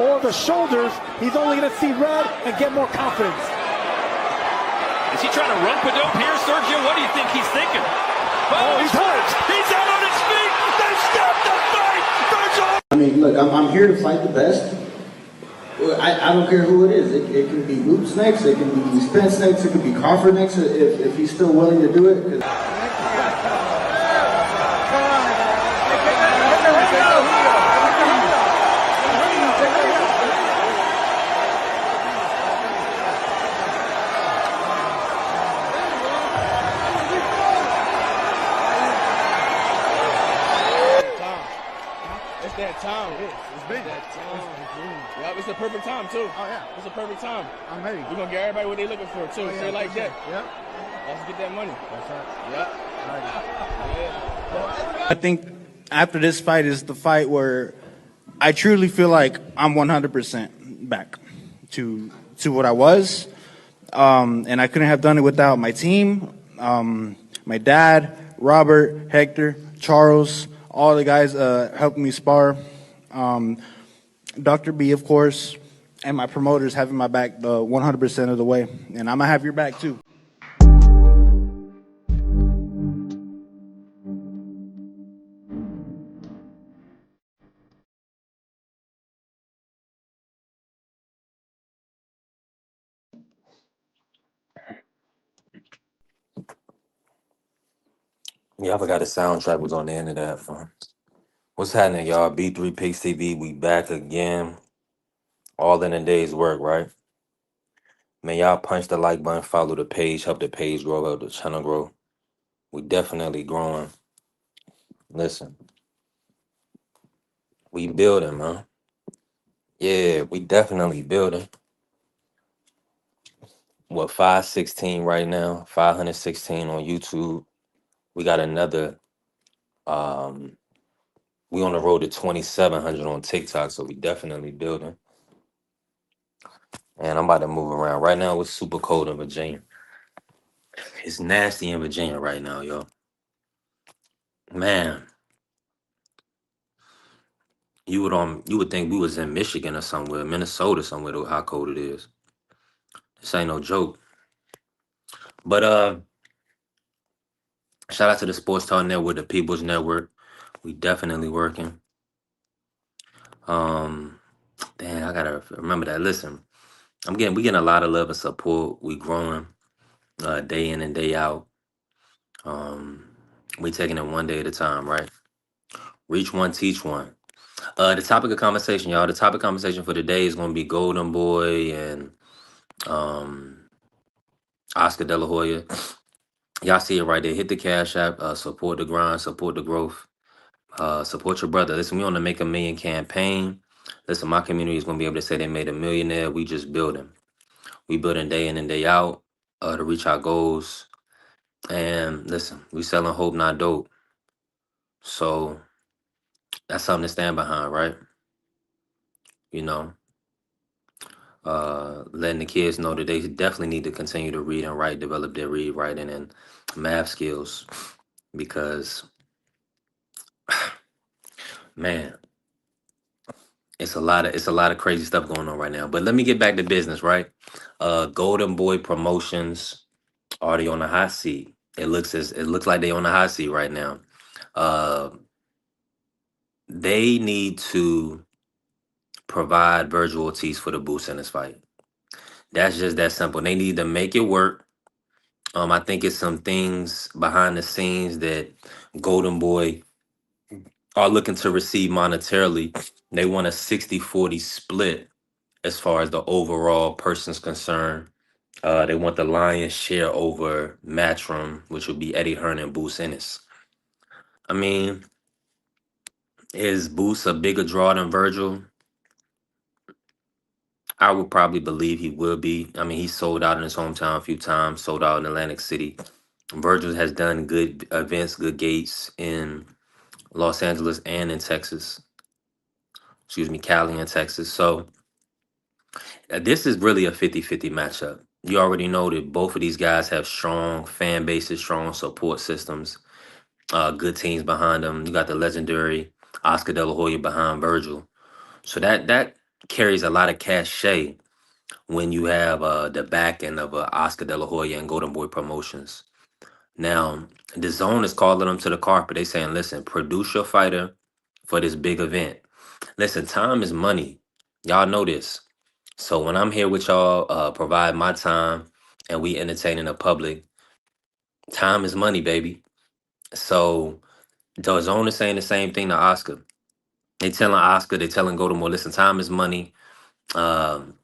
or the shoulders, he's only going to see red and get more confidence. Is he trying to rump a dope here, Sergio? What do you think he's thinking? Oh, he's hurt. He's out on his feet. They stopped the fight. Virgil. I mean, look, I'm here to fight the best. I don't care who it is. It can be Boots next, it can be Spence next, it could be Crawford next, if he's still willing to do it. It's that time. It's been that time. Yep, it's the perfect time too. Oh yeah, it's the perfect time. I'm ready. We're gonna get everybody what they looking for too. Oh, yeah, Say like that. Yep. Let's get that money. That's right. Yep. Yeah. I think after this fight is the fight where I truly feel like I'm 100% back to what I was, and I couldn't have done it without my team, my dad, Robert, Hector, Charles, all the guys helping me spar, Dr. B, of course, and my promoters having my back 100% of the way, and I'm gonna have your back too. Yeah, I forgot the soundtrack was on the end of that. Fun. What's happening, y'all? B3 Pigs TV, we back again. All in a day's work, right? Man, y'all punch the like button, follow the page, help the page grow, help the channel grow. We definitely growing. Listen, we building, man. Yeah, we definitely building. What, 516 right now? 516 on YouTube. We got another, we on the road to 2,700 on TikTok, so we definitely building. And I'm about to move around. Right now, it's super cold in Virginia. It's nasty in Virginia right now, yo. Man, you would think we was in Michigan or somewhere, Minnesota somewhere, though, how cold it is. This ain't no joke. But shout out to the Sports Talk Network, the People's Network. We definitely working. Damn, I gotta remember that. Listen, we getting a lot of love and support. We growing day in and day out. We taking it one day at a time, right? Reach one, teach one. The topic of conversation, y'all. The topic of conversation for today is gonna be Golden Boy and Oscar De La Hoya. Y'all see it right there. Hit the Cash App. Support the grind. Support the growth. Support your brother. Listen, we on the Make a Million campaign. Listen, my community is gonna be able to say they made a millionaire. We just building. We building day in and day out to reach our goals. And listen, we selling hope, not dope. So that's something to stand behind, right? You know, letting the kids know that they definitely need to continue to read and write, develop their read, writing, and math skills, because man, it's a lot of crazy stuff going on right now. But let me get back to business, right? Golden Boy Promotions already on the hot seat. It looks like they on the hot seat right now. They need to provide Virgil Ortiz for the boost in this fight. That's just that simple. They need to make it work. I think it's some things behind the scenes that Golden Boy are looking to receive monetarily. They want a 60-40 split as far as the overall person's concerned. They want the lion's share over Matchroom, which would be Eddie Hearn and Boost Ennis. I mean, is Boost a bigger draw than Virgil? I would probably believe he will be. I mean, he sold out in his hometown a few times, sold out in Atlantic City. Virgil has done good events, good gates in Los Angeles and in Texas. Excuse me, Cali and Texas. So this is really a 50-50 matchup. You already know that both of these guys have strong fan bases, strong support systems, good teams behind them. You got the legendary Oscar De La Hoya behind Virgil. So that carries a lot of cachet when you have the back end of Oscar De La Hoya and Goldenboy Promotions. Now, the zone is calling them to the carpet. They saying, listen, produce your fighter for this big event. Listen, time is money. Y'all know this. So when I'm here with y'all, provide my time and we entertaining the public, time is money, baby. So the zone is saying the same thing to Oscar. They telling Oscar, they telling Goldenboy, listen, time is money. Um,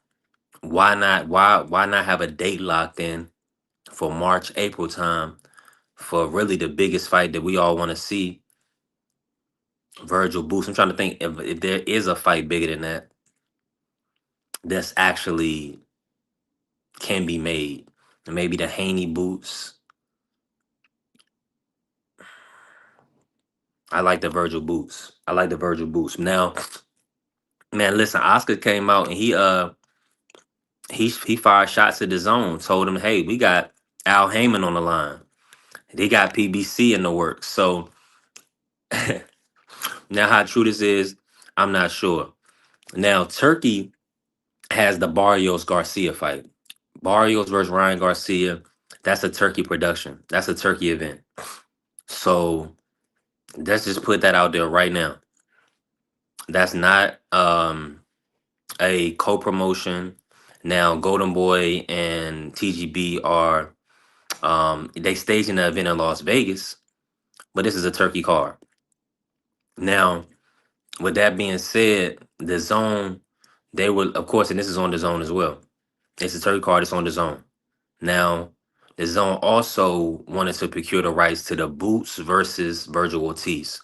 why not have a date locked in for March, April time for really the biggest fight that we all want to see, Virgil Boost. I'm trying to think if there is a fight bigger than that that's actually can be made. Maybe the Haney Boots. I like the Virgil Boots. I like the Virgil Boots. Now, man, listen, Oscar came out and he fired shots at the zone, told him, hey, we got Al Heyman on the line. They got PBC in the works. So now how true this is, I'm not sure. Now, Turkey has the Barrios Garcia fight. Barrios versus Ryan Garcia. That's a Turkey production. That's a Turkey event. So let's just put that out there right now. That's not a co-promotion. Now, Golden Boy and TGB are they staging the event in Las Vegas, but this is a Turkey card. Now, with that being said, the zone, they will, of course, and this is on the zone as well. It's a Turkey card, it's on the zone. Now, the zone also wanted to procure the rights to the Boots versus Virgil Ortiz.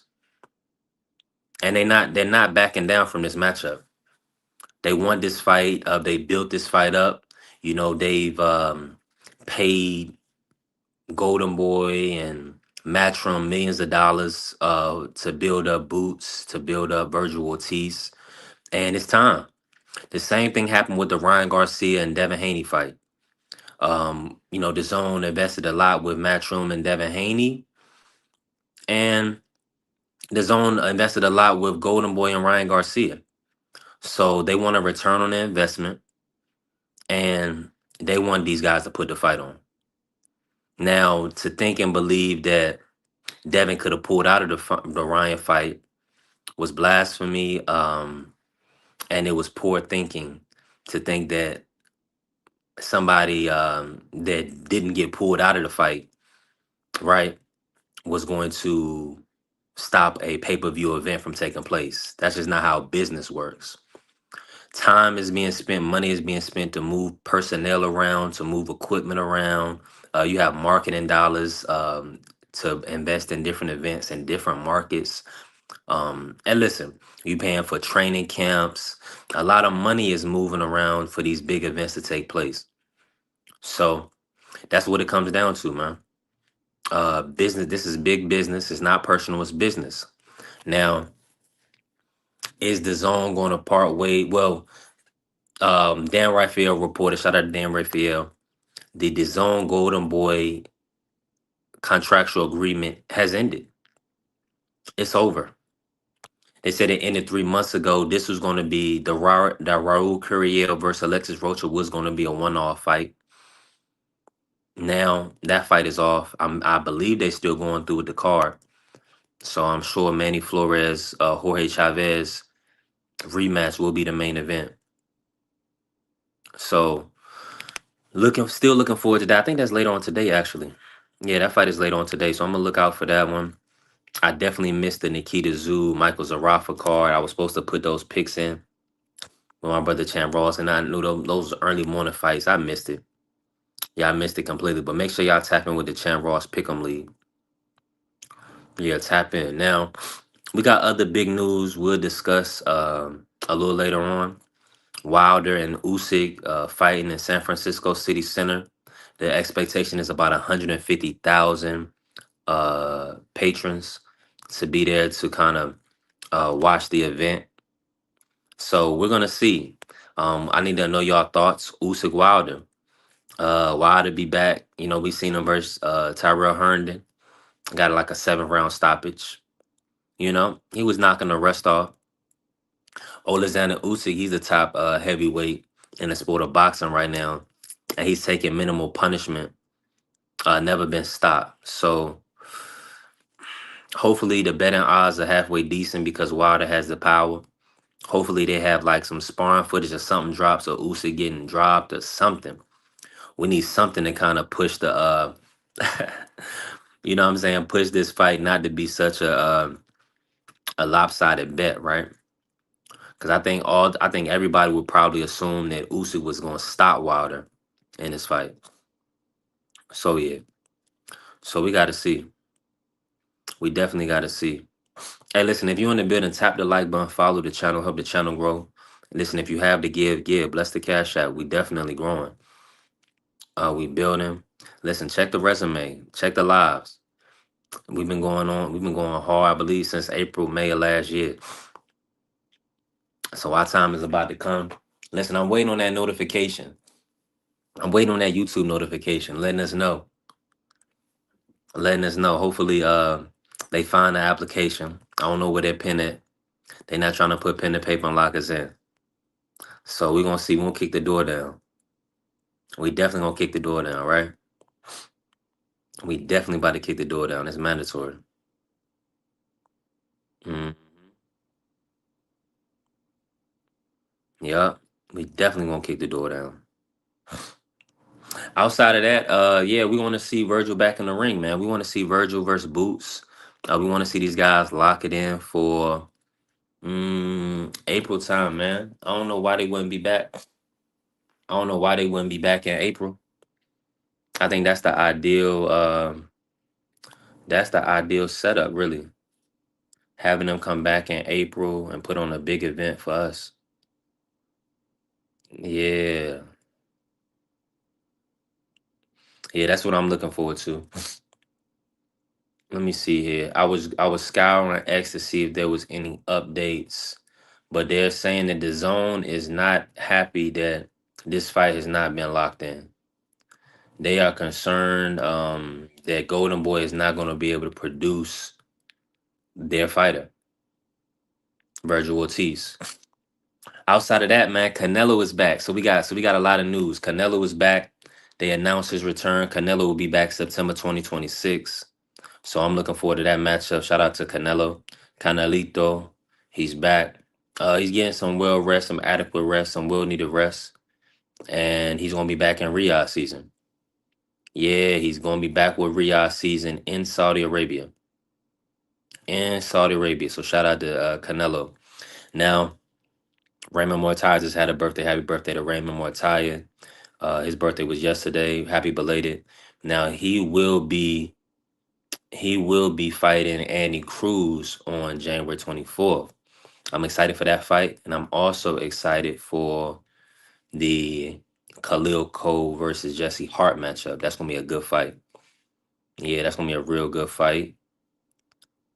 And they're not backing down from this matchup. They want this fight. They built this fight up. You know, they've paid Golden Boy and Matchroom millions of dollars to build up Boots, to build up Virgil Ortiz. And it's time. The same thing happened with the Ryan Garcia and Devin Haney fight. You know, the zone invested a lot with Matchroom and Devin Haney. And the zone invested a lot with Golden Boy and Ryan Garcia. So they want a return on their investment. And they want these guys to put the fight on. Now, to think and believe that Devin could have pulled out of the Ryan fight was blasphemy, and it was poor thinking to think that somebody that didn't get pulled out of the fight, right, was going to stop a pay-per-view event from taking place. That's just not how business works. Time is being spent, money is being spent to move personnel around, to move equipment around. You have marketing dollars to invest in different events in different markets. And listen, you paying for training camps. A lot of money is moving around for these big events to take place. So that's what it comes down to, man. Business. This is big business. It's not personal. It's business. Now, is the zone going to part way? Well, Dan Raphael reported. Shout out to Dan Raphael. The DAZN Golden Boy contractual agreement has ended. It's over. They said it ended 3 months ago. This was going to be the Raul Curiel versus Alexis Rocha was going to be a one-off fight. Now that fight is off. I believe they're still going through with the card. So I'm sure Manny Flores, Jorge Chavez rematch will be the main event. So still looking forward to that. I think that's later on today, actually. Yeah, that fight is later on today. So I'm gonna look out for that one. I definitely missed the Nikita Zoo, Michael Zarafa card. I was supposed to put those picks in with my brother Chan Ross, and I knew those early morning fights. I missed it. Yeah, I missed it completely. But make sure y'all tap in with the Chan Ross Pick'em League. Yeah, tap in. Now, we got other big news we'll discuss a little later on. Wilder and Usyk fighting in San Francisco City Center. The expectation is about 150,000 patrons to be there to kind of watch the event. So we're gonna see. I need to know y'all thoughts. Usyk Wilder. Wilder be back. You know, we seen him versus Tyrell Herndon. Got like a 7th round stoppage. You know, he was knocking the rest off. Alexander Usyk, he's the top heavyweight in the sport of boxing right now, and he's taking minimal punishment. Never been stopped. So hopefully the betting odds are halfway decent because Wilder has the power. Hopefully they have like some sparring footage or something drops or Usyk getting dropped or something. We need something to kind of push the you know what I'm saying, push this fight not to be such a lopsided bet, right? Because I think everybody would probably assume that Usyk was going to stop Wilder in this fight. So yeah, so we got to see. We definitely got to see. Hey, listen, if you're in the building, tap the like button, follow the channel, help the channel grow. Listen, if you have to give, give. Bless the cash app. We definitely growing. We building. Listen, check the resume, check the lives. We've been going on. We've been going hard, I believe, since April, May of last year. So our time is about to come. Listen, I'm waiting on that notification. I'm waiting on that YouTube notification, letting us know. Letting us know. Hopefully, they find the application. I don't know where they're pinned at. They're not trying to put pen to paper and lock us in. So we're gonna see. We're gonna kick the door down. We definitely gonna kick the door down, right? We definitely about to kick the door down. It's mandatory. Mm. Yup. We definitely gonna kick the door down. Outside of that, yeah, we want to see Virgil back in the ring, man. We want to see Virgil versus Boots. We want to see these guys lock it in for April time, man. I don't know why they wouldn't be back. I don't know why they wouldn't be back in April. I think that's the ideal. That's the ideal setup, really. Having them come back in April and put on a big event for us. Yeah, yeah, that's what I'm looking forward to. Let me see here. I was scouring X to see if there was any updates, but they're saying that the zone is not happy that this fight has not been locked in. They are concerned that Golden Boy is not going to be able to produce their fighter, Virgil Ortiz. Outside of that, man, Canelo is back. So we got a lot of news. Canelo is back. They announced his return. Canelo will be back September 2026. So I'm looking forward to that matchup. Shout out to Canelo. Canelito. He's back. He's getting some well rest, some adequate rest, some well needed rest. And he's gonna be back in Riyadh season. Yeah, he's gonna be back with Riyadh season in Saudi Arabia. In Saudi Arabia. So shout out to Canelo. Now, Raymond Mortai just had a birthday. Happy birthday to Raymond Mortai. His birthday was yesterday. Happy belated. Now he will be fighting Andy Cruz on January 24th. I'm excited for that fight, and I'm also excited for the Khalil Cole versus Jesse Hart matchup. That's gonna be a good fight. Yeah, that's gonna be a real good fight.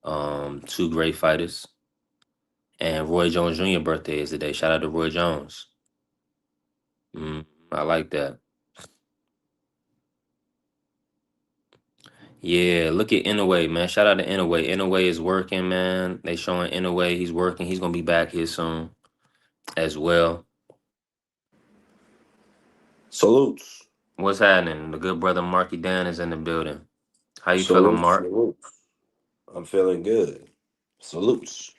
Two great fighters. And Roy Jones Jr. birthday is today. Shout out to Roy Jones. I like that. Yeah, look at Inouye, man. Shout out to Inouye. Inouye is working, man. They showing Inouye he's working. He's gonna be back here soon as well. Salutes. What's happening? The good brother Marky Dan is in the building. How you feeling, Salutes. Mark? Salutes. I'm feeling good. Salutes.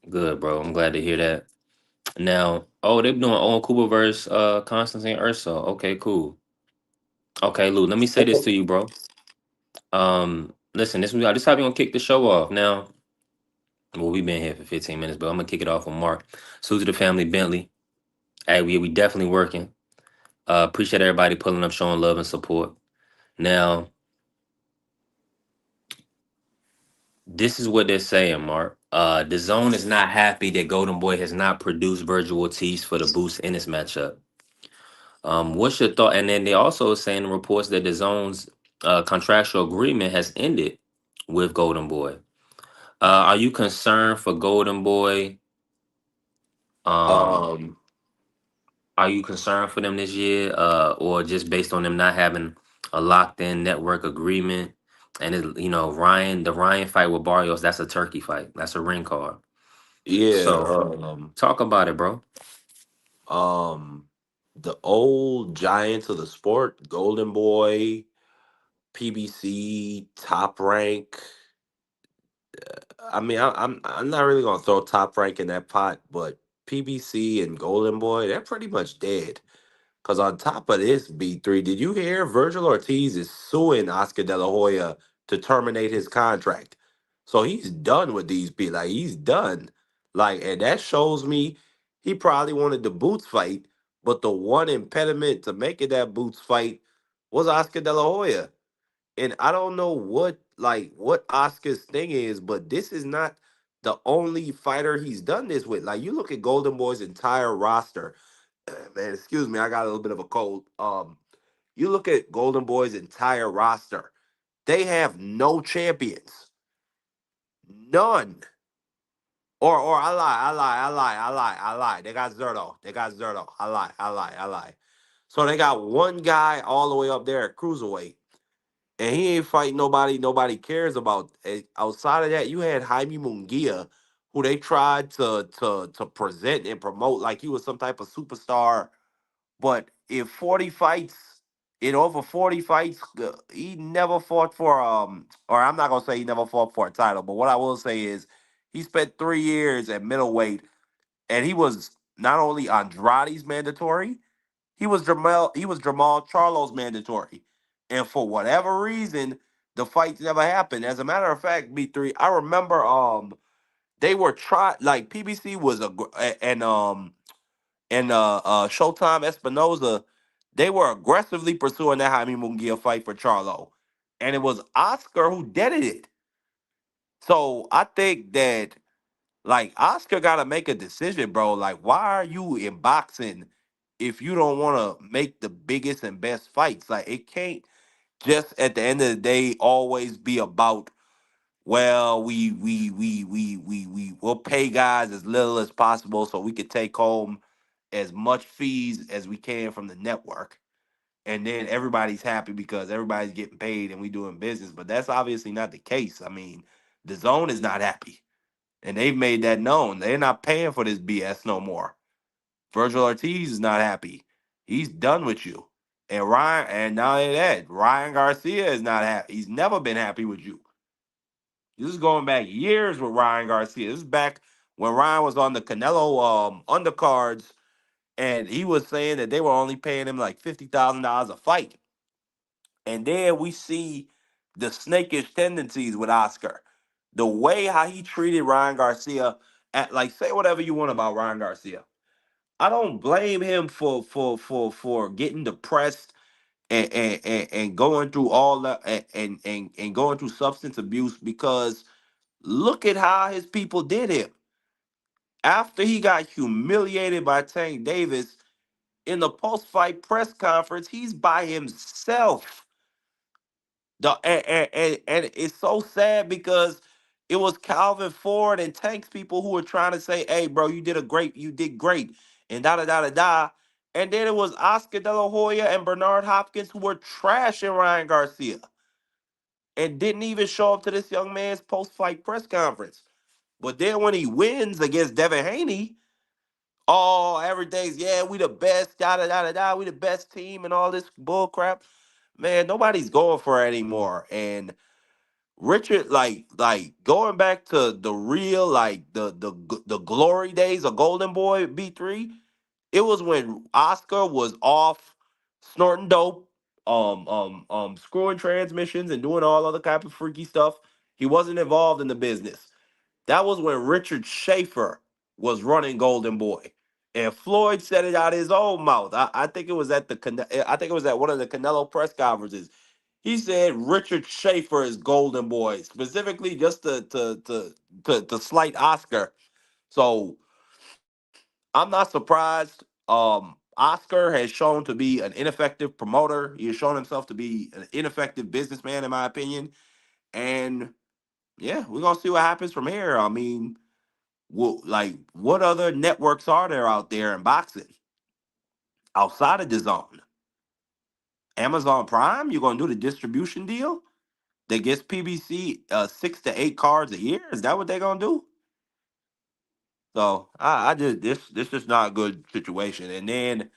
Good, bro. I'm glad to hear that. Now, oh, they're doing Owen Cooper versus Constantine Ursa. Okay, cool. Okay, Lou, let me say this to you, bro. Listen, this how we gonna kick the show off. Now, well, we've been here for 15 minutes, but I'm gonna kick it off with Mark. Salute to the family Bentley. Hey, we definitely working. Appreciate everybody pulling up, showing love and support. Now, this is what they're saying, Mark. The zone is not happy that Golden Boy has not produced Virgil Ortiz for the boost in this matchup. What's your thought? And then they also saying in reports that the zone's contractual agreement has ended with Golden Boy. Are you concerned for Golden Boy? Um, Um, are you concerned for them this year, or just based on them not having a locked-in network agreement? And the Ryan fight with Barrios, that's a turkey fight. That's a ring card. Yeah. So talk about it, bro. Um, the old giants of the sport, Golden Boy, PBC, Top Rank. I mean, I'm not really gonna throw Top Rank in that pot, but PBC and Golden Boy, they're pretty much dead. Cause on top of this, B3, did you hear Virgil Ortiz is suing Oscar De La Hoya to terminate his contract? So he's done with these people. Like he's done. Like, and that shows me he probably wanted the Boots fight, but the one impediment to making that Boots fight was Oscar De La Hoya. And I don't know what Oscar's thing is, but this is not the only fighter he's done this with. Like you look at Golden Boy's entire roster, man, excuse me, I got a little bit of a cold. You look at Golden Boy's entire roster, they have no champions. None. Or I lie. They got Zerto. They got Zerto. I lie. So they got one guy all the way up there at cruiserweight. And he ain't fighting nobody nobody cares about. Outside of that, you had Jaime Munguia, who they tried to present and promote like he was some type of superstar. But in over 40 fights, he never fought for or I'm not gonna say he never fought for a title, but what I will say is he spent 3 years at middleweight and he was not only Andrade's mandatory, he was Jamal Charlo's mandatory. And for whatever reason, the fights never happened. As a matter of fact, B3, I remember they were try like PBC was Showtime Espinoza, they were aggressively pursuing that Jaime Munguia fight for Charlo. And it was Oscar who did it. So I think that like Oscar gotta make a decision, bro. Like, why are you in boxing if you don't wanna make the biggest and best fights? Like it can't just at the end of the day always be about well, we'll pay guys as little as possible so we could take home as much fees as we can from the network. And then everybody's happy because everybody's getting paid and we doing business. But that's obviously not the case. I mean, the zone is not happy. And they've made that known. They're not paying for this BS no more. Virgil Ortiz is not happy. He's done with you. And not only that, Ryan Garcia is not happy. He's never been happy with you. This is going back years with Ryan Garcia. This is back when Ryan was on the Canelo undercards, and he was saying that they were only paying him like $50,000 a fight. And then we see the snakish tendencies with Oscar. The way how he treated Ryan Garcia, at like say whatever you want about Ryan Garcia. I don't blame him for getting depressed and going through all that and going through substance abuse because look at how his people did him. After he got humiliated by Tank Davis in the post-fight press conference, he's by himself. And it's so sad because it was Calvin Ford and Tank's people who were trying to say, "Hey, bro, you did great," and da da da da da. And then it was Oscar De La Hoya and Bernard Hopkins who were trashing Ryan Garcia and didn't even show up to this young man's post-fight press conference. But then when he wins against Devin Haney, oh, everything's yeah, we the best, da da da da da, we the best team, and all this bull crap. Man, nobody's going for it anymore. And Richard, like going back to the real, like the glory days of Golden Boy B3. It was when Oscar was off snorting dope, screwing transmissions and doing all other type of freaky stuff. He wasn't involved in the business. That was when Richard Schaefer was running Golden Boy. And Floyd said it out of his own mouth. I think it was I think it was at one of the Canelo press conferences. He said Richard Schaefer is Golden Boy, specifically just to slight Oscar. So I'm not surprised. Oscar has shown to be an ineffective promoter. He has shown himself to be an ineffective businessman, in my opinion. And yeah, we're gonna see what happens from here. I mean, what other networks are there out there in boxing outside of the zone? Amazon Prime, you're gonna do the distribution deal that gets PBC 6 to 8 cards a year? Is that what they're gonna do? So I just this is not a good situation. And then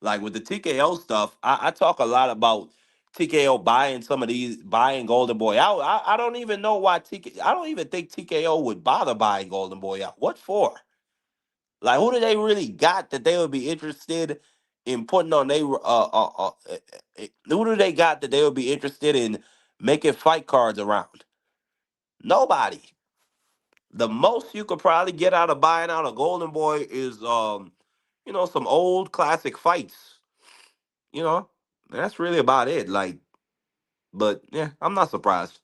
like with the TKO stuff, I talk a lot about TKO buying some of these buying Golden Boy out. I don't even know why I don't even think TKO would bother buying Golden Boy out. What for? Like who do they really got that they would be interested in putting on they who do they got that they would be interested in making fight cards around? Nobody. The most you could probably get out of buying out a Golden Boy is some old classic fights. You know, that's really about it. Like, but yeah, I'm not surprised.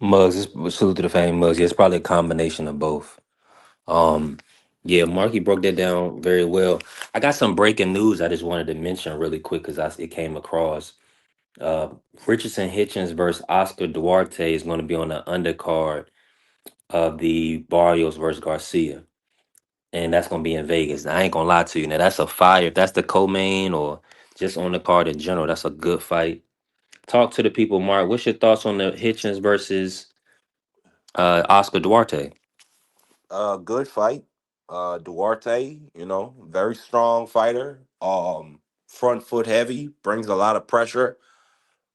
Muggs, salute to the fame, Muggs. Yeah, it's probably a combination of both. Um, yeah, Marky broke that down very well. I got some breaking news I just wanted to mention really quick because it came across. Uh, Richardson Hitchens versus Oscar Duarte is going to be on the undercard of the Barrios versus Garcia, and that's going to be in Vegas. I ain't gonna lie to you. Now that's a fire. If that's the co-main or just on the card in general, that's a good fight. Talk to the people, Mark. What's your thoughts on the Hitchens versus Oscar Duarte? Good fight. Duarte, very strong fighter. Front foot heavy, brings a lot of pressure.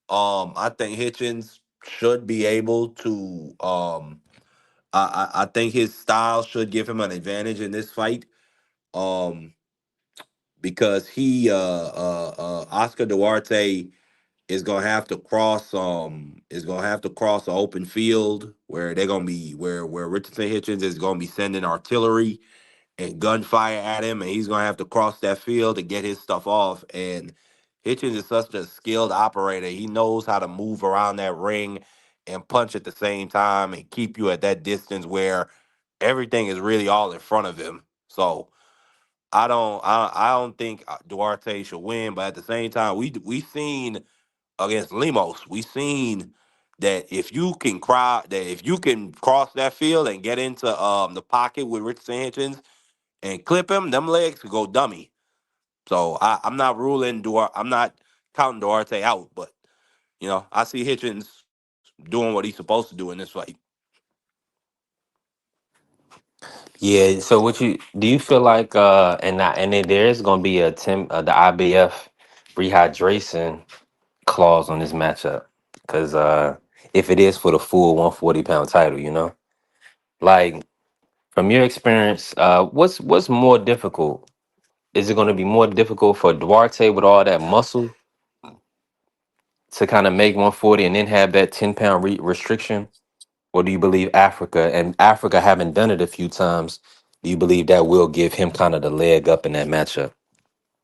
I think Hitchens should be able to. I think his style should give him an advantage in this fight. Um, because Oscar Duarte is gonna have to cross an open field where they're gonna be where Richardson Hitchens is gonna be sending artillery and gunfire at him, and he's gonna have to cross that field to get his stuff off. And Hitchens is such a skilled operator; he knows how to move around that ring and punch at the same time and keep you at that distance where everything is really all in front of him. So I don't think Duarte should win, but at the same time, we seen against Limos, we seen that if you can cross that field and get into the pocket with Richardson Hitchens and clip him, them legs could go dummy. So I'm not ruling Duarte. I'm not counting Duarte out, but I see Hitchens doing what he's supposed to do in this fight. Yeah. So, what you do you feel like? And then there is going to be the IBF rehydration clause on this matchup because if it is for the full 140-pound title, like from your experience, what's more difficult? Is it going to be more difficult for Duarte with all that muscle to kind of make 140 and then have that 10-pound restriction? Or do you believe Africa having done it a few times, do you believe that will give him kind of the leg up in that matchup?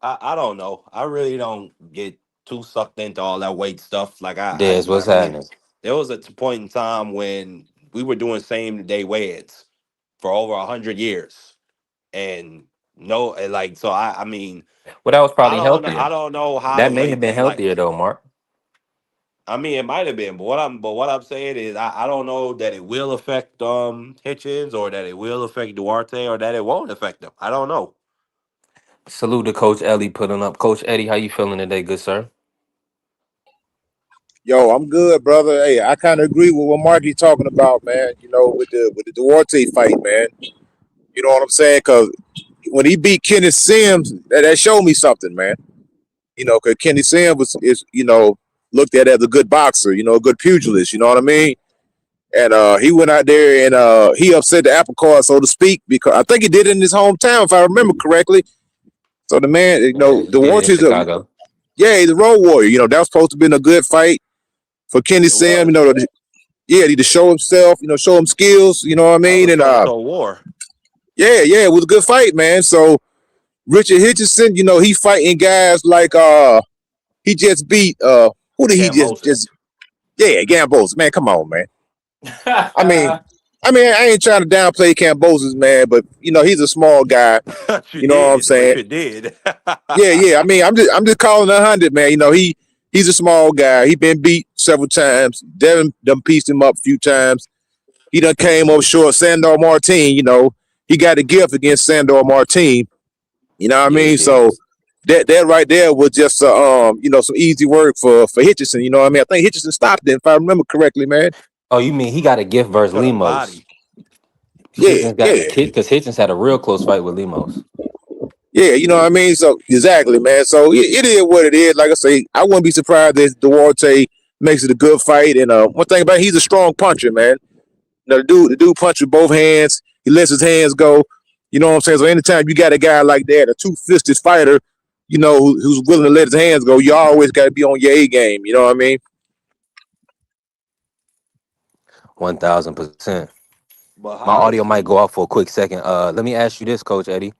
I don't know. I really don't get too sucked into all that weight stuff. Like Des, I what's mean, happening? there was a point in time when we were doing same day weigh-ins for over 100 years, and no, and like so. I mean, Well, that was I probably don't under, I healthier. don't know how That the may have weights been like. healthier though, Mark. I mean, it might have been, but what I'm saying is, I don't know that it will affect Hitchens or that it will affect Duarte or that it won't affect them. I don't know. Salute to Coach Ellie putting up. Coach Eddie, how you feeling today, good sir? Yo, I'm good, brother. Hey, I kind of agree with what Marky's talking about, man. With the Duarte fight, man. You know what I'm saying? Because when he beat Kenny Sims, that showed me something, man. Because Kenny Sims is looked at as a good boxer, a good pugilist. You know what I mean? And he went out there and he upset the apple cart, so to speak, because I think he did it in his hometown, if I remember correctly. So the man, He did it in Duarte's Chicago. he's a road warrior. That was supposed to be a good fight for Kenny It Sam. was. Yeah, he to show himself, show him skills, you know what I That was mean? a And so-so war. yeah, it was a good fight, man. So Richard Hitchison, he fighting guys like he just beat who did he Gambosa. just yeah, Gambos. Man, come on, man. I mean, I ain't trying to downplay Cambosis, man, but he's a small guy. But you You know what I'm did, but saying? you did. Yeah. I mean, I'm just calling 100, man. He's a small guy. He been beat several times. Devin done pieced him up a few times. He done came up short. Sandor Martin, he got a gift against Sandor Martin. You know what I Yeah, he mean? did. So that right there was just some easy work for Hitchison. You know what I mean? I think Hitchison stopped it if I remember correctly, man. Oh, you mean he got a gift versus To the Limos? body. Yeah, yeah, Because Hitchens had a real close fight with Lemos. yeah. You know what I mean? So exactly, man. So it is what it is. Like I say, I wouldn't be surprised if Duarte makes it a good fight. And one thing about it, he's a strong puncher, man. You know, the dude punches with both hands. He lets his hands go. You know what I'm saying? So anytime you got a guy like that, a two-fisted fighter, you know, who's willing to let his hands go, you always got to be on your A game. You know what I mean? 1000%. But My how audio does might go off for a quick second. Let me ask you this, Coach Eddie.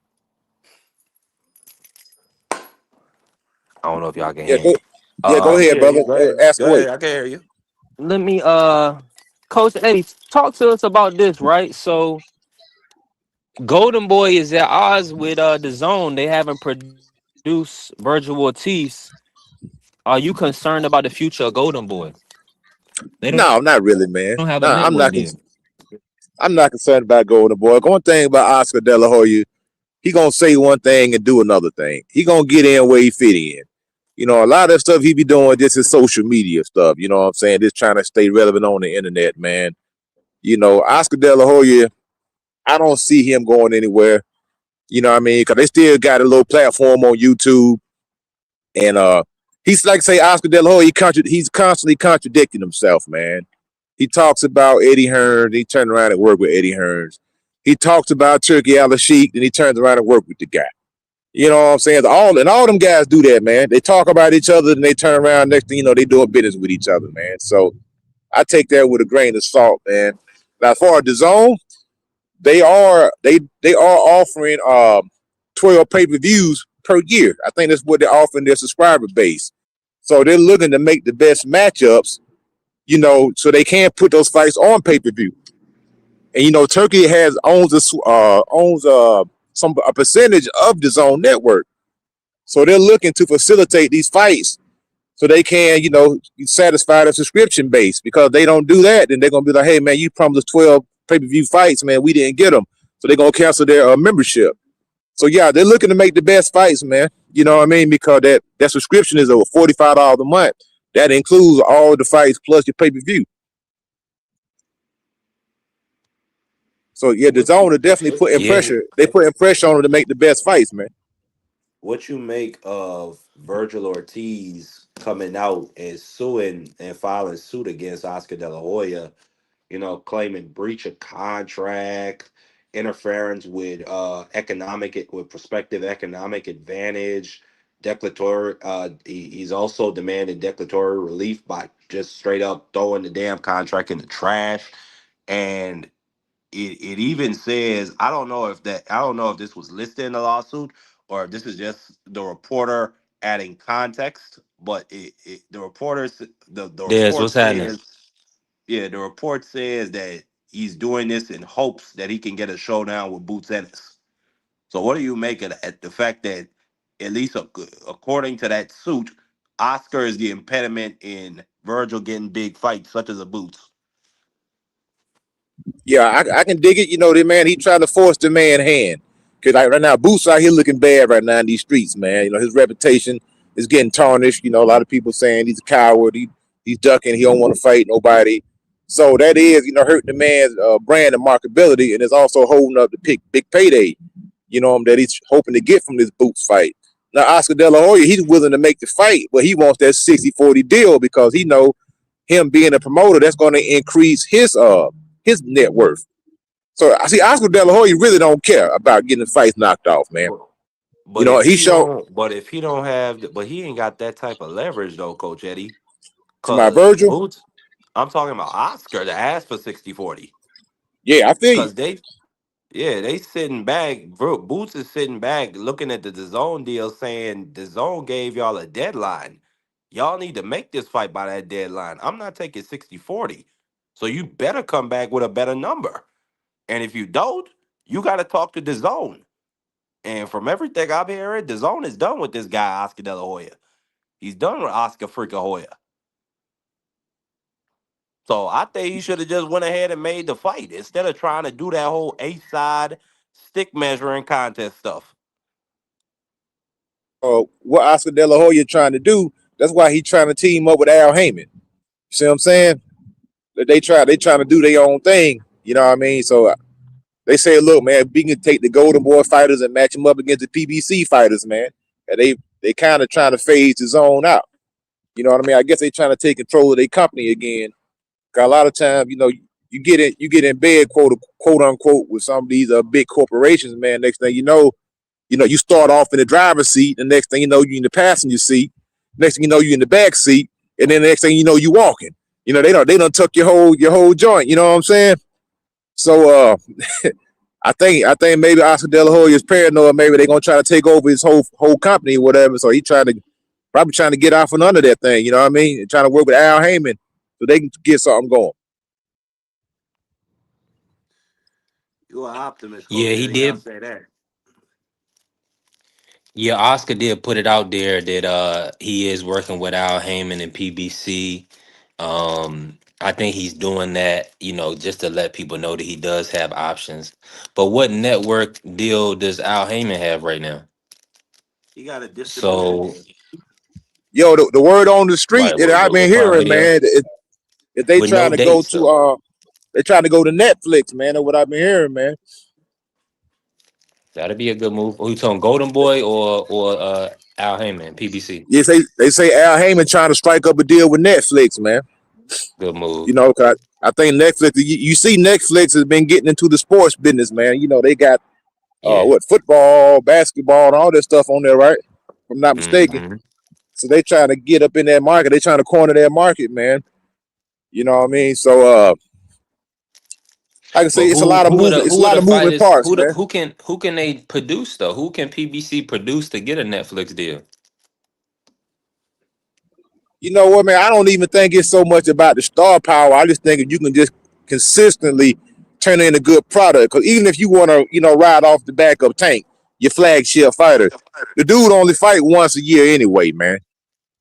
I don't know if y'all can Yeah, hear me. I go Uh, can ahead, hear you. brother. Go ahead. Ask Go away. ahead. I can hear you. let me Coach Eddie, talk to us about this, right? So Golden Boy is at odds with the zone. They haven't produced Virgil Ortiz. Are you concerned about the future of Golden Boy? They don't have No, a not really, network man. deal. No, I'm not concerned about Golden Boy. One thing about Oscar De La Hoya, he gonna say one thing and do another thing. He gonna get in where he fit in. You know, a lot of stuff he be doing just is social media stuff. You know what I'm saying? Just trying to stay relevant on the internet, man. You know, Oscar De La Hoya, I don't see him going anywhere. You know what I mean? Because they still got a little platform on YouTube. And he's like say Oscar De La Hoya, he's constantly contradicting himself, man. He talks about Eddie Hearns, he turned around and worked with Eddie Hearns. He talks about Turkey Al Sheik, and he turns around and work with the guy. You know what I'm saying? All them guys do that, man. They talk about each other and they turn around. Next thing you know, they doing business with each other, man. So I take that with a grain of salt, man. Now, as far as the zone, they are offering 12 pay-per-views per year. I think that's what they're offering their subscriber base. So they're looking to make the best matchups, you know, so they can put those fights on pay-per-view. And you know, Turkey owns a percentage of the Zone network. So they're looking to facilitate these fights so they can, you know, satisfy the subscription base. Because if they don't do that, then they're gonna be like, hey man, you promised us 12 pay-per-view fights, man. We didn't get them. So they're gonna cancel their membership. So yeah, they're looking to make the best fights, man. You know what I mean? Because that subscription is over $45 a month. That includes all the fights plus your pay-per-view. So yeah, the What zone are you definitely putting Yeah. pressure. They putting pressure on them to make the best fights, man. what you make of Virgil Ortiz coming out and suing and filing suit against Oscar De La Hoya, claiming breach of contract, interference with with prospective economic advantage, declaratory. He's also demanded declaratory relief by just straight up throwing the damn contract in the trash, and it even says I don't know if this was listed in the lawsuit or if this is just the reporter adding context, but the reporters the Des, report what's happening? says the report says that he's doing this in hopes that he can get a showdown with Boots Ennis. So what do you make of that? The fact that at least according to that suit, Oscar is the impediment in Virgil getting big fights such as a Boots. Yeah, I can dig it. You know, the man, he trying to force the man hand. Cause like right now, Boots out here looking bad right now in these streets, man. You know, his reputation is getting tarnished. You know, a lot of people saying he's a coward. He's ducking. He don't want to fight nobody. So that is, you know, hurting the man's brand and marketability, and it's also holding up the big payday. You know, that he's hoping to get from this Boots fight. Now, Oscar De La Hoya, he's willing to make the fight, but he wants that 60-40 deal because he know him being a promoter, that's going to increase his net worth. So I see Oscar De La Hoya really don't care about getting fights knocked off, man. You But know, if he he showed don't, but if he don't have, but he ain't got that type of leverage though, Coach Eddie. to my Cause Virgil. Boots, I'm talking about Oscar to ask for 60-40. Yeah, I feel you. Cause they sitting back. Boots is sitting back looking at the DAZN deal, saying DAZN gave y'all a deadline. Y'all need to make this fight by that deadline. I'm not taking 60-40. So you better come back with a better number. And if you don't, you got to talk to DAZN. And from everything I'm hearing, DAZN is done with this guy, Oscar De La Hoya. He's done with Oscar freaking Hoya. So I think he should have just went ahead and made the fight instead of trying to do that whole eight-side stick measuring contest stuff. What Oscar De La Hoya trying to do, that's why he's trying to team up with Al Heyman. You see what I'm saying? They trying to do their own thing. You know what I mean? So they say, look, man, we can take the Golden Boy fighters and match them up against the PBC fighters, man. And they kind of trying to phase the zone out. You know what I mean? I guess they trying to take control of their company again. Cause a lot of times, you get in bed, quote unquote, with some of these big corporations, man. Next thing you start off in the driver's seat, the next thing you know, you in the passenger seat. Next thing you know, you in the back seat, and then the next thing you know, you walking. They don't tuck your whole joint. You know what I'm saying? So I think maybe Oscar De La Hoya is paranoid. Maybe they're gonna try to take over his whole company or whatever. So he probably trying to get out from under that thing. You know what I mean? And trying to work with Al Heyman so they can get something going. You're an optimist, Yeah, he Cornelius. I'll did. say that. Yeah, Oscar did put it out there that he is working with Al Heyman and PBC. I think he's doing that, just to let people know that he does have options. But what network deal does Al Heyman have right now? He got a distribution So, deal. Yo, the word on the street right, that I've been what kind of hearing, deal? man, if they With no trying to go dates though. to they trying to go to Netflix, man. That's what I've been hearing, man. That'd be a good move. Who you talking, Golden Boy or Al Heyman, PBC? Yes, they say Al Heyman trying to strike up a deal with Netflix, man. Good move. 'Cause I think Netflix. You see, Netflix has been getting into the sports business, man. They got Yeah. football, basketball, and all that stuff on there, right? If I'm not mistaken. hmm So they trying to get up in that market. They trying to corner that market, man. You know what I mean? So I can say But it's a lot of movement. It's a who are lot the of moving fighters? parts, man. Who can they produce though? Who can PBC produce to get a Netflix deal? You know what, man? I don't even think it's so much about the star power. I just think if you can just consistently turn in a good product. Because even if you want to, ride off the back of Tank, your flagship fighter, the dude only fight once a year anyway, man.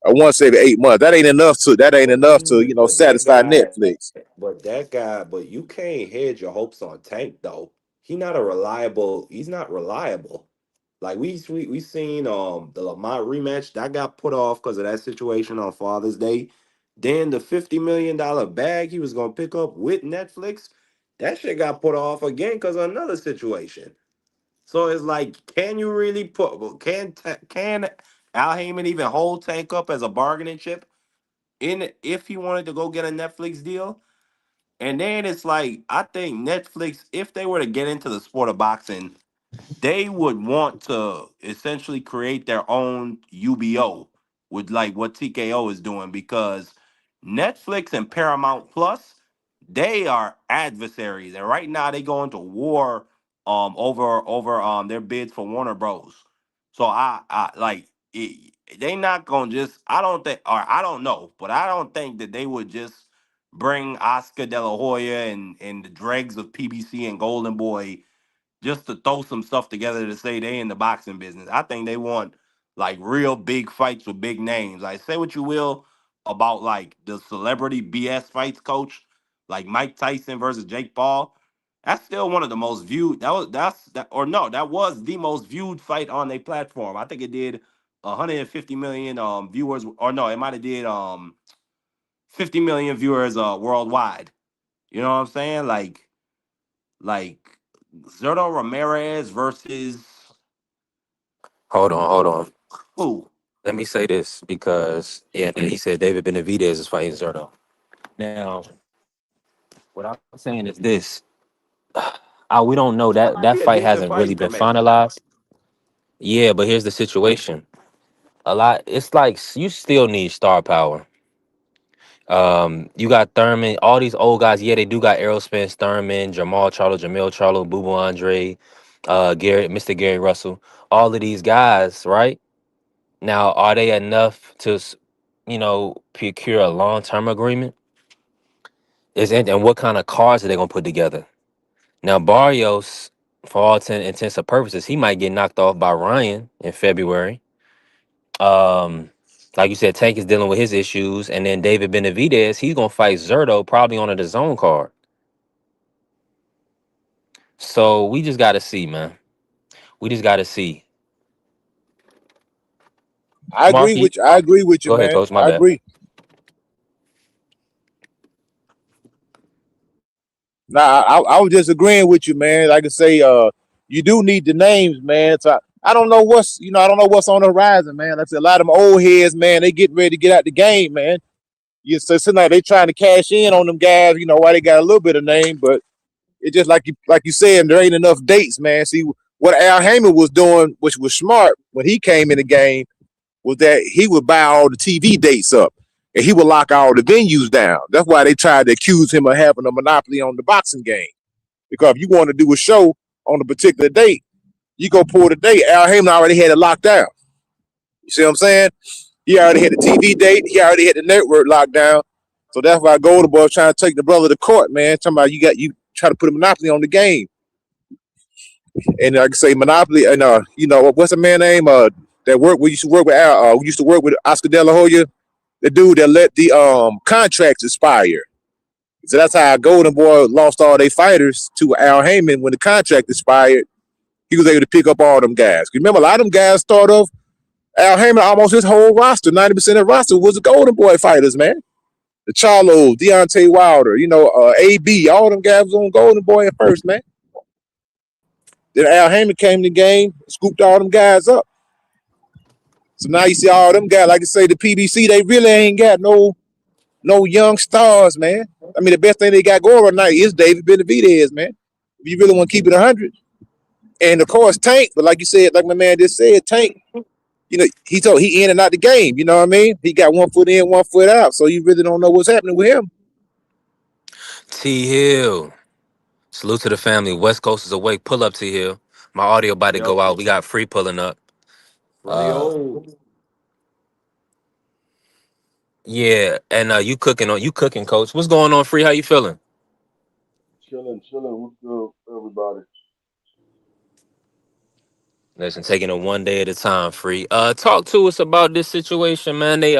Or once every 8 months. That ain't enough to. That ain't enough to, But that satisfy guy, Netflix. but you can't hedge your hopes on Tank though. He's not reliable. Like we seen the Lamont rematch that got put off because of that situation on Father's Day. Then the $50 million bag he was gonna pick up with Netflix, that shit got put off again because of another situation. So it's like, can you really can Al Heyman even hold Tank up as a bargaining chip in if he wanted to go get a Netflix deal? And then it's like, I think Netflix, if they were to get into the sport of boxing, they would want to essentially create their own UBO with like what TKO is doing, because Netflix and Paramount Plus, they are adversaries, and right now they go into war over their bids for Warner Bros. So I like it, they not gonna just, I don't think, or I don't know, but I don't think that they would just bring Oscar De La Hoya and the dregs of PBC and Golden Boy just to throw some stuff together to say they in the boxing business. I think they want like real big fights with big names. Like, say what you will about like the celebrity BS fights, coach, like Mike Tyson versus Jake Paul. That's still one of the most viewed. That was the most viewed fight on their platform. I think it did 150 million viewers, or no, it might have did 50 million viewers worldwide. You know what I'm saying? Like Zerto Ramirez versus Hold on. who? Let me say this because he said David Benavidez is fighting Zerto. Now, what I'm saying is this: we don't know That that might that be a fight decent hasn't fight really for been me. finalized. Yeah, but here's the situation: a lot. It's like you still need star power. You got Thurman, all these old guys. Yeah, they do got Errol Spence, Thurman, Jamal Charlo, Jamil Charlo, Boo Boo Andre, Mr. Gary Russell. All of these guys, right? Now, are they enough to, procure a long-term agreement? And what kind of cards are they gonna put together? Now, Barrios, for all intents and purposes, he might get knocked off by Ryan in February. Um, like you said, Tank is dealing with his issues, and then David Benavidez, he's gonna fight Zerto probably on a DAZN card. So we just gotta see, man. We just gotta see. I agree Marky, with you. I agree with you, go ahead, man. coach. My I bad. agree. Nah, I was just agreeing with you, man. Like I say, you do need the names, man. So I don't know what's I don't know what's on the horizon, man. Like I said, a lot of them old heads, man, they getting ready to get out the game, man. So it seems like they trying to cash in on them guys, why they got a little bit of name, but it just like you said, there ain't enough dates, man. See what Al Heyman was doing, which was smart when he came in the game, was that he would buy all the TV dates up and he would lock all the venues down. That's why they tried to accuse him of having a monopoly on the boxing game. Because if you want to do a show on a particular date, you go pull the date. Al Heyman already had it locked down. You see what I'm saying? He already had the TV date. He already had the network locked down. So that's why Goldenboy was trying to take the brother to court, man. Talking about you try to put a monopoly on the game. And like I say, monopoly, and what's the man name? That we used to work with Al. We used to work with Oscar De La Hoya, the dude that let the contracts expire. So that's how Golden Boy lost all their fighters to Al Heyman when the contract expired. He was able to pick up all them guys. Remember, a lot of them guys start off. Al Heyman, almost his whole roster, 90% of the roster was the Golden Boy fighters, man. The Charlo, Deontay Wilder, AB, all them guys was on Golden Boy at first, man. Then Al Heyman came in the game, scooped all them guys up. So now you see all them guys, like I say, the PBC, they really ain't got no young stars, man. I mean, the best thing they got going right now is David Benavidez, man. If you really want to keep it 100. And of course, Tank, but like you said, like my man just said, Tank, he in and out the game. You know what I mean? He got 1 foot in, 1 foot out. So you really don't know what's happening with him. T Hill. Salute to the family. West Coast is awake. Pull up, T Hill. My audio about to Yo, go out. We got Free pulling up. free old. Yeah, and you cooking, Coach. What's going on, Free? How you feeling? Chilling. What's good, everybody? Listen, taking it one day at a time, Free. Talk to us about this situation, man. They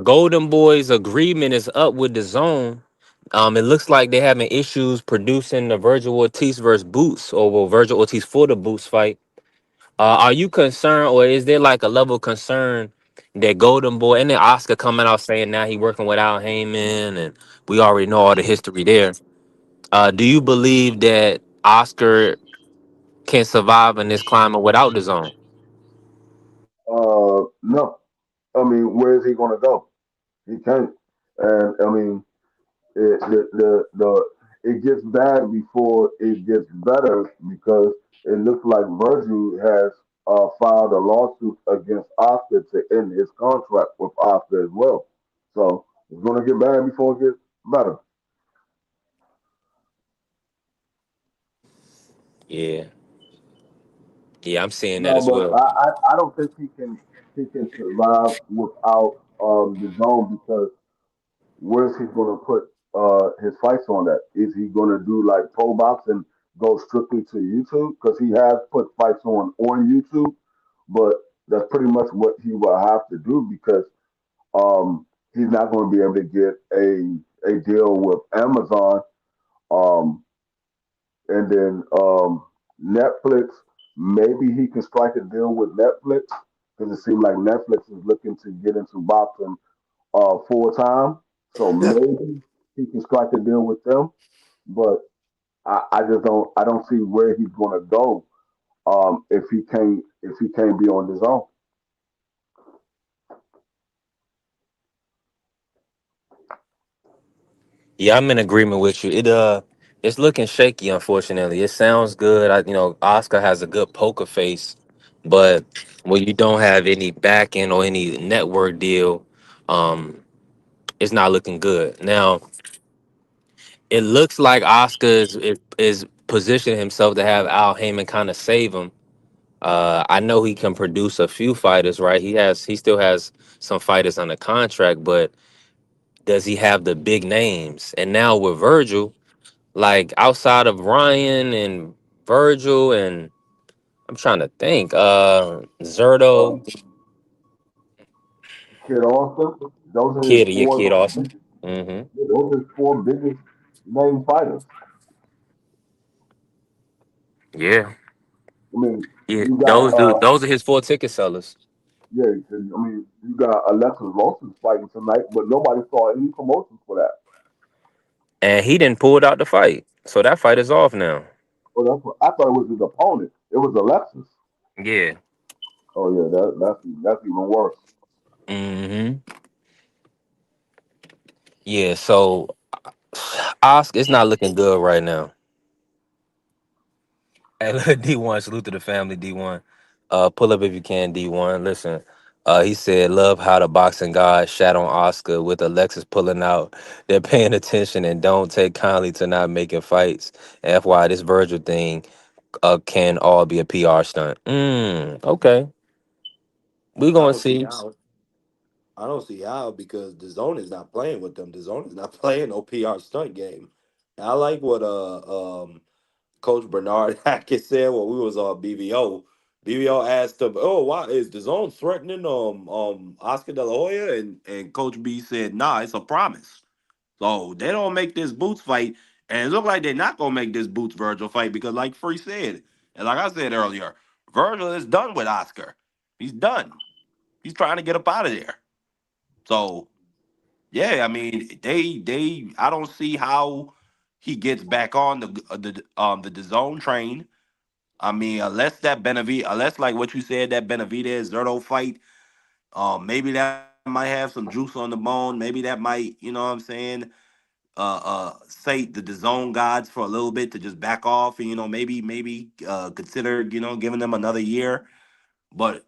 Golden Boys agreement is up with the zone. It looks like they're having issues producing the Virgil Ortiz versus Boots, or well, Virgil Ortiz for the Boots fight. Are you concerned, or is there like a level of concern that Golden Boy and then Oscar coming out saying now he working with Al Heyman, and we already know all the history there. Do you believe that Oscar can survive in this climate without the zone? No. I mean, where is he gonna go? He can't. And I mean, it gets bad before it gets better because it looks like Virgil has filed a lawsuit against Oscar to end his contract with Oscar as well. So it's gonna get bad before it gets better. Yeah, yeah, I'm seeing that No, as but well. I don't think he can survive without the zone because where's he going to put his fights on that? Is he going to do like pro box and go strictly to YouTube? Because he has put fights on YouTube, but that's pretty much what he will have to do because he's not going to be able to get a deal with Amazon. Um, and then Netflix, maybe he can strike a deal with Netflix because it seems like Netflix is looking to get into boxing full time. So maybe he can strike a deal with them, but I just don't see where he's gonna go if he can't be on his own. Yeah, I'm in agreement with you. It's looking shaky, unfortunately. It sounds good. Oscar has a good poker face, but when you don't have any backing or any network deal, um, it's not looking good. Now, it looks like Oscar is positioning himself to have Al Heyman kind of save him. I know he can produce a few fighters, right? He still has some fighters under contract, but does he have the big names? And now with Virgil, like outside of Ryan and Virgil, and I'm trying to think, Uh, Zerto, Kid Austin, those are his Kid, your four. Kid Austin. Hmm. Those are his four biggest name fighters. Yeah, I mean, yeah. you got Those are his 4 ticket sellers. yeah. I mean, you got Alexis Lawson fighting tonight, but nobody saw any promotions for that. and he didn't pull out the fight, so that fight is off now. Oh, that's what, I thought it was his opponent. It was Alexis. Yeah. Oh yeah, that's even worse. Hmm. Yeah. So Oscar, it's not looking good right now. Hey, look, D1, salute to the family, D1. Pull up if you can, D1. Listen, he said, love how the boxing gods shat on Oscar with Alexis pulling out. They're paying attention and don't take kindly to not making fights. FY, this Virgil thing can all be a PR stunt. Okay. We I going to don't see see. how. I don't see how because the zone is not playing with them. The zone is not playing no PR stunt game. I like what Coach Bernard Hackett said when we was on BVO. BVO asked him, "Oh, why is the zone threatening Oscar De La Hoya?" And Coach B said, "Nah, it's a promise. So they don't make this Boots fight, and it look like they're not gonna make this Boots Virgil fight because, like Free said, and like I said earlier, Virgil is done with Oscar. He's done. He's trying to get up out of there. So yeah, I mean, they I don't see how he gets back on the zone train. I mean, unless like what you said, that Benavidez Zerto fight, maybe that might have some juice on the bone. Maybe that might, you know what I'm saying, say the zone gods for a little bit to just back off and maybe consider giving them another year. But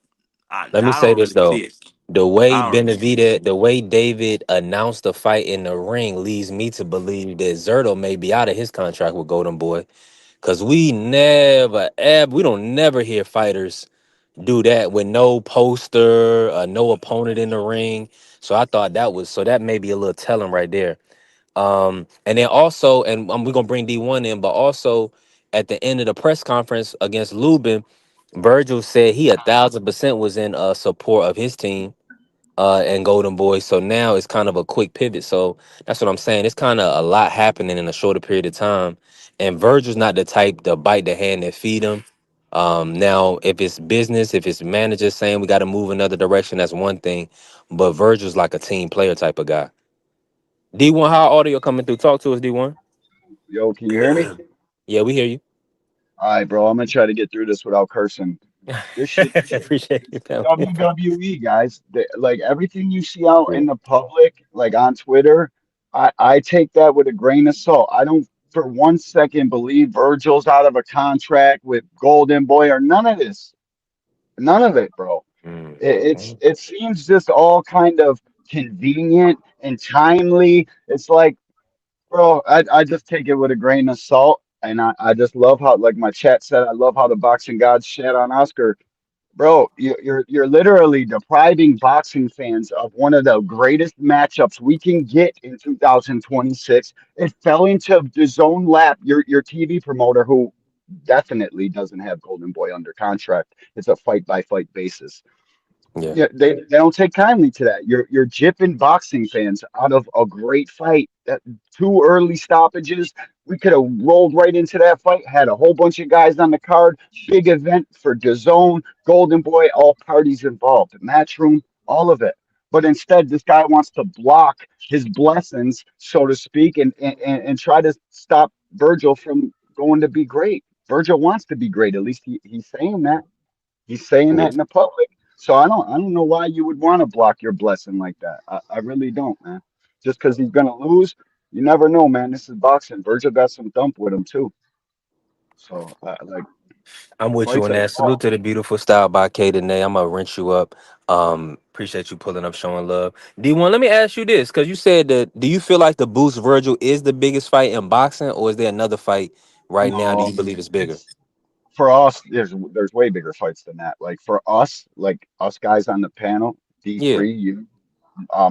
Let me I say don't this really see though. it. The way I don't really see it. Benavidez, the way David announced the fight in the ring leads me to believe that Zerto may be out of his contract with Golden Boy. Cause we never ever we don't never hear fighters do that with no poster, no opponent in the ring. So I thought that was so that may be a little telling right there. And then also, and we're gonna bring D1 in, but also at the end of the press conference against Lubin, Virgil said he 1,000% was in support of his team and Golden Boy. So now it's kind of a quick pivot. So that's what I'm saying. It's kind of a lot happening in a shorter period of time. And Virgil's not the type to bite the hand that feed him. Now, if it's business, if it's manager saying we got to move another direction, that's one thing. But Virgil's like a team player type of guy. D1, how audio coming through? Talk to us, D1. Yo, can you hear me? Yeah, we hear you. All right, bro. I'm gonna try to get through this without cursing. This shit Appreciate you, family. WWE, guys. Like everything you see out Yeah. in the public, like on Twitter, I take that with a grain of salt. I don't for one second believe Virgil's out of a contract with Golden Boy or none of this. None of it, bro. Mm. It seems just all kind of convenient and timely. It's like, bro, I just take it with a grain of salt. And I just love how, like my chat said, I love how the boxing gods shat on Oscar. Bro, you're literally depriving boxing fans of one of the greatest matchups we can get in 2026. It fell into the zone lap. Your TV promoter, who definitely doesn't have Golden Boy under contract. It's a fight by fight basis. Yeah. Yeah, they don't take kindly to that. You're jipping boxing fans out of a great fight. That two early stoppages, we could have rolled right into that fight. Had a whole bunch of guys on the card. Big event for DAZN, Golden Boy, all parties involved, Matchroom, all of it. But instead, this guy wants to block his blessings, so to speak, and try to stop Virgil from going to be great. Virgil wants to be great. At least he's saying that. He's saying Yeah. that in the public. So I don't know why you would want to block your blessing like that. I really don't, man. Just because he's gonna lose, you never know, man. This is boxing. Virgil got some thump with him too. So like I'm with you fights on are that. fought. Salute to the beautiful style by K today. I'm gonna rinse you up. Appreciate you pulling up, showing love. D1, let me ask you this, because you said that do you feel like the Boost Virgil is the biggest fight in boxing, or is there another fight right now that No, you believe is bigger? it's for us. There's way bigger fights than that. Like for us, like us guys on the panel, Yeah. D3, you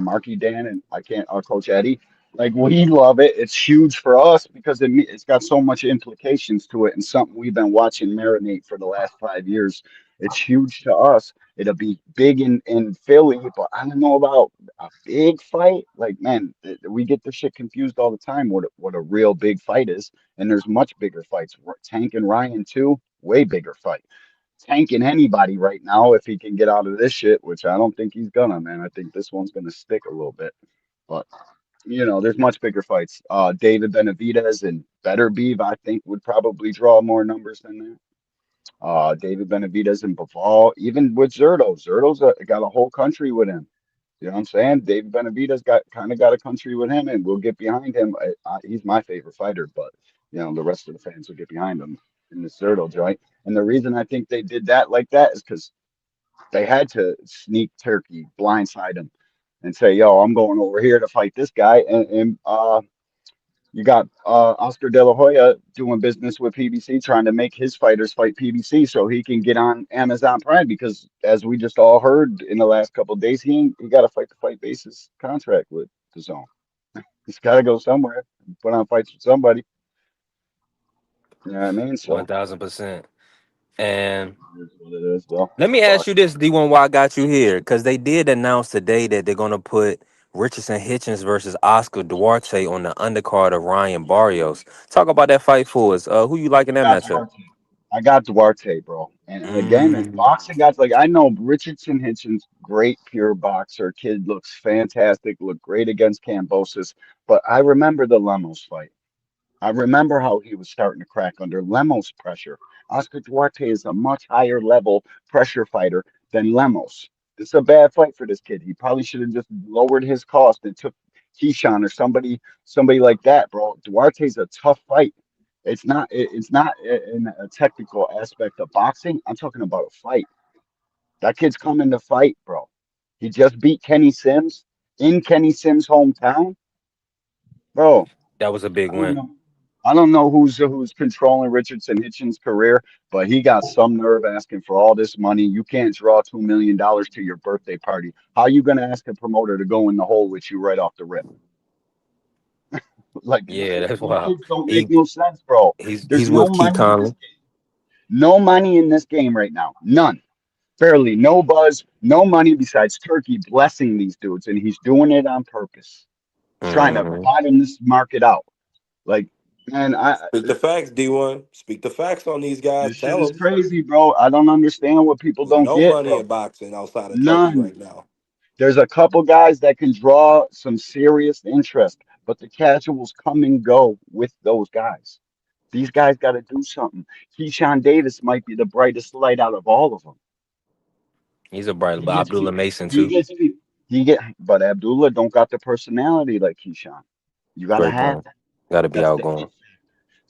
Marky Dan and I can't Coach Eddie. Like we love it. It's huge for us because it's got so much implications to it and something we've been watching marinate for the last 5 years. It's huge to us. It'll be big in Philly, but I don't know about a big fight. Like man, we get this shit confused all the time. What a real big fight is, and there's much bigger fights. Tank and Ryan too, way bigger fight tanking anybody right now if he can get out of this shit, which I don't think he's gonna, man. I think this one's gonna stick a little bit. But there's much bigger fights. David Benavidez and Better Beeve, I think, would probably draw more numbers than that. David Benavidez and Bivol, even with Zerto. Zerto's got a whole country with him. You know what I'm saying? David Benavidez got a country with him, and we'll get behind him. He's my favorite fighter, but the rest of the fans will get behind him in the Zerto joint. And the reason I think they did that like that is because they had to sneak turkey, blindside him, and say, "Yo, I'm going over here to fight this guy." And you got Oscar De La Hoya doing business with PBC, trying to make his fighters fight PBC so he can get on Amazon Prime. Because as we just all heard in the last couple of days, he got a fight basis contract with the Zone. He's got to go somewhere, put on fights with somebody. You know what I mean? So 1000%. And that's what it is. Well, let me ask you this, D1, why I got you here? Because they did announce today that they're going to put Richardson Hitchens versus Oscar Duarte on the undercard of Ryan Barrios. Talk about that fight for us. Who you like in I that got matchup? Duarte. I got Duarte, bro. And again, in Mm, boxing, guys, like I know Richardson Hitchens, great pure boxer. Kid looks fantastic, looked great against Cambosis. But I remember the Lemos fight. I remember how he was starting to crack under Lemos' pressure. Oscar Duarte is a much higher level pressure fighter than Lemos. This is a bad fight for this kid. He probably should have just lowered his cost and took Keyshawn or somebody like that, bro. Duarte's a tough fight. It's not in a technical aspect of boxing. I'm talking about a fight. That kid's coming to fight, bro. He just beat Kenny Sims in Kenny Sims' hometown, bro. that was a big I don't win. know. I don't know who's controlling Richardson Hitchens' career, but he got some nerve asking for all this money. You can't draw $2 million to your birthday party. How you gonna ask a promoter to go in the hole with you right off the rip? Like Yeah, that's these wild. kids don't make He no sense, bro. he's There's no with Key money in this Conley. game. No money in this game right now. None. Barely. No buzz. No money besides Turkey blessing these dudes, and he's doing it on purpose. He's trying to Hmm. bottom this market out. Like, man, Speak the facts, D1. Speak the facts on these guys. this shit Tell is them crazy, bro. I don't understand what people there's don't no get, money bro. in boxing outside of Turkey None. right now. There's a couple guys that can draw some serious interest, but the casuals come and go with those guys. These guys got to do something. Keyshawn Davis might be the brightest light out of all of them. He's a bright He gets Abdullah pe- Mason he too. gets pe- he get, but Abdullah don't got the personality like Keyshawn. You gotta Great have point. that. Got to be That's the outgoing.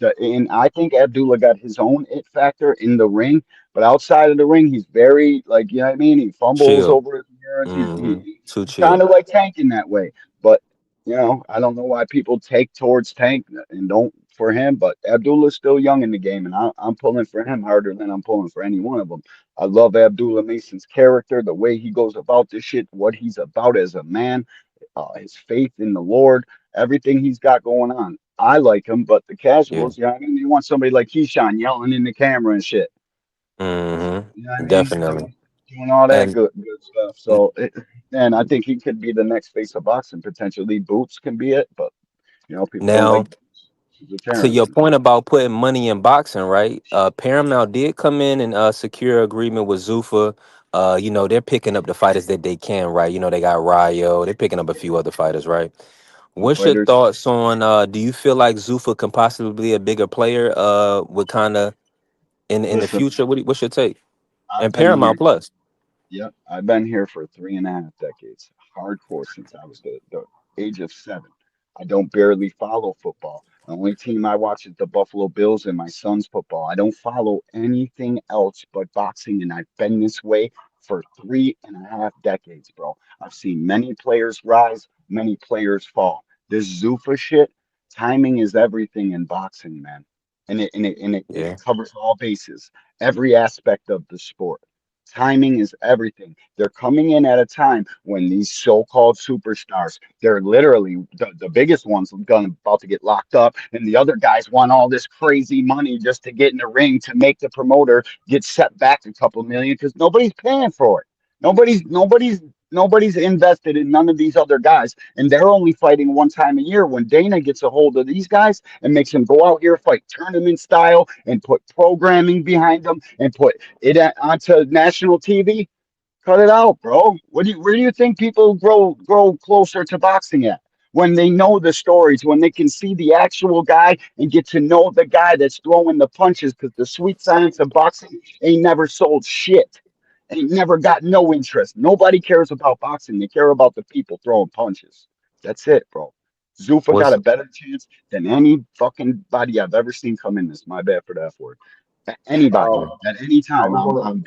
it. And I think Abdullah got his own it factor in the ring, but outside of the ring, he's very like you know what I mean. He fumbles Chill. over his words. Too He's kind chill. of like Tank in that way. But I don't know why people take towards Tank and don't for him. But Abdullah's still young in the game, and I'm pulling for him harder than I'm pulling for any one of them. I love Abdullah Mason's character, the way he goes about this shit, what he's about as a man, his faith in the Lord, everything he's got going on. I like him, but the Yeah. casuals, I mean, you want somebody like Keyshawn yelling in the camera and shit. You know what I mean? Definitely. Doing all that And good stuff. And I think he could be the next face of boxing potentially. Boots can be it, but people don't like now, Boots. He's a to your Terrence. point about putting money in boxing, right? Paramount did come in and secure agreement with Zuffa. They're picking up the fighters that they can, right? They got Ryo. They're picking up a few other fighters, right? Two What's your fighters. thoughts on? Do you feel like Zuffa can possibly be a bigger player? With kind of in the Listen, future. What's your take? I've And been Paramount here. Plus. Yep, I've been here for 3.5 decades, hardcore since I was the age of 7. I don't barely follow football. The only team I watch is the Buffalo Bills and my son's football. I don't follow anything else but boxing, and I've been this way for 3.5 decades, bro. I've seen many players rise, many players fall. This Zuffa shit, timing is everything in boxing, man. And it Yeah. covers all bases, every aspect of the sport. Timing is everything. They're coming in at a time when these so-called superstars, they're literally the biggest ones about to get locked up, and the other guys want all this crazy money just to get in the ring to make the promoter get set back a couple million because nobody's paying for it. Nobody's invested in none of these other guys, and they're only fighting one time a year. When Dana gets a hold of these guys and makes them go out here fight tournament style and put programming behind them and put it onto national TV. Cut it out, bro. Where do you think people grow closer to boxing at? when they know the stories, when they can see the actual guy and get to know the guy that's throwing the punches, because the sweet science of boxing ain't never sold shit. Ain't never got no interest. Nobody cares about boxing. They care about the people throwing punches. That's it, bro. Zuffa got What's a better chance than any fucking body I've ever seen come in this. My bad for the F word. Anybody yeah. at any I time. was gonna.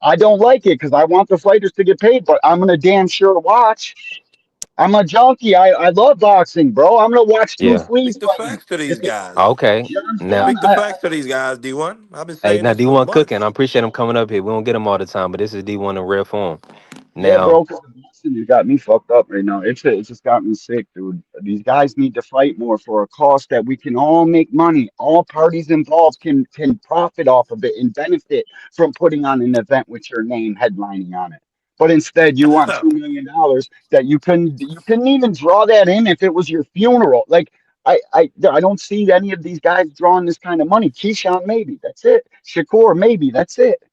I don't like it because I want the fighters to get paid, but I'm gonna damn sure watch. I'm a junkie. I love boxing, bro. I'm gonna watch two Yeah. fleas Speak the fighting. facts to these If it, guys. Okay. you Now, understand? Speak the facts to these guys, D1. I've been hey, saying now this for D1 cooking. I months. appreciate him coming up here. We don't get him all the time, but this is D1 in rare form. Yeah, Now, bro, because the boxing has got me fucked up right now. It just got me sick, dude. These guys need to fight more for a cause that we can all make money. All parties involved can profit off of it and benefit from putting on an event with your name headlining on it. But instead, you want $2 million that you couldn't even draw that in if it was your funeral. Like I don't see any of these guys drawing this kind of money. Keyshawn, maybe that's it. Shakur, maybe that's it.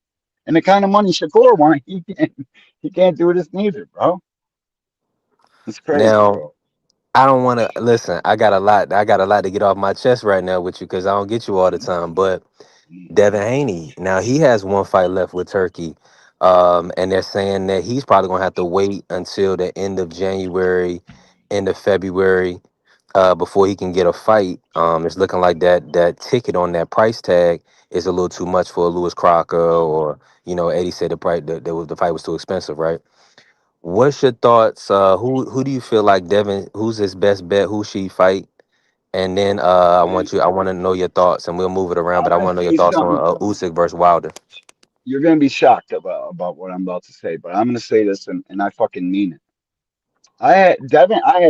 And the kind of money Shakur wants, he can't do this neither, bro. It's crazy, now, bro. I don't want to listen. I got a lot. I got a lot to get off my chest right now with you because I don't get you all the time. But Devin Haney, now he has one fight left with Turkey, and they're saying that he's probably gonna have to wait until the end of January, end of February, before he can get a fight. It's looking like that ticket on that price tag is a little too much for Lewis Crocker, or Eddie said the price the fight was too expensive, right? What's your thoughts? Who do you feel like Devin? Who's his best bet? Who should he fight? And then I want to know your thoughts, and we'll move it around. But I'm I gonna want to know your say thoughts on something. Usyk versus Wilder. You're gonna be shocked about what I'm about to say, but I'm gonna say this and I fucking mean it. I had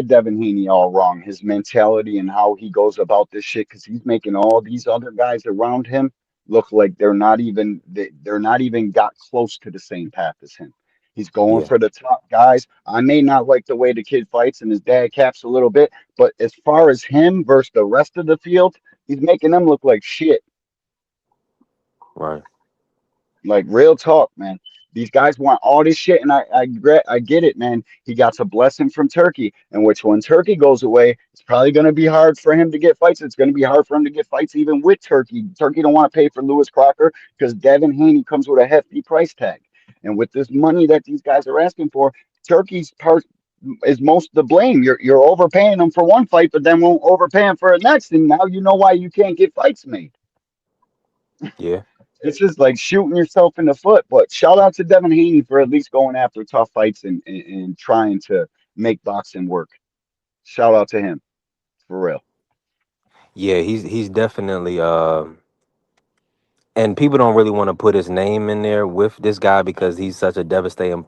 Devin Haney all wrong. His mentality and how he goes about this shit, because he's making all these other guys around him look like they're not even got close to the same path as him. He's going Yeah, for the top guys. I may not like the way the kid fights and his dad caps a little bit, but as far as him versus the rest of the field, he's making them look like shit. right. Like real talk, man. These guys want all this shit, and I get it, man. He got a blessing from Turkey, and which when Turkey goes away, it's probably going to be hard for him to get fights. It's going to be hard for him to get fights even with Turkey. Turkey don't want to pay for Lewis Crocker because Devin Haney comes with a hefty price tag, and with this money that these guys are asking for, Turkey's part is most to blame. You're overpaying them for one fight, but then won't overpay them for the next, and now you know why you can't get fights made. Yeah, It's just like shooting yourself in the foot. But shout out to Devin Haney for at least going after tough fights and trying to make boxing work. Shout out to him for real. yeah. He's definitely and people don't really want to put his name in there with this guy because he's such a devastating.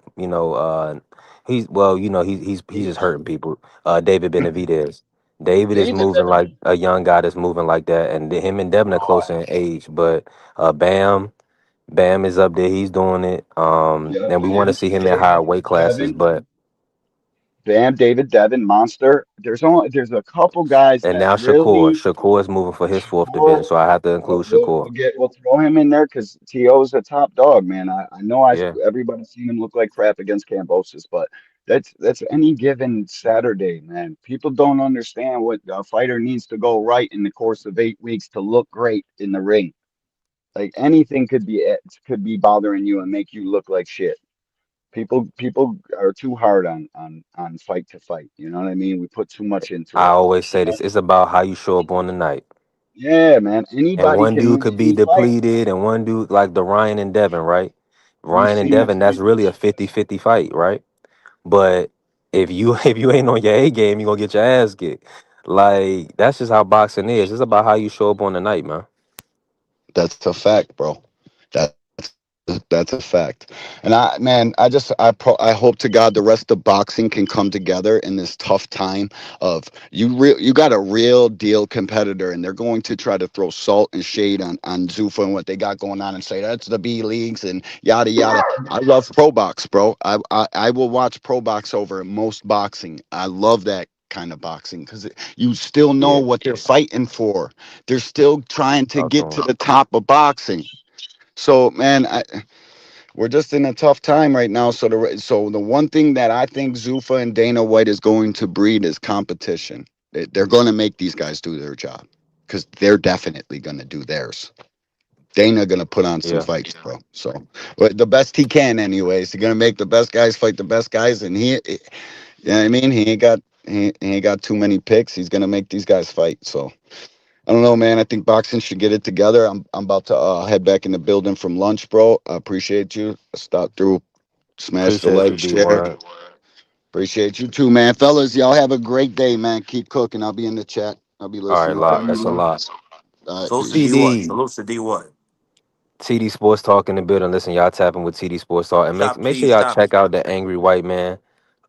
He's well, he's just hurting people. David Benavidez. David is David, moving like a young guy that's moving like that, and him and Devin are close in age. But Bam is up there. He's doing it. yep, And we want to see him in higher weight classes. Devin, But Bam, David, Devin, Monster. There's a couple guys and that now Shakur. really. Shakur is moving for his fourth division, Shakur, so I have to include Shakur. we'll throw him in there because T.O.'s a top dog, man. I know Yeah. everybody's seen him look like crap against Cambosis, but that's any given Saturday, man. People don't understand what a fighter needs to go right in the course of 8 weeks to look great in the ring. Like anything could be bothering you and make you look like shit. People are too hard on fight to fight. You know what I mean? We put too much into I it. always say this. It's about how you show up on the night. Yeah, man. And Anybody one can dude win could be any fight. depleted, and one dude like the Ryan and Devin, right? We've Ryan and seen it Devin, that's fight. really a 50-50 fight, right? But if you if you ain't on your A game, you're gonna get your ass kicked. Like that's just how boxing is. It's about how you show up on the night, man. That's a fact, bro. That's a fact. And I hope to God the rest of boxing can come together in this tough time of you got a real deal competitor, and they're going to try to throw salt and shade on Zuffa and what they got going on and say that's the B leagues and yada yada. I love pro box, bro. I will watch pro box over most boxing. I love that kind of boxing because you still know Yeah, what they're fighting for. They're still trying to talk to get to him. the top of boxing. So, man, we're just in a tough time right now. So the one thing that I think Zuffa and Dana White is going to breed is competition. They're going to make these guys do their job because they're definitely going to do theirs. Dana gonna put on some Yeah, fights, bro. So, but the best he can, anyways. He's gonna make the best guys fight the best guys, and you know what I mean. He ain't got too many picks. He's gonna make these guys fight. So I don't know, man. I think boxing should get it together. I'm about to head back in the building from lunch, bro. I appreciate you. Stop through, smash the appreciate you, like, share. D1. Appreciate you too, man. Fellas, y'all have a great day, man. Keep cooking. I'll be in the chat. I'll be All right, listening. Lock. That's a lot. All right, Salute to peace. D1. TD, Salute to D1. TD Sports Talk in the building. Listen, y'all tapping with TD Sports Talk, and make Chop make sure cheese, y'all chop. check out the Angry White Man,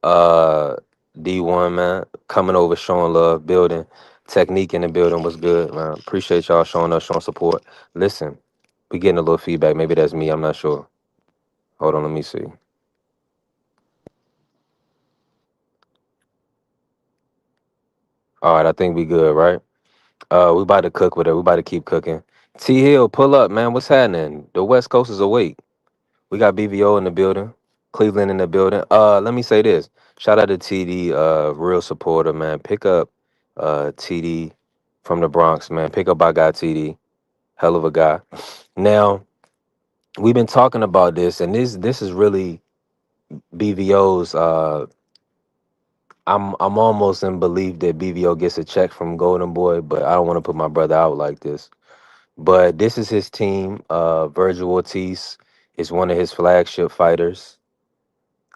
uh, D1 man, coming over, showing love, building technique in the building was good, man. Appreciate y'all showing us, showing support. Listen, we getting a little feedback. Maybe that's me. I'm not sure. Hold on, let me see. All right, I think we good, right? We about to cook with it. We about to keep cooking. T Hill, pull up, man. What's happening? The West Coast is awake. We got BVO in the building, Cleveland in the building. Let me say this. Shout out to TD, real supporter, man. Pick up TD from the Bronx, man. Pick up our guy TD. Hell of a guy. Now, we've been talking about this, and this is really BVO's I'm almost in belief that BVO gets a check from Golden Boy, but I don't want to put my brother out like this. But this is his team. Virgil Ortiz is one of his flagship fighters.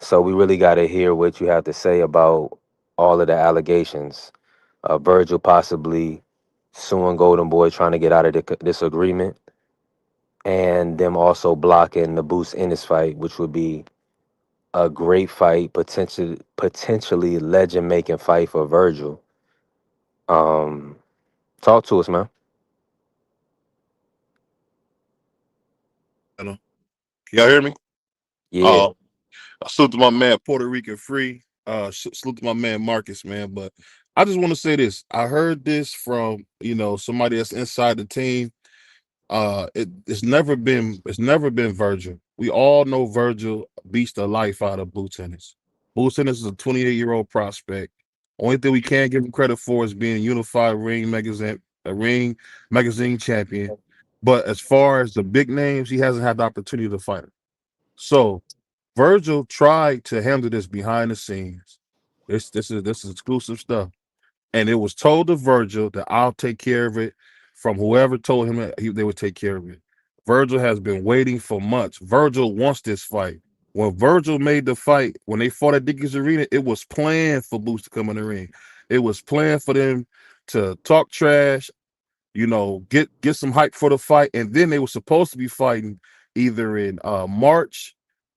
So we really got to hear what you have to say about all of the allegations. Virgil possibly suing Golden Boy, trying to get out of this agreement, and them also blocking the boost in this fight, which would be a great fight, potentially legend making fight for Virgil. Um, Talk to us, man. Can y'all hear me? Yeah, Uh, I salute to my man Puerto Rican Free. Salute to my man Marcus, man. But I just want to say this. I heard this from somebody that's inside the team. It's never been Virgil. We all know Virgil beats the life out of Boo Tennis. Boo Tennis is a 28-year-old prospect. Only thing we can't give him credit for is being a unified ring magazine champion. But as far as the big names, he hasn't had the opportunity to fight him. So Virgil tried to handle this behind the scenes. This is exclusive stuff, and it was told to Virgil that I'll take care of it. From whoever told him that they would take care of it. Virgil has been waiting for months. Virgil wants this fight. When Virgil made the fight, when they fought at Dickies Arena, it was planned for Boots to come in the ring. It was planned for them to talk trash, get some hype for the fight, and then they were supposed to be fighting either in March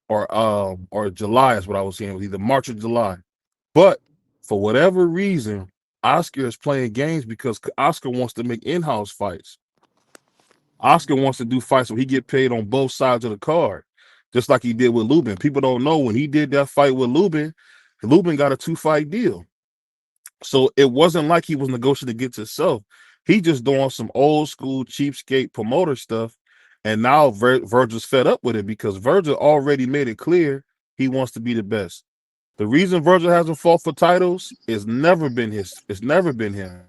or July is what I was saying. It was either March or July. But for whatever reason, Oscar is playing games because Oscar wants to make in-house fights. Oscar wants to do fights where he get paid on both sides of the card, just like he did with Lubin. People don't know when he did that fight with Lubin, Lubin got a 2-fight deal. So it wasn't like he was negotiating against himself. He just doing some old school cheapskate promoter stuff. And now Virgil's fed up with it because Virgil already made it clear he wants to be the best. The reason Virgil hasn't fought for titles is never been his. It's never been him.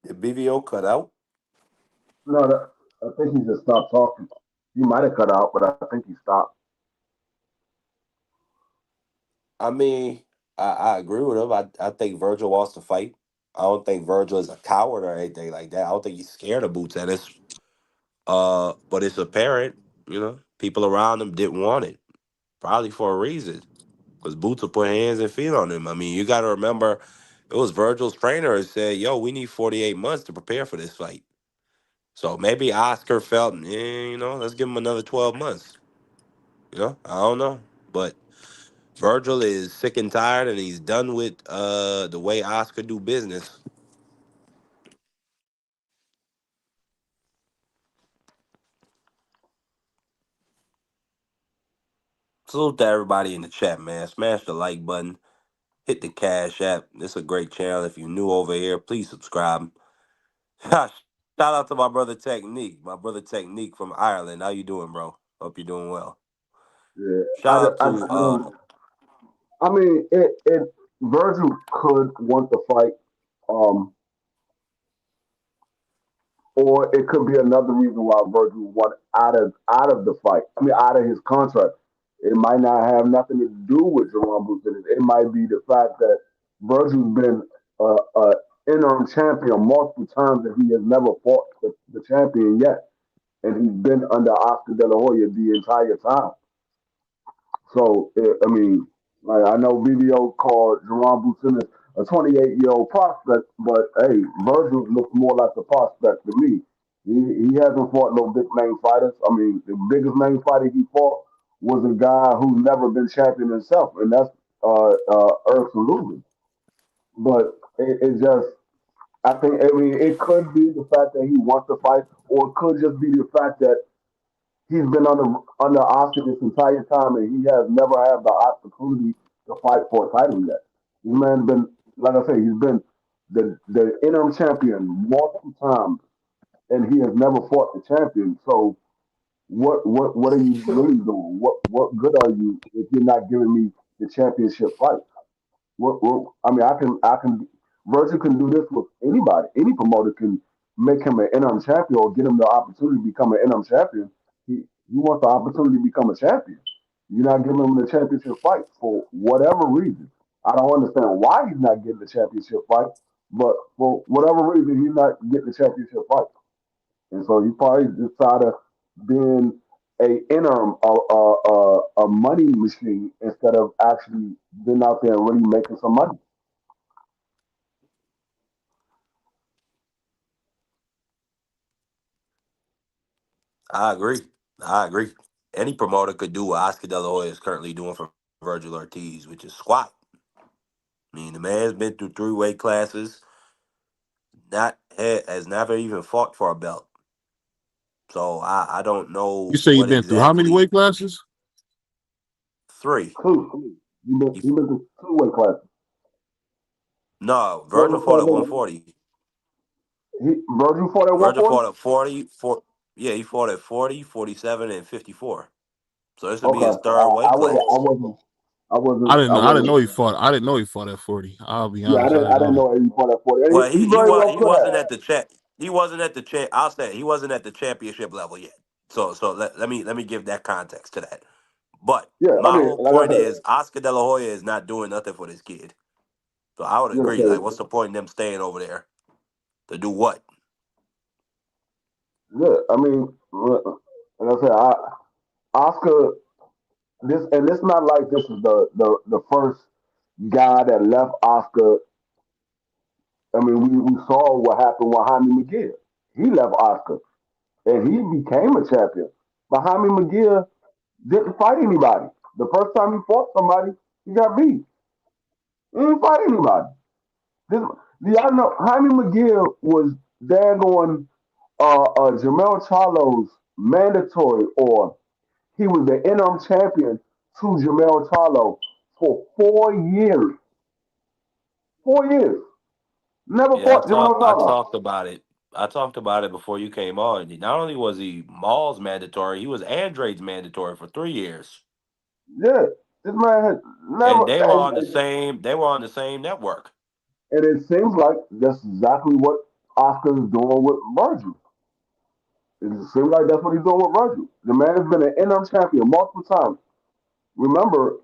Did BVO cut out? No, I think he just stopped talking. He might have cut out, but I think he stopped. I mean, I agree with him. I think Virgil wants to fight. I don't think Virgil is a coward or anything like that. I don't think he's scared of Boots Ennis. But it's apparent, people around him didn't want it, probably for a reason. Because Boots will put hands and feet on him. I mean, you got to remember, it was Virgil's trainer who said, "Yo, we need 48 months to prepare for this fight." So maybe Oscar felt, let's give him another 12 months. I don't know, but Virgil is sick and tired, and he's done with the way Oscar do business. Salute to everybody in the chat, man. Smash the like button. Hit the Cash App. It's a great channel. If you're new over here, please subscribe. Shout out to my brother Technique from Ireland. How you doing, bro? Hope you're doing well. Yeah, Shout out to I don't. I mean, it. Virgil could want the fight, um, or it could be another reason why Virgil want out of the fight. I mean, out of his contract. It might not have nothing to do with Jerome Booth. It might be the fact that Virgil's been a interim champion multiple times, and he has never fought the champion yet, and he's been under Oscar De La Hoya the entire time. So, I mean, like, I know BBO called Jerron Buchanan a 28-year-old prospect, but hey, Virgil looks more like a prospect to me. He hasn't fought no big name fighters. I mean, the biggest name fighter he fought was a guy who's never been champion himself, and that's Ersan Lubin. But it just, I think, I mean, it could be the fact that he wants to fight, or it could just be the fact that he's been under Oscar this entire time, and he has never had the opportunity to fight for a title yet. This man been, like I say, he's been the interim champion multiple times, and he has never fought the champion. So what are you really doing? What good are you if you're not giving me the championship fight? What I mean, I can. Virgil can do this with anybody. Any promoter can make him an interim champion or get him the opportunity to become an interim champion. He wants the opportunity to become a champion. You're not giving him the championship fight for whatever reason. I don't understand why he's not getting the championship fight, but for whatever reason, he's not getting the championship fight. And so he probably decided being a interim, a money machine instead of actually being out there and really making some money. I agree. I agree. Any promoter could do what Oscar De La Hoya is currently doing for Virgil Ortiz, which is squat. I mean, the man's been through three weight classes, has never even fought for a belt. So I don't You know say you've what been through how many exactly weight classes? three. Two. He, He been to two weight classes. no, Virgil Virgil fought fought at at 140. Virgil fought at Virgil 140? fought at 40, yeah, he fought at 40, 47, and 54. So this would be Okay. his third weight I wasn't I class. wasn't I I wasn't didn't I know. I didn't know he wasn't fought. I didn't know he fought at 40. I'll be yeah, honest. I I didn't know didn't that. know he fought at 40. And Well, he very well he could wasn't have. at the he wasn't at the I'll say he wasn't at the championship level yet. So let me give that context to that. But Yeah, I my mean, whole like I point said, is Oscar De La Hoya is not doing nothing for this kid. So I would yeah, agree. Like, so, what's the point in them staying over there to do what? yeah, I mean, like I said, Oscar, this not like this is the first guy that left Oscar. I mean, we saw what happened with Jaime McGill. He left Oscar and he became a champion. But Jaime McGill didn't fight anybody. The first time he fought somebody, he got beat. He didn't fight anybody. This, y'all know Jaime McGill was daggone Jamel Charlo's mandatory, or he was the interim champion to Jamel Charlo for 4 years. 4 years. Never Yeah, fought Jamel I Charlo. talked about it. I talked about it before you came on. Not only was he Maul's mandatory, he was Andrade's mandatory for 3 years, Yeah, this man had and never. they were on the same network. And it seems like that's exactly what Oscar's doing with Virgil. It seems like that's what he's doing with Virgil. The man has been an interim champion multiple times. Remember,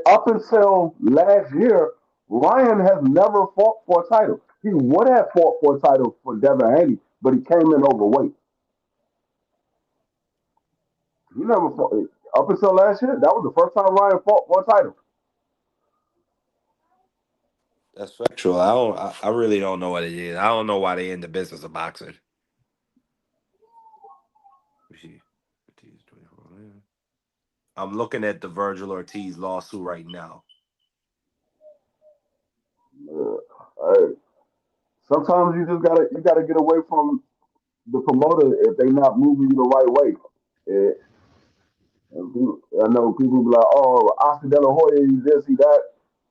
up until last year, Ryan has never fought for a title. He would have fought for a title for Devin Haney, but he came in overweight. He never fought up until last year. That was the first time Ryan fought for a title. That's factual. I really don't know what it is. I don't know why they in the business of boxing. Let me see. I'm looking at the Virgil Ortiz lawsuit right now. Hey, sometimes you gotta get away from the promoter if they not moving you the right way. And I know people be like, "Oh, Oscar De La Hoya, he this, he that."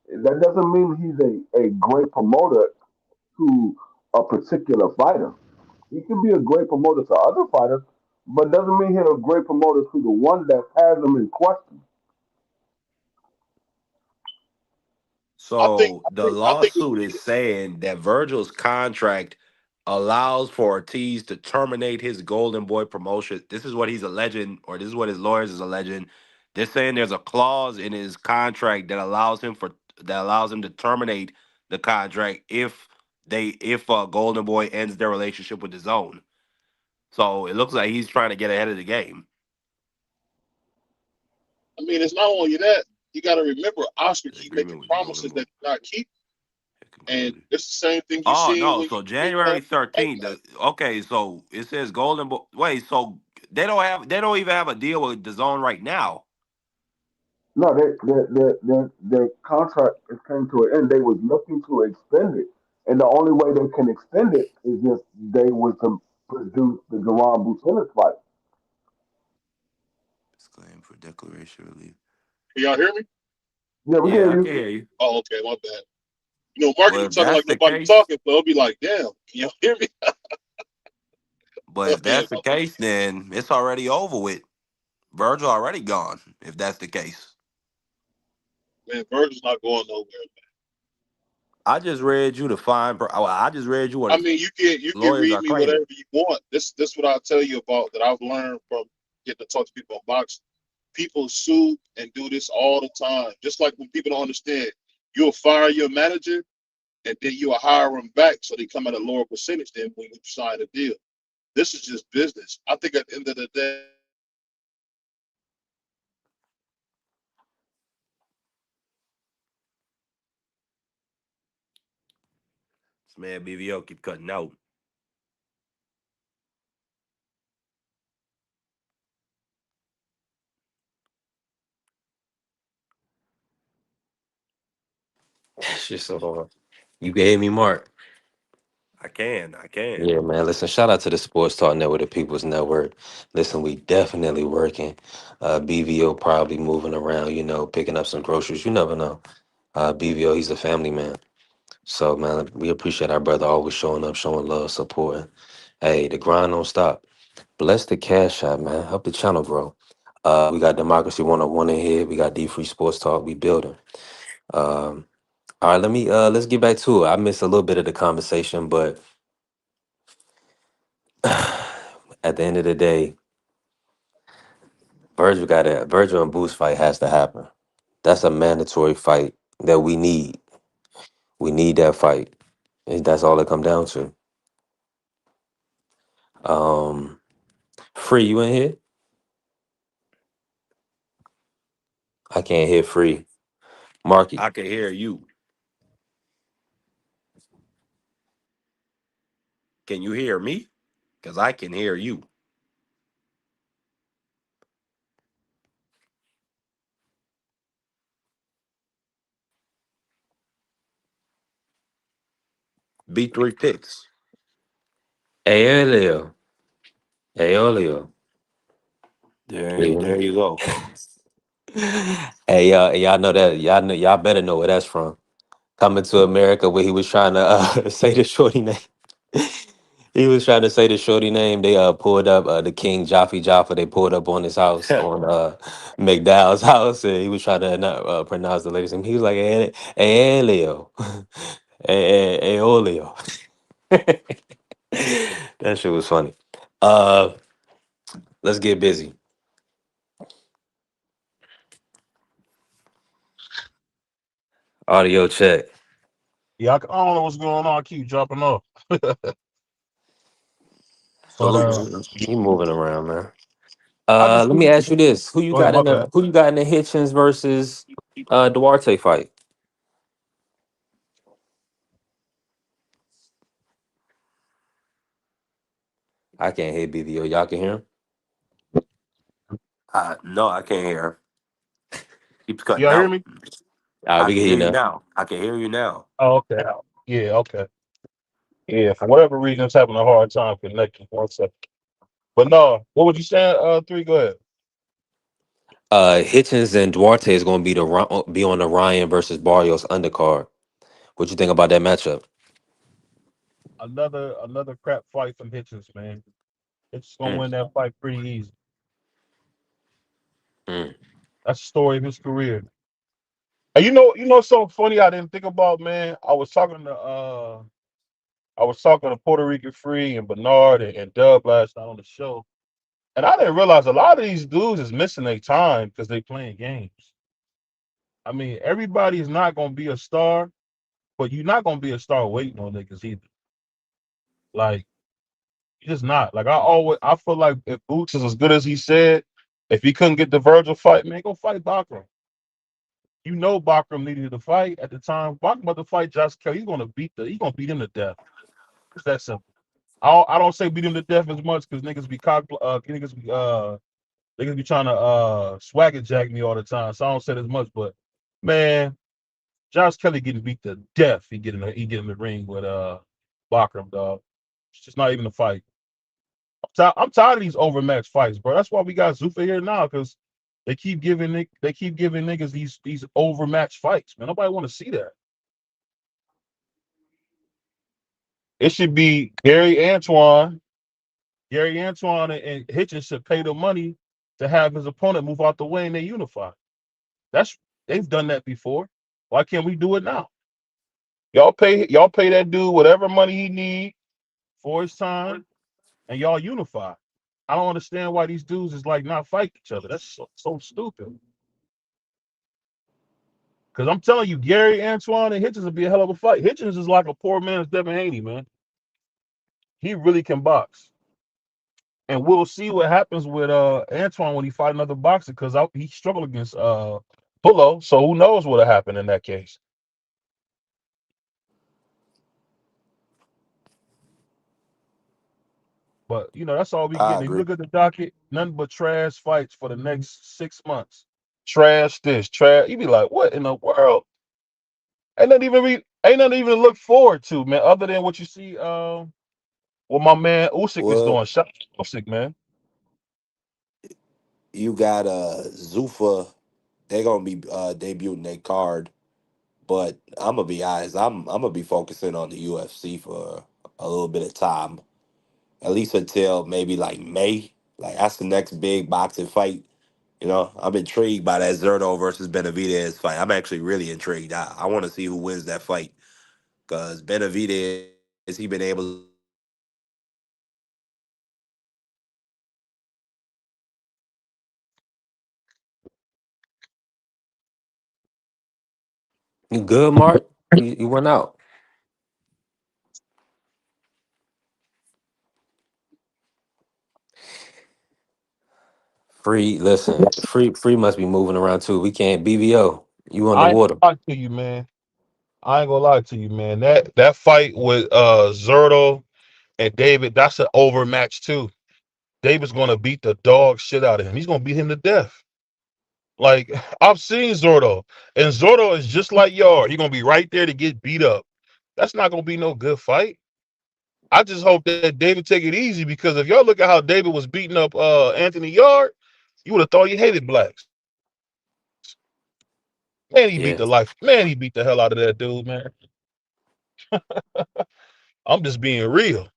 That doesn't mean he's a great promoter to a particular fighter. He can be a great promoter to other fighters, but doesn't mean he's a great promoter to the one that has him in question. I think So I the think I think what lawsuit it is is. saying that Virgil's contract allows for Ortiz to terminate his Golden Boy promotion. This is what he's alleging, or this is what his lawyers is alleging. They're saying there's a clause in his contract that allows him to terminate the contract if Golden Boy ends their relationship with his own. So it looks like he's trying to get ahead of the game. I mean, it's not only that. You got to remember, Oscar The keep making agreement with promises Golden Boy that do not keep, and concluded. it's the same thing you Oh see no! when So you January 13th. Okay, so it says Golden Boy. Wait, so they don't even have a deal with the zone right now. No, their contract is came to an end. They was looking to extend it, and the only way they can extend it is if they was to produce the Garan Buchanan fight. Claim for declaration relief. can y'all hear me? Yeah, we hear Yeah, I you. can hear you. Oh, okay, my bad. Marky Well, be if talking that's like the nobody case, talking, so I'll be like, damn, can y'all hear me? but Go if ahead, that's the my bad. case, then it's already over with. Virgil already gone. If that's the case, Man, Virgil's not going nowhere. I just read you the fine. I just read you what I his mean, you can lawyers read are me claiming. whatever you want. This what I'll tell you about that I've learned from getting to talk to people in boxing. People sue and do this all the time. Just like when people don't understand, you'll fire your manager and then you'll hire them back so they come at a lower percentage than when you sign a deal. This is just business. I think at the end of the day, This man BVO keep cutting out. It's just so hard. You can hear me, Mark. I can. I can. Yeah, man. Listen, shout out to the Sports Talk Network, the People's Network. Listen, we definitely working. BVO probably moving around, picking up some groceries. You never know. BVO, he's a family man. So, man, we appreciate our brother always showing up, showing love, supporting. Hey, the grind don't stop. Bless the cash app, man. Help the channel grow. We got Democracy 101 in here. We got D Free Sports Talk. We building. Um, all right, let's get back to it. I missed a little bit of the conversation, but at the end of the day, Virgil and Boost fight has to happen. That's a mandatory fight that we need. We need that fight. And that's all it come down to. Um, Free, you in here? I can't hear Free. Marky. I can hear you. Can you hear me? Because I can hear you. B3 picks. Hey, Leo. Hey, Leo. There you go. Hey, y'all know that. Y'all better know where that's from. Coming to America, where he was trying to say the shorty name. He was trying to say the shorty name. They pulled up the King Jaffa. They pulled up on his house on McDowell's house, and he was trying to not pronounce the lady's name. He was like, "Hey, Leo, hey, Leo." That shit was funny. Uh, let's get busy. Audio check. Yeah, I don't know what's going on. I keep dropping off. But Salute. He moving around, man. I just Let me ask you this: go ahead. My bad. who you got in the Hitchens versus Duarte fight? I can't hear BVO. Y'all can hear him. No, I can't hear. Keeps Can cutting y'all hear out. me? I We can can hear you hear you now. now. I can hear you now. Oh, okay. Yeah, okay. Yeah, for whatever reason, it's having a hard time connecting. 1 second. But no, what would you say? Three, go ahead. Hitchens and Duarte is going to be be on the Ryan versus Barrios undercard. What you think about that matchup? Another crap fight from Hitchens, man. It's gonna Mm, win that fight pretty easy. mm. That's the story of his career. And you know something funny I didn't think about, man. I was talking to Puerto Rican Free and Bernard and Dub last night on the show. And I didn't realize a lot of these dudes is missing their time because they playing games. I mean, everybody is not gonna be a star, but you're not gonna be a star waiting on niggas either. Like, you're just not. Like I feel like if Boots is as good as he said, if he couldn't get the Virgil fight, man, go fight Bakram. You know Bakram needed to fight at the time. Bakram about to fight Josh Kelly. He's gonna beat him to death. It's that simple. I don't say beat him to death as much because niggas be trying to swagger jack me all the time. So I don't say it as much, but man, Josh Kelly getting beat to death. He get in the ring with Bakram, dog. It's just not even a fight. I'm tired of these overmatched fights, bro. That's why we got Zuffa here now, because they keep giving niggas these overmatched fights. Man, nobody want to see that. It should be Gary Antoine and Hitchens should pay the money to have his opponent move out the way and they unify. That's they've done that before. Why can't we do it now? Y'all pay that dude whatever money he need for his time, and y'all unify. I don't understand why these dudes is like not fight each other. That's so stupid. Because I'm telling you, Gary Antoine and Hitchens would be a hell of a fight. Hitchens is like a poor man's Devin Haney, man. He really can box. And we'll see what happens with Antoine when he fight another boxer, because he struggled against Pullo. So who knows what'll happen in that case. But that's all we I getting. If you agree. look at the docket, nothing but trash fights for the next 6 months. Trash this, trash. You be like, what in the world? Ain't nothing even to look forward to, man, other than what you see what my man Usyk is Well, doing. Shout out to Usyk, man. you got Zuffa. They're gonna be debuting their card, but I'm gonna be honest. I'm gonna be focusing on the UFC for a little bit of time, at least until maybe like May. Like that's the next big boxing fight. I'm intrigued by that Zerto versus Benavidez fight. I'm actually really intrigued. I want to see who wins that fight because Benavidez he been able to do some things that Zerto hasn't been able to do. You good, Mark? You went out. Free, listen, free must be moving around too. We can't BBO. You on the I ain't water. gonna lie to you, man. I ain't gonna lie to you, man. That fight with Zerto and David, that's an overmatch too. David's gonna beat the dog shit out of him. He's gonna beat him to death. Like I've seen Zordo, and Zordo is just like Yard. He's gonna be right there to get beat up. That's not gonna be no good fight. I just hope that David take it easy, because if y'all look at how David was beating up Anthony Yard, you would have thought he hated blacks. Man, Yeah. he beat the hell out of that dude, man. I'm just being real.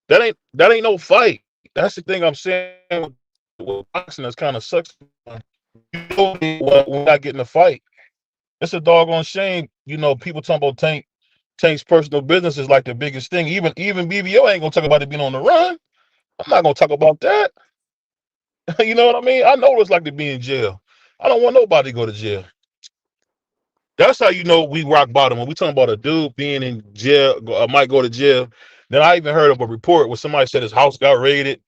That ain't no fight. That's the thing I'm saying with boxing that's kind of sucks. You know when not getting a fight. It's a doggone shame. People talking about Tank's personal business is like the biggest thing. Even BBO ain't gonna talk about it being on the run. I'm not gonna talk about that. You know what I mean? I know what it's like to be in jail. I don't want nobody to go to jail. That's how you know we rock bottom. When we talking about a dude being in jail, might go to jail. Then I even heard of a report where somebody said his house got raided.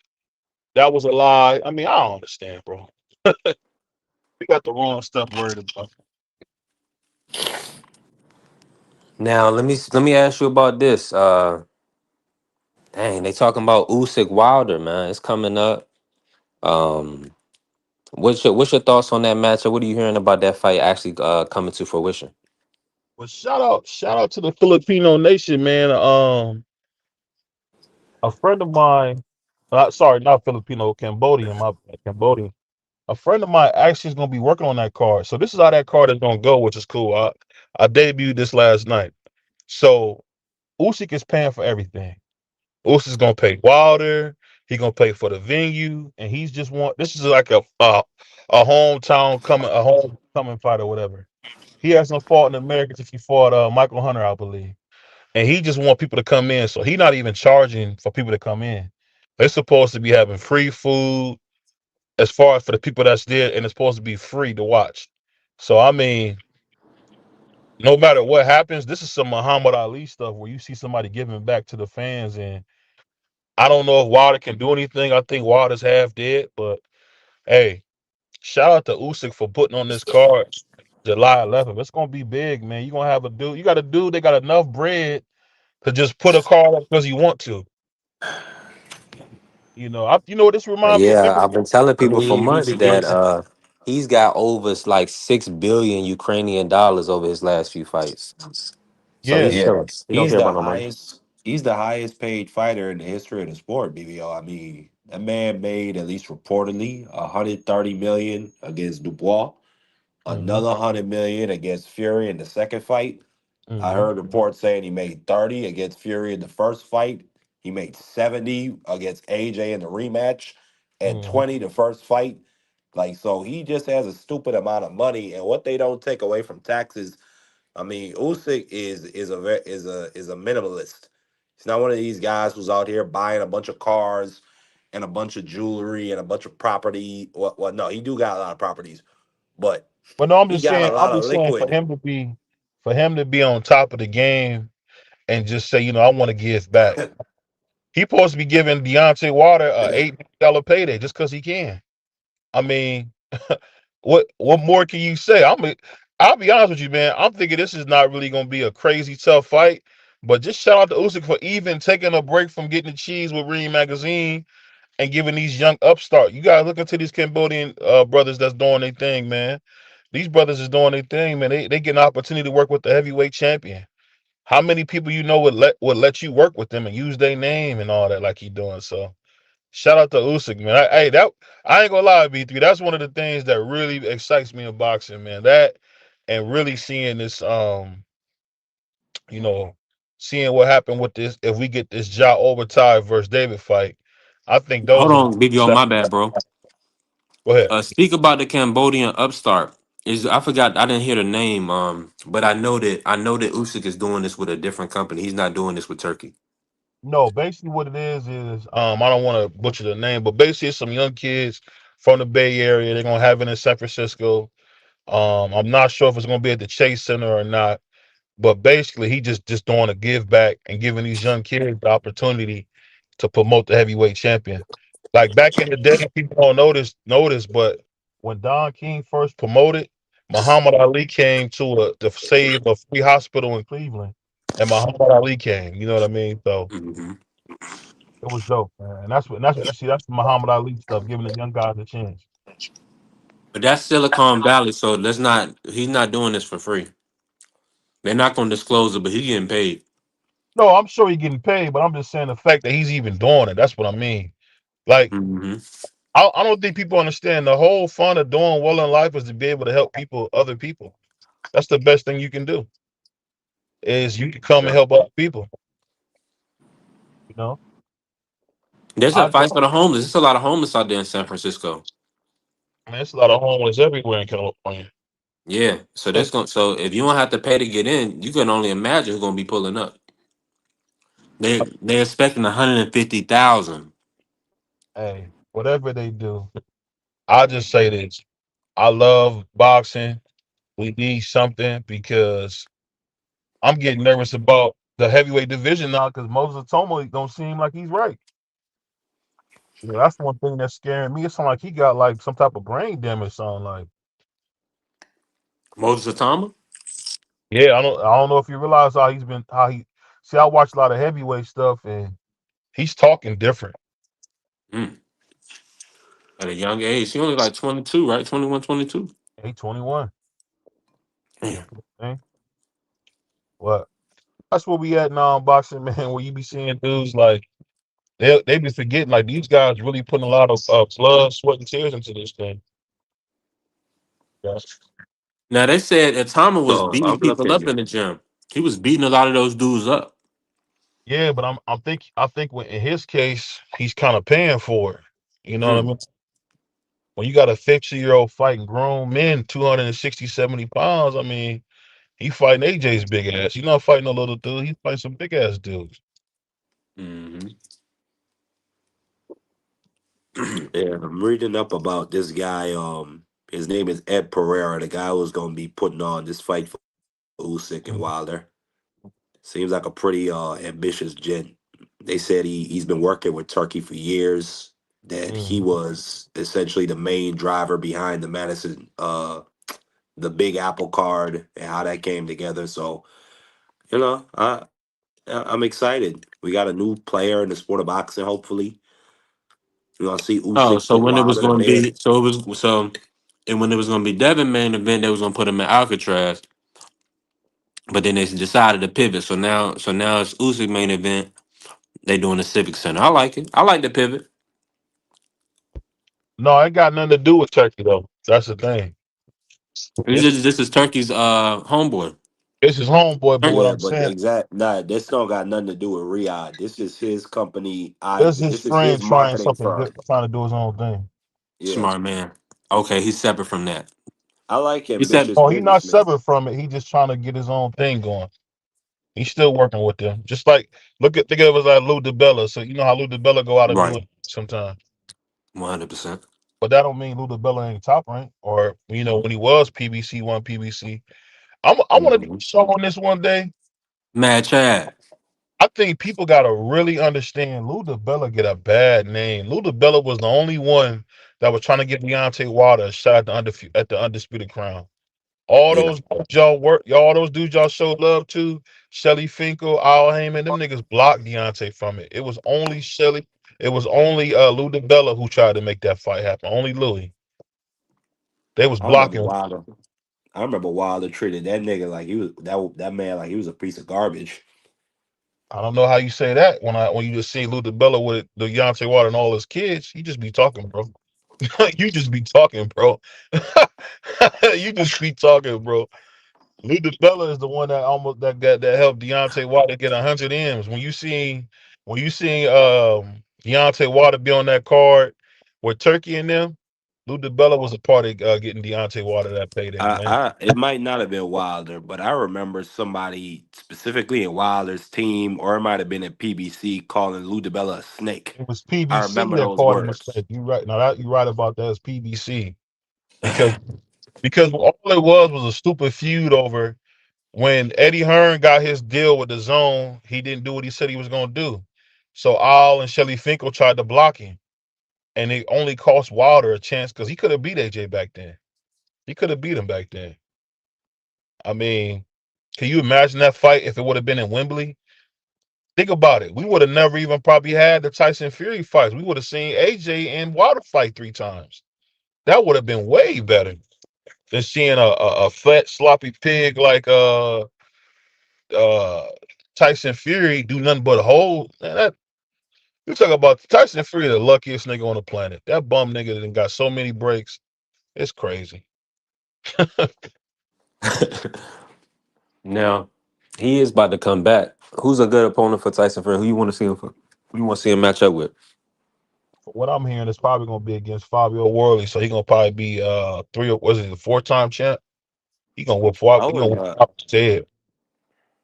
That was a lie. I mean, I don't understand, bro. We got the wrong stuff worried about. Now let me ask you about this. Dang, they talking about Usyk Wilder, man. It's coming up. Um, what's your thoughts on that matchup? What are you hearing about that fight actually coming to fruition? Well, shout out to the Filipino nation, man. A friend of mine, sorry, not Filipino, Cambodian, my bad, Cambodian. A friend of mine actually is gonna be working on that card. So this is how that card is gonna go, which is cool. I debuted this last night. So Usyk is paying for everything. Usyk's gonna pay Wilder. He gonna pay for the venue, and he's just want. This is like a hometown coming, a homecoming fight or whatever. He hasn't fought in America since he fought Michael Hunter, I believe, and he just want people to come in. So he not even charging for people to come in. They're supposed to be having free food as far as for the people that's there, and it's supposed to be free to watch. So I mean, no matter what happens, this is some Muhammad Ali stuff where you see somebody giving back to the fans, and I don't know if Wilder can do anything. I think Wilder's half dead, but hey, shout out to Usyk for putting on this card July 11th. It's gonna be big, man. You gonna have a dude. You got a dude. They got enough bread to just put a card up because you want to. You know what this reminds me of? Yeah, Remember? I've been telling I people for mean, months that he's got over like 6 billion Ukrainian dollars over his last few fights. So he's Yeah. chilling. He don't he's care the about no money. highest. He's the highest paid fighter in the history of the sport, BBO. I mean, that man made at least reportedly 130 million against Dubois, Hmm. another 100 million against Fury in the second fight. I Hmm. heard reports saying he made 30 against Fury in the first fight. He made 70 against AJ in the rematch and Hmm. 20 the first fight. Like, so he just has a stupid amount of money. And what they don't take away from taxes, I mean, Usyk is a minimalist. He's not one of these guys who's out here buying a bunch of cars and a bunch of jewelry and a bunch of property. Well, no, he do got a lot of properties, but But no, I'm he just got a saying. I'm lot of just saying liquid. for him to be on top of the game and just say, I want to give back. He supposed to be giving Deontay Wilder a $8 payday just because he can. I mean, what more can you say? I'll be honest with you, man. I'm thinking this is not really gonna be a crazy tough fight. But just shout out to Usyk for even taking a break from getting the cheese with Reem Magazine and giving these young upstart. You gotta look into these Cambodian brothers that's doing their thing, man. These brothers is doing their thing, man. They get an opportunity to work with the heavyweight champion. How many people would let you work with them and use their name and all that like he doing? So shout out to Usyk, man. I ain't gonna lie, B3. That's one of the things that really excites me in boxing, man. That and really seeing this, you know, seeing what happened with this if we get this Ja Overtime versus David fight. I think Hold those are on, BBO, my bad, bro. go ahead. Speak about the Cambodian upstart. Is I forgot I didn't hear the name. But I know that Usyk is doing this with a different company. He's not doing this with Turkey. No, basically what it is I don't want to butcher the name, but basically it's some young kids from the Bay Area. They're gonna have it in San Francisco. I'm not sure if it's gonna be at the Chase Center or not. But basically, he just doing a give back and giving these young kids the opportunity to promote the heavyweight champion. Like back in the day, people don't notice, but when Don King first promoted, Muhammad Ali came to save a free hospital in Cleveland, and Muhammad Ali came. You know what I mean? So Hmm. it was dope, man. And that's what you see. That's the Muhammad Ali stuff, giving the young guys a chance. But that's Silicon Valley, so let's not. He's not doing this for free. They're not going to disclose it, but he's getting paid. No, I'm sure he's getting paid, but I'm just saying the fact that he's even doing it. That's what I mean. Like Hmm. I don't think people understand the whole fun of doing well in life is to be able to help people, other people. That's the best thing you can do. Is you can come and help other people. You know, There's a I fight for the homeless. There's a lot of homeless out there in San Francisco. man, it's a lot of homeless everywhere in California. Yeah, so that's going. So if you don't have to pay to get in, you can only imagine who's going to be pulling up. They're expecting 150,000. Hey, whatever they do, I just say this: I love boxing. We need something because I'm getting nervous about the heavyweight division now because Moses Tomo don't seem like he's right. That's one thing that's scaring me. It sounds like he got like some type of brain damage. Something like. Moses Atama. Yeah, I don't know if you realize how he see I watch a lot of heavyweight stuff and he's talking different. Mm, at a young age, he only like 22, right? 21, 22. He 21. Damn. Okay. What? That's where we at now in boxing, man, where you be seeing dudes like they be forgetting like these guys really putting a lot of blood, sweat, and tears into this thing. Now they said Atama was So beating I'm people up continuing. in the gym. He was beating a lot of those dudes up. Yeah, but I think in his case he's kind of paying for it. You know what I Hmm. mean? When you got a 50-year-old fighting grown men, 260, 70 pounds, I mean, he fighting AJ's big ass. He's not fighting a little dude. He's fighting some big ass dudes. Hmm. Yeah, I'm reading up about this guy. His name is Ed Pereira, the guy who's going to be putting on this fight for Usyk and Wilder. Seems like a pretty ambitious gent. They said he's been working with Turkey for years. That he Mhm. was essentially the main driver behind the Madison, the Big Apple card, and how that came together. So you know, I'm excited. We got a new player in the sport of boxing. Hopefully, we're gonna see Oh, Usyk so and when it was Wilder. going to Man, be, so it was, so, and when it was going to be Devin main event, they was going to put him in Alcatraz, but then they decided to pivot. So now it's Usyk main event. They doing the Civic Center. I like it. I like the pivot. No, it got nothing to do with Turkey though. That's the thing. This is Turkey's homeboy. It's his homeboy, but what yeah, I'm but saying, this don't got nothing to do with Riyadh. This is his company. this is his This is his friend trying marketing something firm. good, trying to do his own thing. Yeah, Smart man. Okay, he's separate from that. I like He said, ambitious "Oh, he's not businessmen. separate from it. He just trying to get his own thing going. He's still working with them. Just like think of it as like Lou DiBella. So you know how Lou DiBella go out and do Right. it sometimes. 100%. But that don't mean Lou DiBella ain't top rank, or when he was PBC one PBC. I want to do a Hmm. show on this one day. Mad Chad. I think people gotta really understand Lou DiBella get a bad name. Lou DiBella was the only one that was trying to get Deontay Wilder a shot at at the undisputed crown. All Yeah. those dudes y'all work, all those dudes y'all showed love to, Shelly Finkel, Al Heyman, them niggas blocked Deontay from it. It was only Shelly, it was only Lou DiBella who tried to make that fight happen. Only Louis. They was I remember blocking. Wilder. I remember Wilder treated that nigga like he was that man like he was a piece of garbage. I don't know how you say that when you just see Lou DiBella with the Deontay Wilder and all his kids. You just be talking, bro. You just be talking, bro. You just be talking, bro. Lou DiBella is the one that almost that helped Deontay Wilder get 100 M's. When you seen Deontay Wilder be on that card with Turkey and them, Lou DiBella was a part of getting Deontay Wilder that payday, man. It might not have been Wilder, but I remember somebody specifically in Wilder's team, or it might have been at PBC, calling Lou DiBella a snake. It was I PBC remember that those called him a words. snake. You right now that you right about that. It's PBC because all it was a stupid feud over when Eddie Hearn got his deal with the zone. He didn't do what he said he was going to do, so Al and Shelly Finkel tried to block him, and it only cost Wilder a chance because he could have beat AJ back then. He could have beat him back then. I mean, can you imagine that fight if it would have been in Wembley? Think about it. We would have never even probably had the Tyson Fury fights. We would have seen AJ and Wilder fight 3 times. That would have been way better than seeing a fat sloppy pig like uh Tyson Fury do nothing but hold. Man, that you talk about Tyson Fury, the luckiest nigga on the planet. That bum nigga that got so many breaks. It's crazy. Now, he is about to come back. Who's a good opponent for Tyson Fury? Who you want to see him for? Who you want to see him match up with? What I'm hearing is probably gonna be against Fabio Worley, so he gonna probably be three or was it the 4-time champ? He gonna whip I Fab. He gonna wouldn't whip mind. Fabio's head.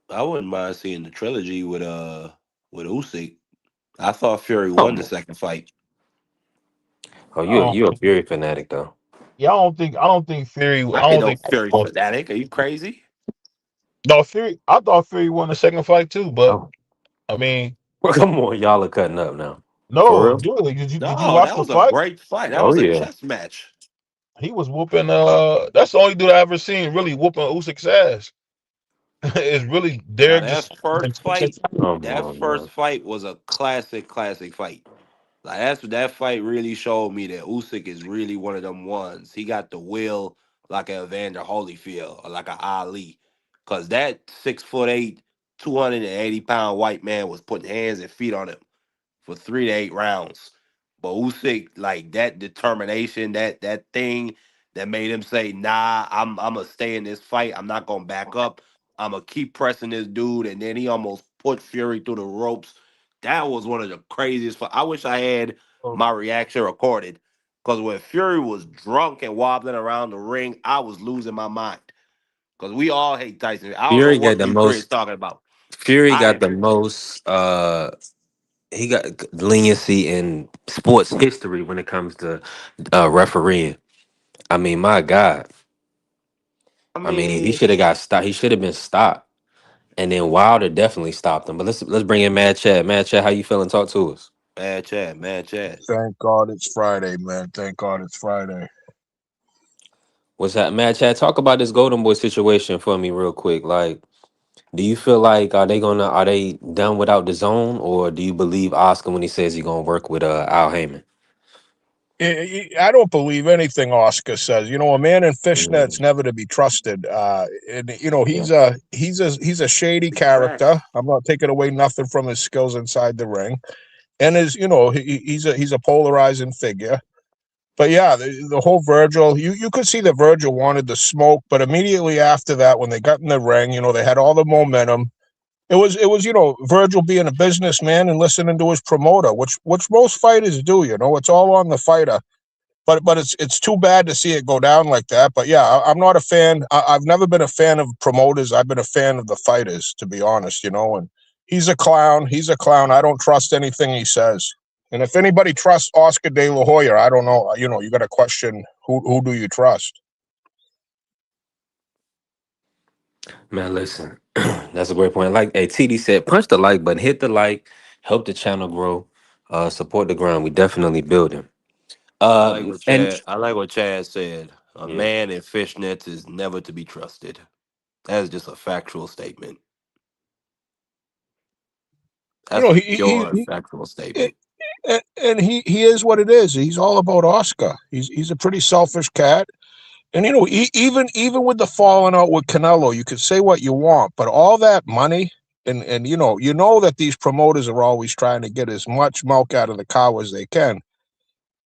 I wouldn't mind seeing the trilogy with Usyk. I thought Fury won the Oh, second fight. oh, I don't you a think. Fury fanatic though. Yeah, I don't think Fury. I I ain't don't no think. Fury fanatic. Are you crazy? No, Fury. I thought Fury won the second fight too, but Oh, I mean, come on, y'all are cutting up now. For no, real? really. Did you No, watch that the was a fight? great fight. That Oh was a yeah. chess match. He was whooping. That's the only dude I ever seen really whooping Usyk's ass. It's really Now Derek just. Come that on, first man. fight was a classic fight. Like that fight really showed me that Usyk is really one of them ones. He got the will like a Evander Holyfield or like a Ali, cause that 6'8", 280 pound white man was putting hands and feet on him for 3 to 8 rounds. But Usyk, like that determination, that thing, that made him say, "Nah, I'm gonna stay in this fight. I'm not gonna back up. I'm gonna keep pressing this dude." And then he almost put Fury through the ropes. That was one of the craziest. I wish I had my reaction recorded, because when Fury was drunk and wobbling around the ring, I was losing my mind. Because we all hate Tyson. I don't know Fury got what the you Chris most. talking about. Fury I got didn't. the most. He got leniency in sports history when it comes to refereeing. I mean, my God. I I mean, he mean, should have got stopped. He should have been stopped. And then Wilder definitely stopped him. But let's bring in Mad Chad. Mad Chad, how you feeling? Talk to us. man, Chad, man, Chad. Thank God it's Friday, man. Thank God it's Friday. What's that, Mad Chad? Talk about this Golden Boy situation for me real quick. Like, do you feel like are they done without the zone, or do you believe Oscar when he says he's gonna work with Al Heyman? I don't believe anything Oscar says. You know, a man in fishnets Mm, never to be trusted. And you know, yeah, he's a shady Big character. facts. I'm not taking away nothing from his skills inside the ring, and he's a polarizing figure. But yeah, the whole Virgil, you could see that Virgil wanted the smoke, but immediately after that, when they got in the ring, they had all the momentum. It was Virgil being a businessman and listening to his promoter, which most fighters do. It's all on the fighter. But it's too bad to see it go down like that. But yeah, I'm not a fan. I've never been a fan of promoters. I've been a fan of the fighters, to be honest. And he's a clown. He's a clown. I don't trust anything he says. And if anybody trusts Oscar De La Hoya, I don't know. You got to question who do you trust? man, listen, that's a great point. Like, hey, TD said, punch the like button, hit the like, help the channel grow, support the ground. We definitely building. And I like what Chad said. A yeah, man in fishnets is never to be trusted. That is just a factual statement. You That's know, a he, pure he, factual he statement. and he is what it is. He's all about Oscar. He's a pretty selfish cat. And even with the falling out with Canelo, you could say what you want, but all that money and you know that these promoters are always trying to get as much milk out of the cow as they can.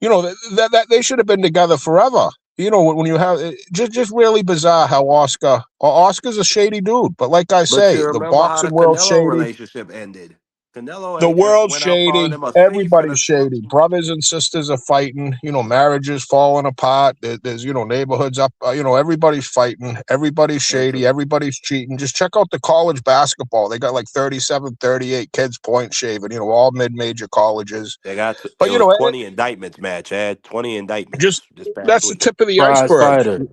That they should have been together forever. When you have just really bizarre how Oscar's a shady dude, but like I But you say, the remember how the boxing world Canelo shady. relationship ended. Canelo The world's went out calling shady. him a thief and a Everybody's crook. shady. Brothers and sisters are fighting. Marriages falling apart. There's neighborhoods up. Everybody's fighting. Everybody's And shady. Everybody's cheating. Just check out the college basketball. They got like 37, 38 kids point shaving. All mid-major colleges. But it was 20 indictments, match. Had 20 just indictments this past that's the week. tip of the prize iceberg. fighter.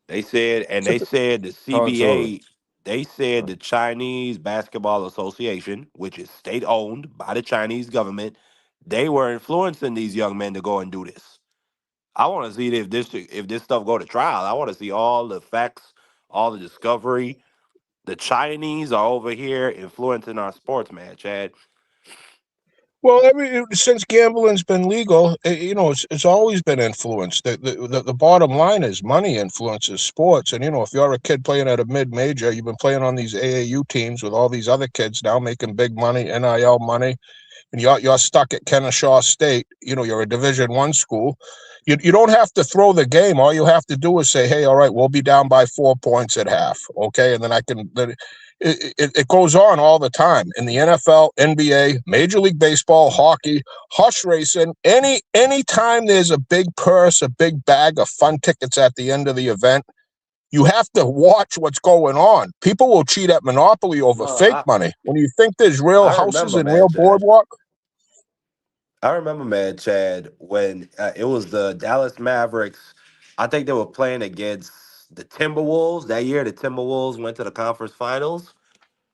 They said the Talk to us. CBA, they said the Chinese Basketball Association, which is state owned by the Chinese government, they were influencing these young men to go and do this. I want to see if this stuff go to trial. I want to see all the facts, all the discovery. The Chinese are over here influencing our sports, man, Chad. Well, since gambling's been legal, it's always been influenced. The bottom line is money influences sports. And if you're a kid playing at a mid major, you've been playing on these AAU teams with all these other kids now making big money, NIL money, and you're stuck at Kennesaw State. You're a Division I school. You don't have to throw the game. All you have to do is say, "Hey, all right, we'll be down by 4 points at half, okay?" And then I can. Then it goes on all the time in the NFL, NBA, Major League Baseball, hockey, horse racing. Any time there's a big purse, a big bag of fun tickets at the end of the event, you have to watch what's going on. People will cheat at Monopoly over No, fake money. When you think there's real I houses remember, and man, real Chad. boardwalk, I remember, man, Chad, when it was the Dallas Mavericks. I think they were playing against the Timberwolves that year. The Timberwolves went to the conference finals,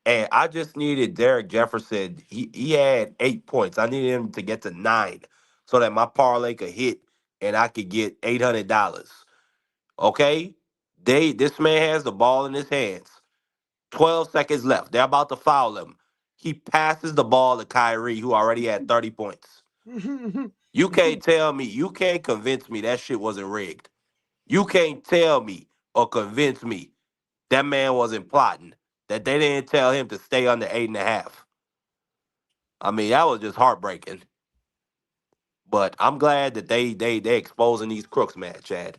and I just needed Derek Jefferson. He had 8 points. I needed him to get to 9 so that my parlay could hit and I could get $800. Okay, this man has the ball in his hands. 12 seconds left. They're about to foul him. He passes the ball to Kyrie, who already had 30 points. You can't tell me, you can't convince me that shit wasn't rigged. You can't tell me or convince me that man wasn't plotting, that they didn't tell him to stay under 8.5. I mean, that was just heartbreaking. But I'm glad that they exposing these crooks, man, Chad.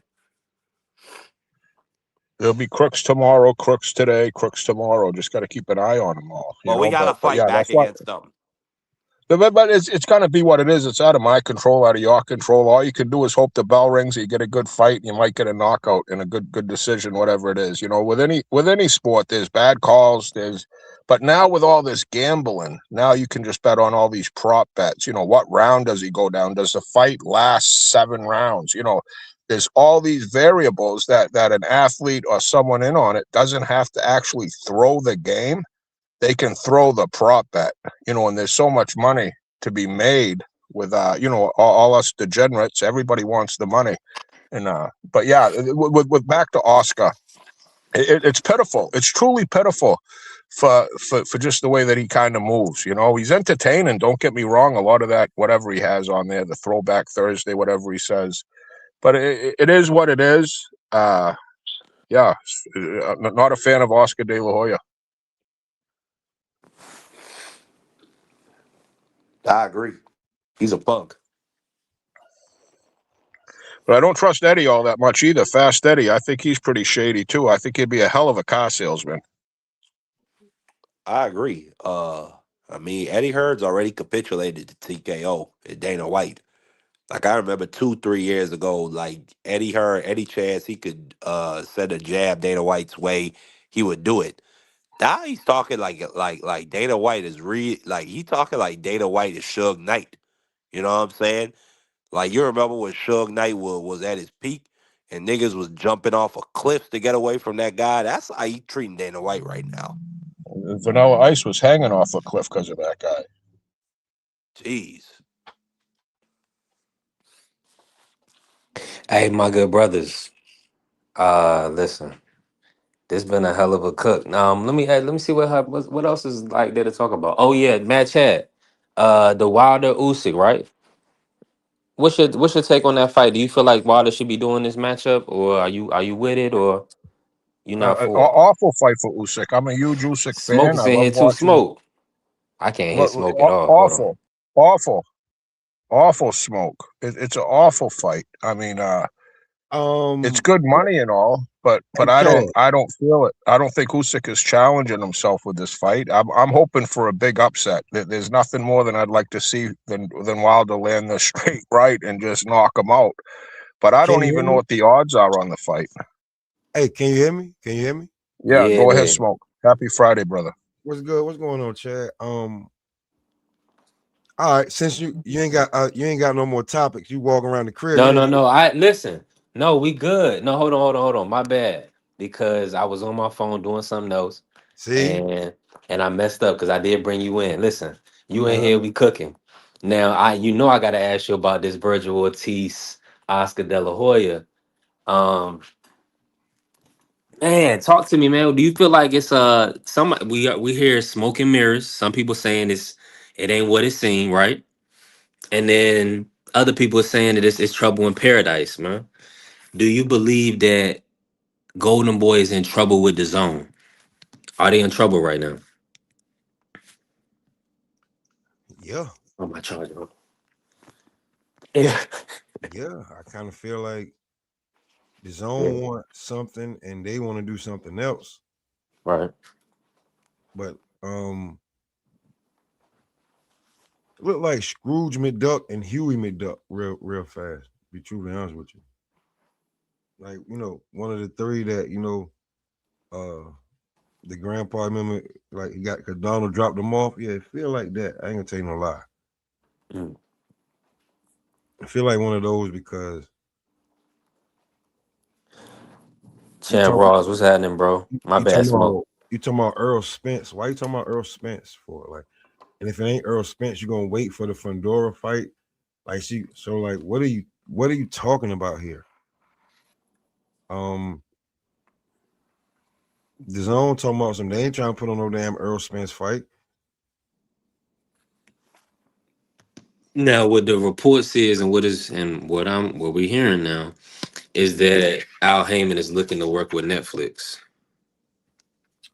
There'll be crooks tomorrow, crooks today, crooks tomorrow. Just got to keep an eye on them all, Well, we got to But fight yeah, back that's what. against them. But it's going to be what it is. It's out of my control, out of your control. All you can do is hope the bell rings. You get a good fight, and you might get a knockout and a good decision, whatever it is. With any sport, there's bad calls. But now with all this gambling, now you can just bet on all these prop bets. What round does he go down? Does the fight last 7 rounds? There's all these variables that an athlete or someone in on it doesn't have to actually throw the game. They can throw the prop bet, and there's so much money to be made with, all us degenerates. Everybody wants the money. But yeah, with back to Oscar, it's pitiful. It's truly pitiful for just the way that he kind of moves. He's entertaining. Don't get me wrong. A lot of that, whatever he has on there, the Throwback Thursday, whatever he says, but it is what it is. Yeah, not a fan of Oscar De La Hoya. I agree. He's a punk. But I don't trust Eddie all that much either. Fast Eddie, I think he's pretty shady too. I think he'd be a hell of a car salesman. I agree. I mean, Eddie Heard's already capitulated to TKO and Dana White. Like I remember 2-3 years ago, like Eddie Heard, any chance he could send a jab Dana White's way, he would do it. Now he's talking like Dana White is he talking like Dana White is Suge Knight. You know what I'm saying? Like you remember when Suge Knight was at his peak and niggas was jumping off of cliffs to get away from that guy. That's how he treating Dana White right now. Vanilla Ice was hanging off a cliff because of that guy. Jeez. Hey, my good brothers. Listen, this been a hell of a cook. Let me see what else is like there to talk about. Oh yeah, Matt Chad. The Wilder Usyk, right? What's your take on that fight? Do you feel like Wilder should be doing this matchup, or are you with it, or you not for it? Awful fight for Usyk. I'm a huge Usyk Smoke fan. is I in love here too. watching. Smoke. I can't hear Smoke at all. Hold on. Awful, awful, awful Smoke. It's an awful fight. I mean, it's good money and all, but I Chad, don't feel it. I don't think Usyk is challenging himself with this fight. I'm hoping for a big upset. There's nothing more than I'd like to see than Wilder land this straight right and just knock him out. But I can don't you hear even know me? what the odds are on the fight. Hey, can you hear me? Can you hear me? Yeah, Yeah, go ahead, yeah. Smoke. Happy Friday, brother. What's good? What's going on, Chad? All right, since you ain't got no more topics, you walk around the crib. No, You no, want no. I listen. No, we good. No, hold on. My bad. Because I was on my phone doing something else, see? and I messed up because I did bring you in. Listen, you in Uh-huh. here, we cooking. Now I gotta ask you about this Virgil Ortiz, Oscar De La Hoya. Um, Man, talk to me, man. Do you feel like it's we hear smoke and mirrors? Some people saying it ain't what it seemed, right? And then other people are saying that it's trouble in paradise, man. Do you believe that Golden Boy is in trouble with the zone? Are they in trouble right now? Yeah, Oh my charger. Yeah. yeah. I kind of feel like the Yeah. zone want something and they want to do something else. Right. But look like Scrooge McDuck and Huey McDuck real fast. Be truly honest with you. Like, one of the three that, the grandpa, remember, like he got, because Donald dropped him off. Yeah, it feel like that. I ain't gonna tell you no lie. Mm. I feel like one of those because you Champ talk Ross, what's happening, bro? My you bad, talking smoke. about you talking about Earl Spence. Why you talking about Earl Spence for? Like, and if it ain't Earl Spence, you're gonna wait for the Fundora fight. Like, what are you talking about here? The zone talking about some, they ain't trying to put on no damn Earl Spence fight. Now, what the report says and what we're hearing now is that Al Heyman is looking to work with Netflix.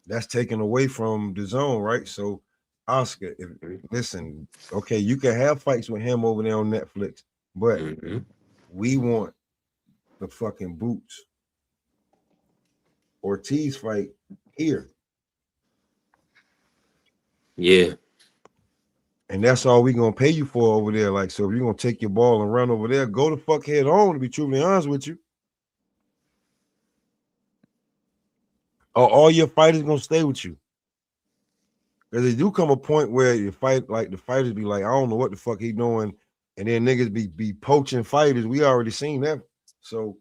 That's taken away from the zone, right? So Oscar, listen, okay, you can have fights with him over there on Netflix, but Mm-hmm. we want the fucking boots. Ortiz fight here. Yeah. And that's all we gonna pay you for over there. Like, so if you're gonna take your ball and run over there, go the fuck head on, to be truly honest with you. Or all your fighters gonna stay with you. Because there do come a point where you fight, like the fighters be like, I don't know what the fuck he doing, and then niggas be poaching fighters. We already seen that. So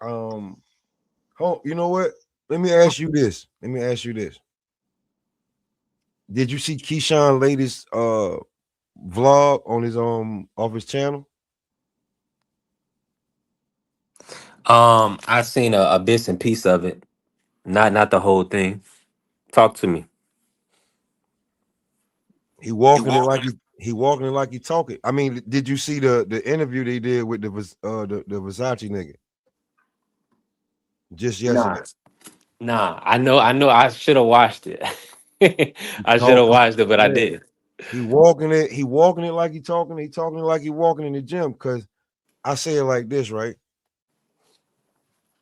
you know what? Let me ask you this. Did you see Keyshawn latest vlog on his off his channel? I seen a bits and piece of it. Not the whole thing. Talk to me. He walking it like he walking it like he talking. I mean, did you see the interview they did with the Versace nigga just yesterday? Nah. I know. I should have watched it. I should have Talking, watched it, but I yeah. did. He walking it like he talking. He talking it like he walking in the gym. Cause I say it like this, right?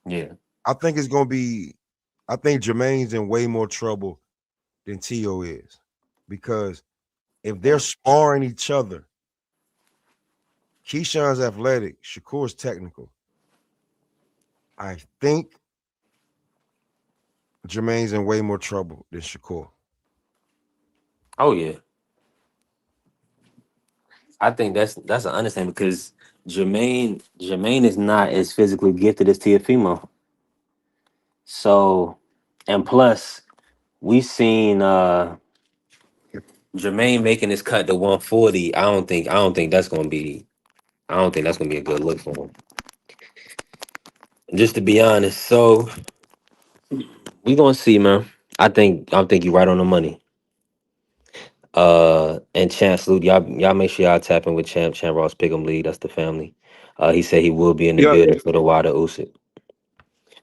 Yeah. I think Jermaine's in way more trouble than T.O. is, because if they're sparring each other, Keyshawn's athletic, Shakur's technical. I think Jermaine's in way more trouble than Shakur. Oh yeah. I think that's an understanding because Jermaine is not as physically gifted as Teofimo. So, and plus we seen Jermaine making his cut to 140. I don't think that's gonna be a good look for him. Just to be honest. So we gonna see, man. I think you right on the money. And Champ salute y'all make sure y'all tap in with Champ Ross Pick'em League. That's the family. He said he will be in the Yeah, building for the Wilder Usyk.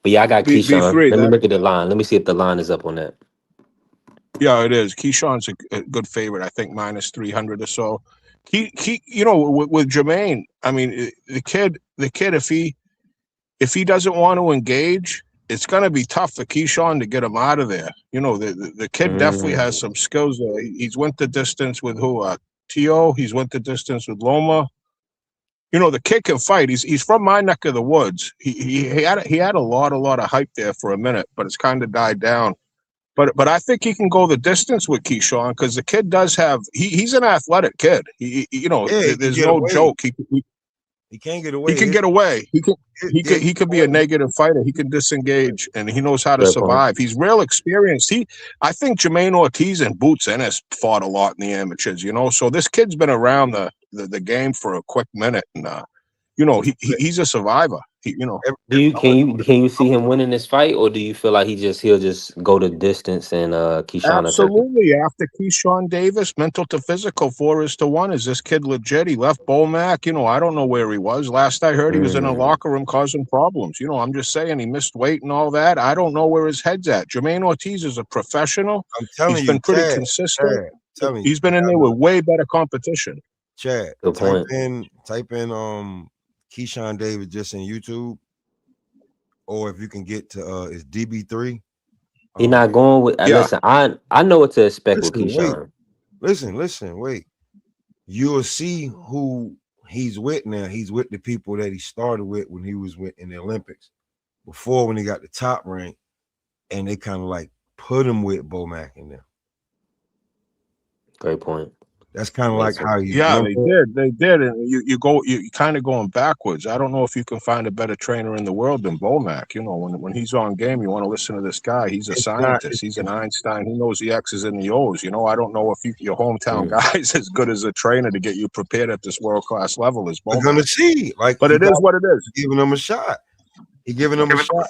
But yeah, I got be Keyshawn. free. Let me That look at the line. Let me see if the line is up on that. yeah, it is. Keyshawn's a good favorite. I think minus 300 or so. You know, with Jermaine, I mean, the kid, if he doesn't want to engage, it's going to be tough for Keyshawn to get him out of there. You know, the kid definitely has some skills there. He's went the distance with who? T.O. He's went the distance with Loma. You know, the kid can fight. He's from my neck of the woods. He had a lot of hype there for a minute, but it's kind of died down. But I think he can go the distance with Keyshawn because the kid does have he's an athletic kid. You know, Yeah, he can there's get no away. joke. He can't get away. He can get away. He could be a away. negative fighter. He can disengage, and he knows how to Fair point. survive. He's real experienced. I think Jermaine Ortiz and Boots Ennis fought a lot in the amateurs. You know, so this kid's been around the game for a quick minute, and you know he's a survivor. You know. Can you see him winning this fight, or do you feel like he'll just go the distance and Keyshawn will take it? Absolutely. After Keyshawn Davis, mental to physical, 4-1. Is this kid legit? He left Bomac. You know, I don't know where he was. Last I heard, he was in a locker room causing problems. You know, I'm just saying he missed weight and all that. I don't know where his head's at. Jermaine Ortiz is a professional. I'm telling He's you, been pretty Chad, consistent. telling He's you, been in there with way better competition. Chad, Good point. type in Keyshawn Davis just in YouTube, or if you can get to it's DB3. He not going with. Yeah. Listen, I know what to expect with Keyshawn. Listen, wait. You'll see who he's with now. He's with the people that he started with when he was in the Olympics. Before, when he got the top rank, and they kind of like put him with Bomac in there. Great point. That's kind of like how you. Yeah, they did, and you kind of going backwards. I don't know if you can find a better trainer in the world than Bomac. You know, when he's on game, you want to listen to this guy. He's a scientist. He's an Einstein. He knows the X's and the O's. You know, I don't know if your hometown guy is as good as a trainer to get you prepared at this world class level as Bomac. We're gonna see, but it is what it is. Giving him a shot. He's giving him a shot.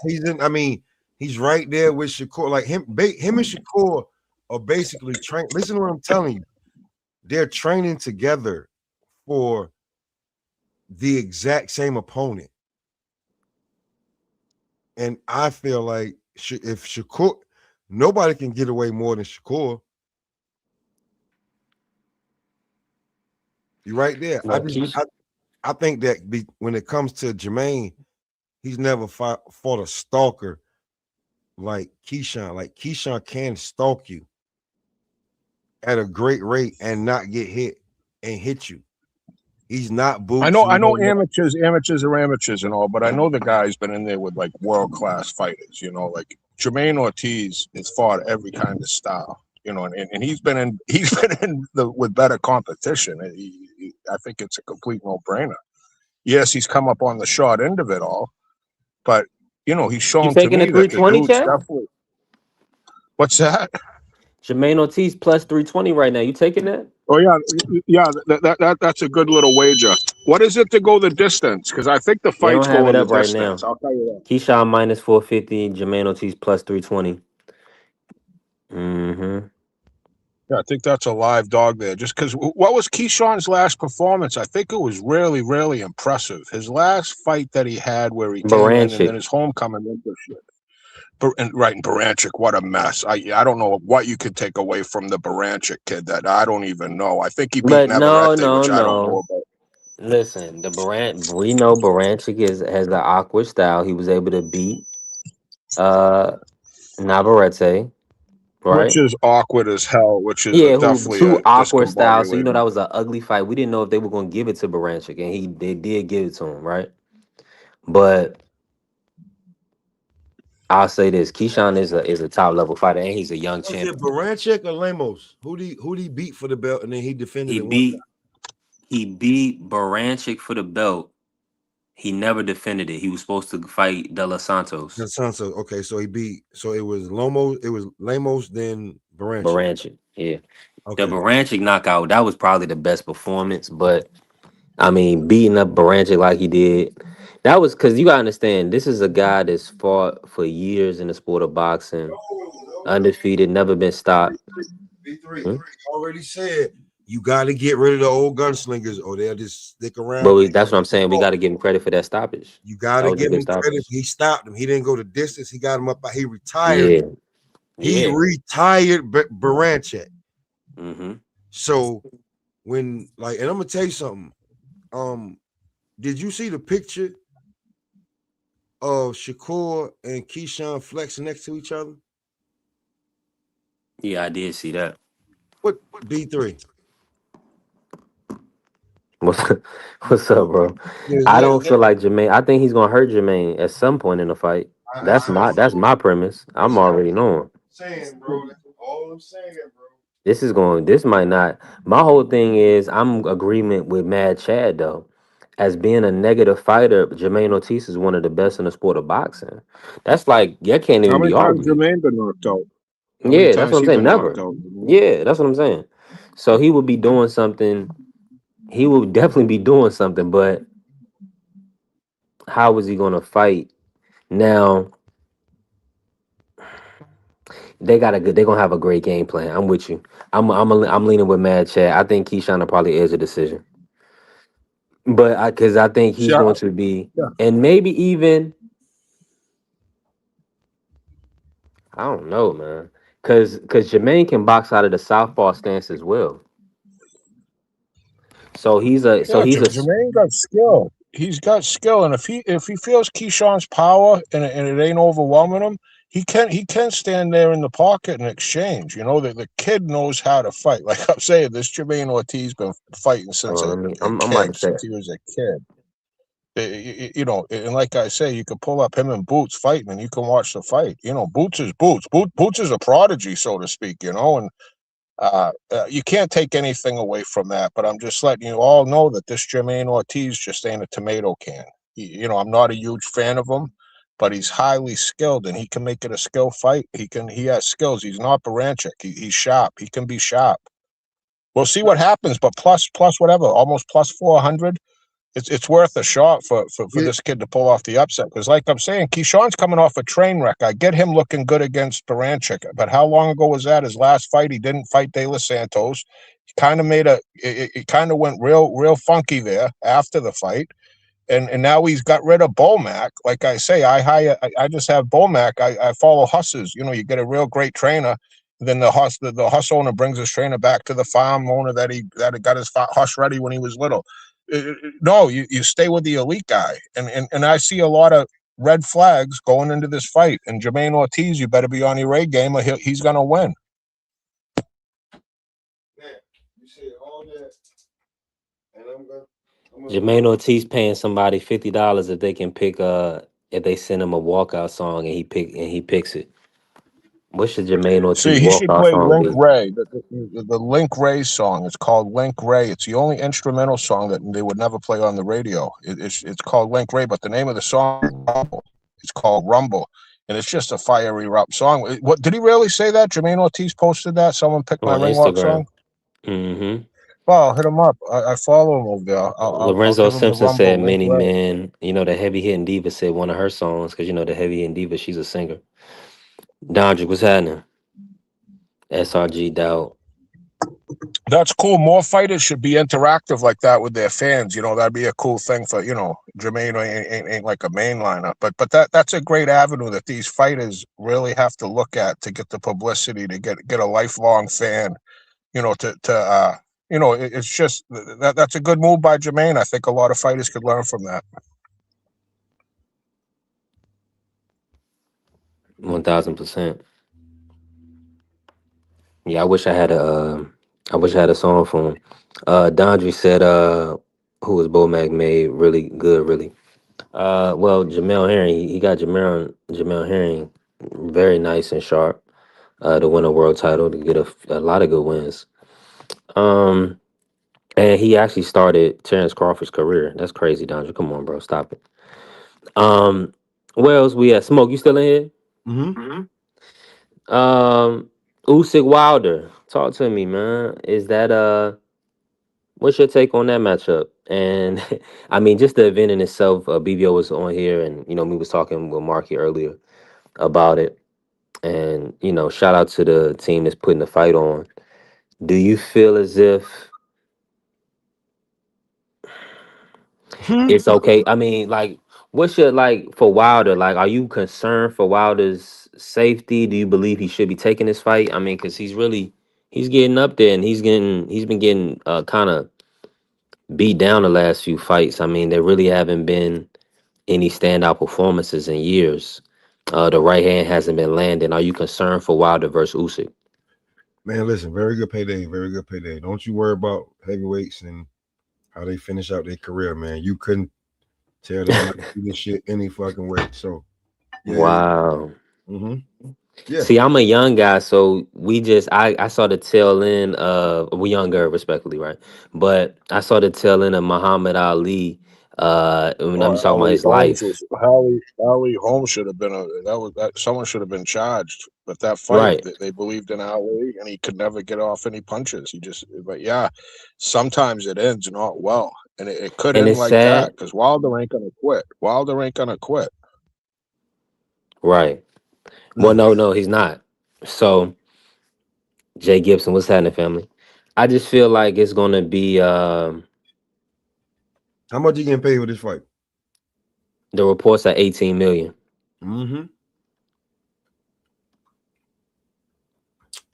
He's right there with Shakur. Like him and Shakur are basically trained. Listen to what I'm telling you. They're training together for the exact same opponent. And I feel like if Shakur, nobody can get away more than Shakur. You're right there. I think that when it comes to Jermaine, he's never fought a stalker like Keyshawn. Like Keyshawn can stalk you at a great rate and not get hit and hit you. He's not Boots. I know amateurs are amateurs and all, but I know the guy's been in there with like world class fighters, you know, like Jermaine Ortiz has fought every kind of style, you know, and he's been in with better competition. I think it's a complete no brainer. Yes, he's come up on the short end of it all, but you know, he's You shown to taking the me that the 320, dude's Chad? definitely. What's that? Jermaine Ortiz plus 320 right now. You taking that? Oh yeah. That's a good little wager. What is it to go the distance? Because I think the They don't fight's have it going the up right distance. now. I'll tell you that. Keyshawn minus 450, Jermaine Ortiz plus 320. Mm-hmm. Yeah, I think that's a live dog there. Just because what was Keyshawn's last performance? I think it was really, really impressive. His last fight that he had, where he came in, and then Baranchik. his homecoming into shit. And Baranchik, what a mess. I don't know what you could take away from the Baranchik kid. That I don't even know. I think he beat But no, Navarrete, no, which I don't know no. about. Listen, we know Baranchik has the awkward style. He was able to beat uh Navarrete, Which right? is awkward as hell. Which is Yeah, who definitely two a awkward styles. So you know discombobulating. that was an ugly fight. We didn't know if they were gonna give it to Baranchik, and they did give it to him, right? But I'll say this: Keyshawn is a top level fighter, and he's a young Was it champion. Baranchik or Lemos? Who he beat for the belt and then he defended He it one time? beat he beat Baranchik for the belt. He never defended it. He was supposed to fight De Los Santos. Sanso. Okay, so he beat. So it was Lomo. It was Lemos, then Baranchik. Baranchik, yeah. The Okay. Baranchik knockout, that was probably the best performance, but I mean, beating up Baranchik like he did, that was because you gotta understand, this is a guy that's fought for years in the sport of boxing, undefeated, never been stopped. B3 Hmm? already said you got to get rid of the old gunslingers, or they'll just stick But around. that's what I'm saying. We got to give him credit for that stoppage. You got That to was a give good him credit. stoppage. He stopped him. He didn't go the distance. He got him up. He retired. Yeah, He yeah. retired Baranchik. Mm-hmm. So when and I'm gonna tell you something. Did you see the picture of Shakur and Keyshawn flexing next to each other? Yeah, I did see that. What B3? What's what's up, bro? I don't feel like Jermaine. I think he's gonna hurt Jermaine at some point in the fight. That's my premise. I'm already knowing. Saying, bro. That's all I'm saying, bro. This might not. My whole thing is I'm agreement with Mad Chad though. As being a negative fighter, Jermaine Ortiz is one of the best in the sport of boxing. That's like that can't How even be many times argued. Jermaine been knocked out? How many Yeah, that's times what I'm he saying. been knocked Never. out? Yeah, that's what I'm saying. So he would be doing something. He would definitely be doing something, but how is he going to fight now? They're gonna have a great game plan. I'm with you. I'm leaning with Mad Chad. I think Keyshawn will probably edge a decision, but because I think See, he's going to be, yeah. and maybe even I don't know, man, because Jermaine can box out of the southpaw stance as well. So Yeah, he's a Jermaine got skill. He's got skill, and if he feels Keyshawn's power and it ain't overwhelming him, he can stand there in the pocket and exchange. You know, the kid knows how to fight. Like I'm saying, this Jermaine Ortiz been fighting since I mean, a I'm about to kid, say since he was a kid. You know, and like I say, you could pull up him and Boots fighting, and you can watch the fight. You know, Boots is Boots. Boots is a prodigy, so to speak. You know, and you can't take anything away from that, but I'm just letting you all know that this Jermaine Ortiz just ain't a tomato can. You know, I'm not a huge fan of him, but he's highly skilled and he can make it a skill fight. He has skills. He's not Baranchik. He's sharp. He can be sharp. We'll see what happens, but plus whatever, almost plus 400. It's worth a shot for this kid to pull off the upset. Because like I'm saying, Keyshawn's coming off a train wreck. I get him looking good against Baranchik, but how long ago was that? His last fight, he didn't fight De Los Santos. He kind of it kind of went real funky there after the fight. And now he's got rid of Bomac. Like I say, I just have Bomac. I follow Husses. You know, you get a real great trainer. Then the Huss owner brings his trainer back to the farm owner that got his Huss ready when he was little. No, you stay with the elite guy. And I see a lot of red flags going into this fight. And Jermaine Ortiz, you better be on your A game or he's going to win. Man, you said all that, and I'm gonna Jermaine Ortiz paying somebody $50 if they can pick if they send him a walkout song and he picks it. What should Jermaine Ortiz See, he should walkout play song Link be? Ray, the Link Ray song. It's called Link Ray. It's the only instrumental song that they would never play on the radio. It's called Link Ray, but the name of the song is Rumble. It's called Rumble, and it's just a fiery rap song. What did he really say that? Jermaine Ortiz posted that. Someone picked my On ring walk Instagram. song. Well, hit him up. I follow him over there. I'll Lorenzo give him the Simpson said Rumble Link Many Ray. Men. You know, the heavy hitting diva said one of her songs because you know the heavy hitting diva, she's a singer. Dondrick, what's happening? SRG Doubt. That's cool. More fighters should be interactive like that with their fans. That'd be a cool thing for Jermaine ain't like a mainliner, but that's a great avenue that these fighters really have to look at to get the publicity to get a lifelong fan. It's just that's a good move by Jermaine. I think a lot of fighters could learn from that. 1000%. Yeah, I wish I had a song for him. Dondry said who was Bo Mac made really good, really. Well, Jamel Herring, he got Jamel Herring very nice and sharp to win a world title, to get a lot of good wins. And he actually started Terrence Crawford's career. That's crazy, Dondry. Come on, bro, stop it. Where else we at? Smoke, you still in here? Usyk Wilder. Talk to me, man. Is that what's your take on that matchup? And I mean, just the event in itself. BBO was on here, and we was talking with Marky earlier about it. And shout out to the team that's putting the fight on. Do you feel as if it's okay? I mean, like, what's your for Wilder? Like, are you concerned for Wilder's safety? Do you believe he should be taking this fight? I mean, because he's getting up there, and he's been getting kind of beat down the last few fights. I mean, there really haven't been any standout performances in years. The right hand hasn't been landing. Are you concerned for Wilder versus Usyk? Man, listen, very good payday, very good payday. Don't you worry about heavyweights and how they finish out their career, man. You couldn't tell them not to do this shit any fucking way. So, yeah. Wow. Yeah. See, I'm a young guy, so I saw the tail end of we younger, respectfully, right? But I saw the tail end of Muhammad Ali. When I'm talking about his life, Ali Holmes should have been someone should have been charged. But that fight, right? They believed in Ali, and he could never get off any punches. But yeah, sometimes it ends not well, and it could And end it's like that sad, because Wilder ain't gonna quit. right? Well, no, he's not. So, Jay Gibson, what's happening, family? I just feel like it's gonna be How much you getting paid with this fight? the reports are 18 million.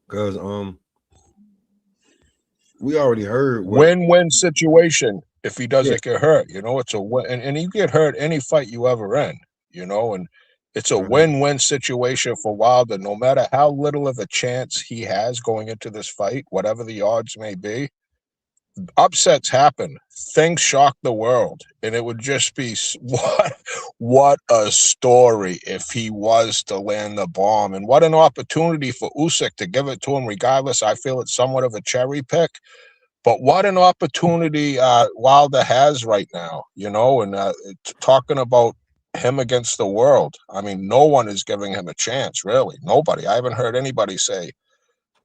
Because we already heard win-win situation. If he doesn't get hurt, it's a win, and you get hurt any fight you ever in, and it's a win-win situation for Wilder. No matter how little of a chance he has going into this fight, whatever the odds may be, upsets happen. Things shock the world, and it would just be what a story if he was to land the bomb, and what an opportunity for Usyk to give it to him. Regardless, I feel it's somewhat of a cherry pick. But what an opportunity Wilder has right now, and talking about him against the world. I mean, no one is giving him a chance, really. Nobody. I haven't heard anybody say,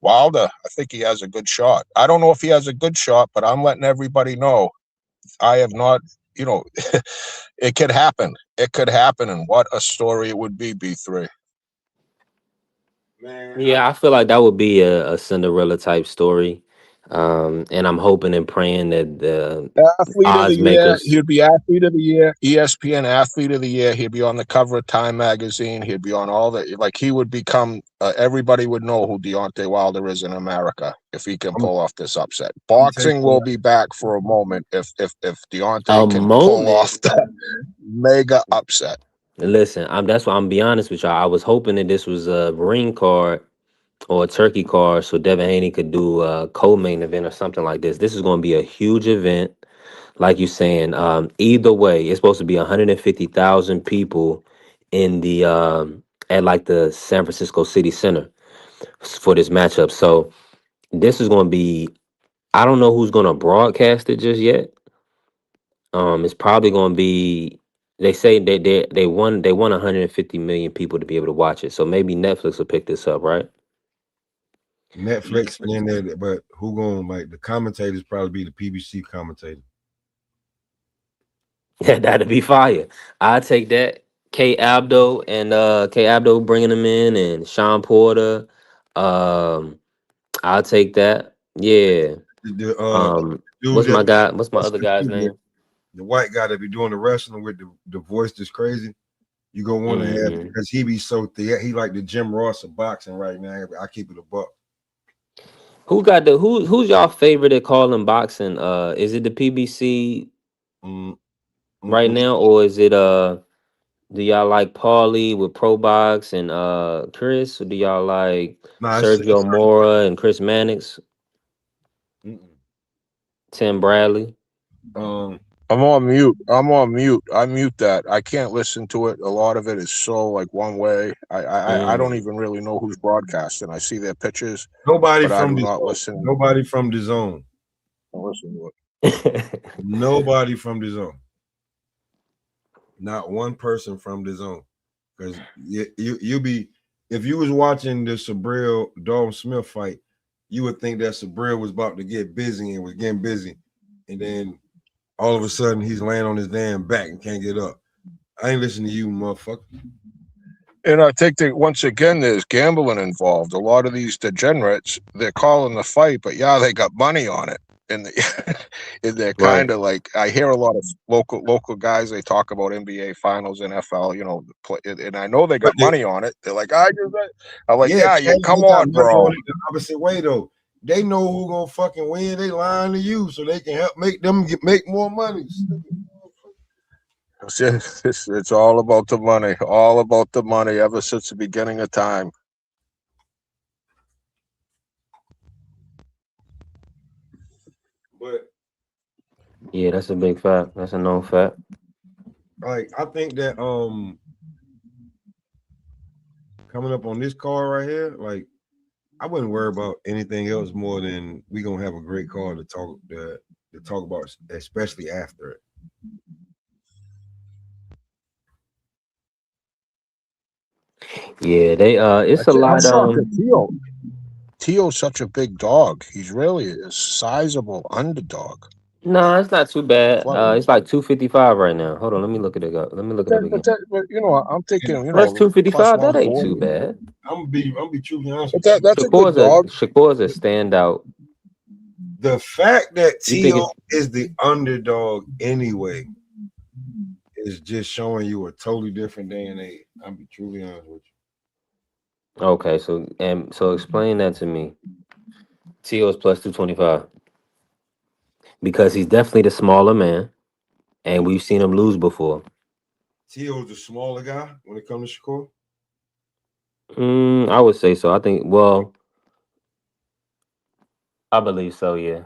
Wilder, I think he has a good shot. I don't know if he has a good shot, but I'm letting everybody know I have not, it could happen. It could happen, and what a story it would be, B3. Yeah, I feel like that would be a Cinderella type story. And I'm hoping and praying that the Athlete of the odds year. makers. He'd be athlete of the year, ESPN athlete of the year. He'd be on the cover of Time magazine. He'd be on all the he would become. Everybody would know who Deontay Wilder is in America if he can pull off this upset. Boxing will be back for a moment if Deontay can pull off the mega upset. Listen, that's why I'm be honest with y'all. I was hoping that this was a ring card or a turkey card, so Devin Haney could do a co-main event or something like this. This is going to be a huge event, like you saying. Either way, it's supposed to be 150,000 people in the at like the San Francisco City Center for this matchup. So this is going to be. I don't know who's going to broadcast it just yet. It's probably going to be. They say they want 150 million people to be able to watch it. So maybe Netflix will pick this up, right? Netflix, and then but who gonna like the commentators? Probably be the PBC commentator. Yeah, that'd be fire. I take that. K Abdo bringing them in and Sean Porter. I'll take that. Yeah. The dude What's my that guy? What's my other guy's name? the white guy that be doing the wrestling with the voice that's crazy. You gonna want to have Mhm. because he be so he like the Jim Ross of boxing right now. I keep it a buck. Who's y'all favorite at calling boxing? Is it the PBC Mm, right mm-mm. now, or is it do y'all like Paulie with Pro Box and Chris, or do y'all like Nah, Sergio Mora and Chris Mannix, mm-mm. Tim Bradley? um I'm on mute. I'm on mute. I mute that. I can't listen to it. A lot of it is so like one way. I don't Mm. even really know who's broadcasting. I see their pictures, nobody but I from do the not zone. listen. Nobody from the zone. Don't listen to it. Nobody from the zone. Not one person from the zone. Because you be if you was watching the Sabril Dalton Smith fight, you would think that Sabril was about to get busy and was getting busy, and then all of a sudden he's laying on his damn back and can't get up. I ain't listening to you, motherfucker. And I think that once again, there's gambling involved. A lot of these degenerates, they're calling the fight, but yeah, they got money on it, and and they're Right. kind of like I hear a lot of local guys. They talk about NBA Finals, NFL, and I know they But got money on it. They're like, I'm like, yeah, yeah, Chad, come they got on, money bro. on it the opposite way though. They know who gonna fucking win. They lying to you so they can help make them make more money. It's all about the money, all about the money ever since the beginning of time. But Yeah, that's a big fact. That's a known fact. like I think that coming up on this card right here, like I wouldn't worry about anything else more than we gonna have a great card to talk about, especially after it. Yeah, they it's a I'm lot shocked at Tio. Tio's such a big dog. He's really a sizable underdog. no, it's not too bad. But It's like 255 right now. Hold on, let me look it up. Let me look it up again. I'm thinking, Well, that's 255. plus That ain't too 140. bad. I'm gonna be truly honest But with you. that's a good dog. Shakur's a standout. The fact that You think Tio it's is the underdog anyway is just showing you a totally different day and age. I'll be truly honest with you. okay? So explain that to me. Tio's plus 225 because he's definitely the smaller man, and we've seen him lose before. Tio's the smaller guy when it comes to Shakur. I would say so. I think. Well, I believe so. Yeah,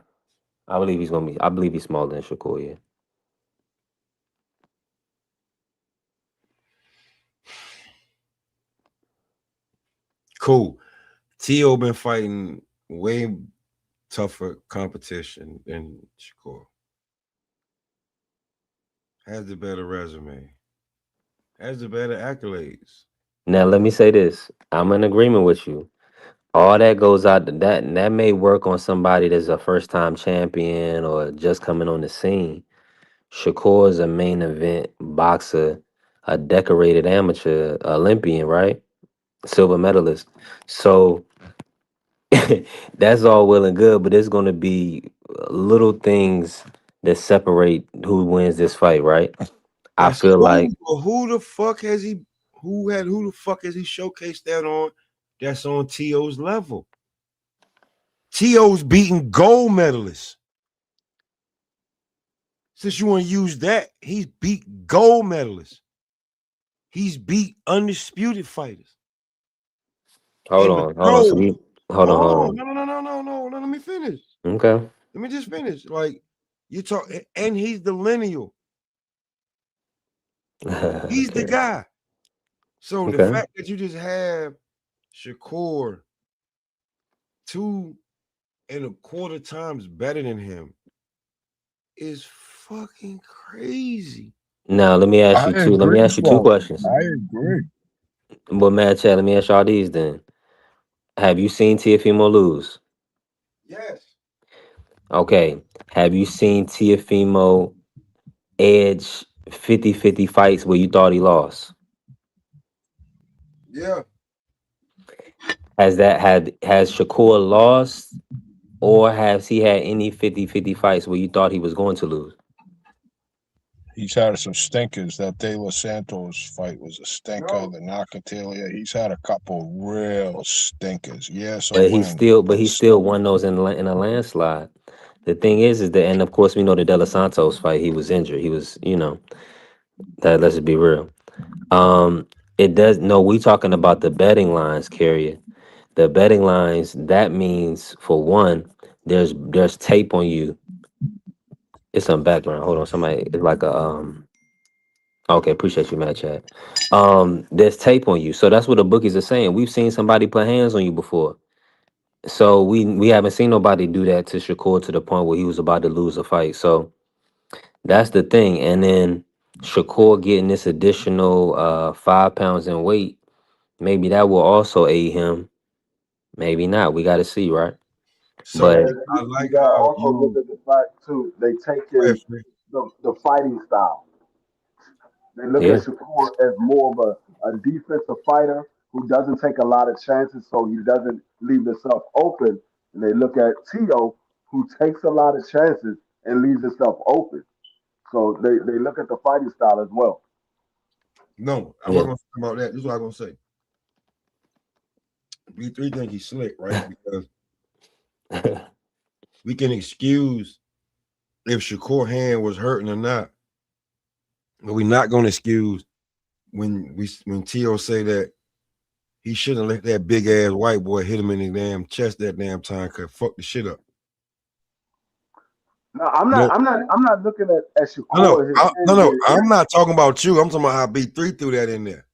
I believe he's gonna be. I believe he's smaller than Shakur. Yeah. Cool. Tio been fighting way tougher competition than Shakur. Has the better resume. Has the better accolades. Now let me say this. I'm in agreement with you. All that goes out to that, and that may work on somebody that's a first time champion or just coming on the scene. Shakur is a main event boxer, a decorated amateur Olympian, right? Silver medalist. So that's all well and good, but it's going to be little things that separate who wins this fight, right? I That's feel cool. like But who the fuck has he showcased that on that's on T.O.'s level? T.O.'s beating gold medalists. Since you want to use that, he's beat gold medalists. He's beat undisputed fighters. Hold And the on, hold on. So pros. we hold on, hold on. No. Let me finish. Okay. Let me just finish. Like you talk, and he's the lineal. He's the Okay. guy. So the Okay. fact that you just have Shakur 2.25 times better than him is fucking crazy. Now let me ask I you two. Let me agree, ask you two Smoke. questions. I agree. But Mad Chat, let me ask y'all these then. Have you seen Tiafimo lose? Yes. Okay. Have you seen Tiafimo edge 50-50 fights where you thought he lost? Yeah. Has Shakur lost, or has he had any 50-50 fights where you thought he was going to lose? He's had some stinkers. That De Los Santos fight was a stinker. No. The Nakatelia, he's had a couple real stinkers. Yes, a But win, he still won those in a landslide. The thing is that, and of course we know the De Los Santos fight, he was injured. He was, that, let's just be real. It does no, we talking about the betting lines, Carrier. The betting lines, that means for one, there's tape on you. It's some background. Hold on, somebody, it's like a okay, appreciate you, Matt Chat. There's tape on you. So that's what the bookies are saying. We've seen somebody put hands on you before. So we haven't seen nobody do that to Shakur to the point where he was about to lose a fight. So that's the thing. And then Shakur getting this additional 5 pounds in weight, maybe that will also aid him. Maybe not. We got to see, right? So But And I you like gotta how also look you at the fact too. They take go ahead, his Free. the fighting style. They look at yeah, Shakur as more of a defensive fighter who doesn't take a lot of chances, so he doesn't leave himself open. And they look at Tio, who takes a lot of chances and leaves himself open. So they look at the fighting style as well. No, I yeah. wasn't gonna say about that. This is what I'm gonna say. B3 think he's slick, right? Because we can excuse if Shakur hand was hurting or not, but we're not gonna excuse when Tio say that he shouldn't let that big ass white boy hit him in the damn chest that damn time, cause fuck the shit up. No, I'm not. No, I'm not looking at no, no, Shakur his hand no. getting I'm hit. not talking about you. I'm talking about how B3 threw that in there.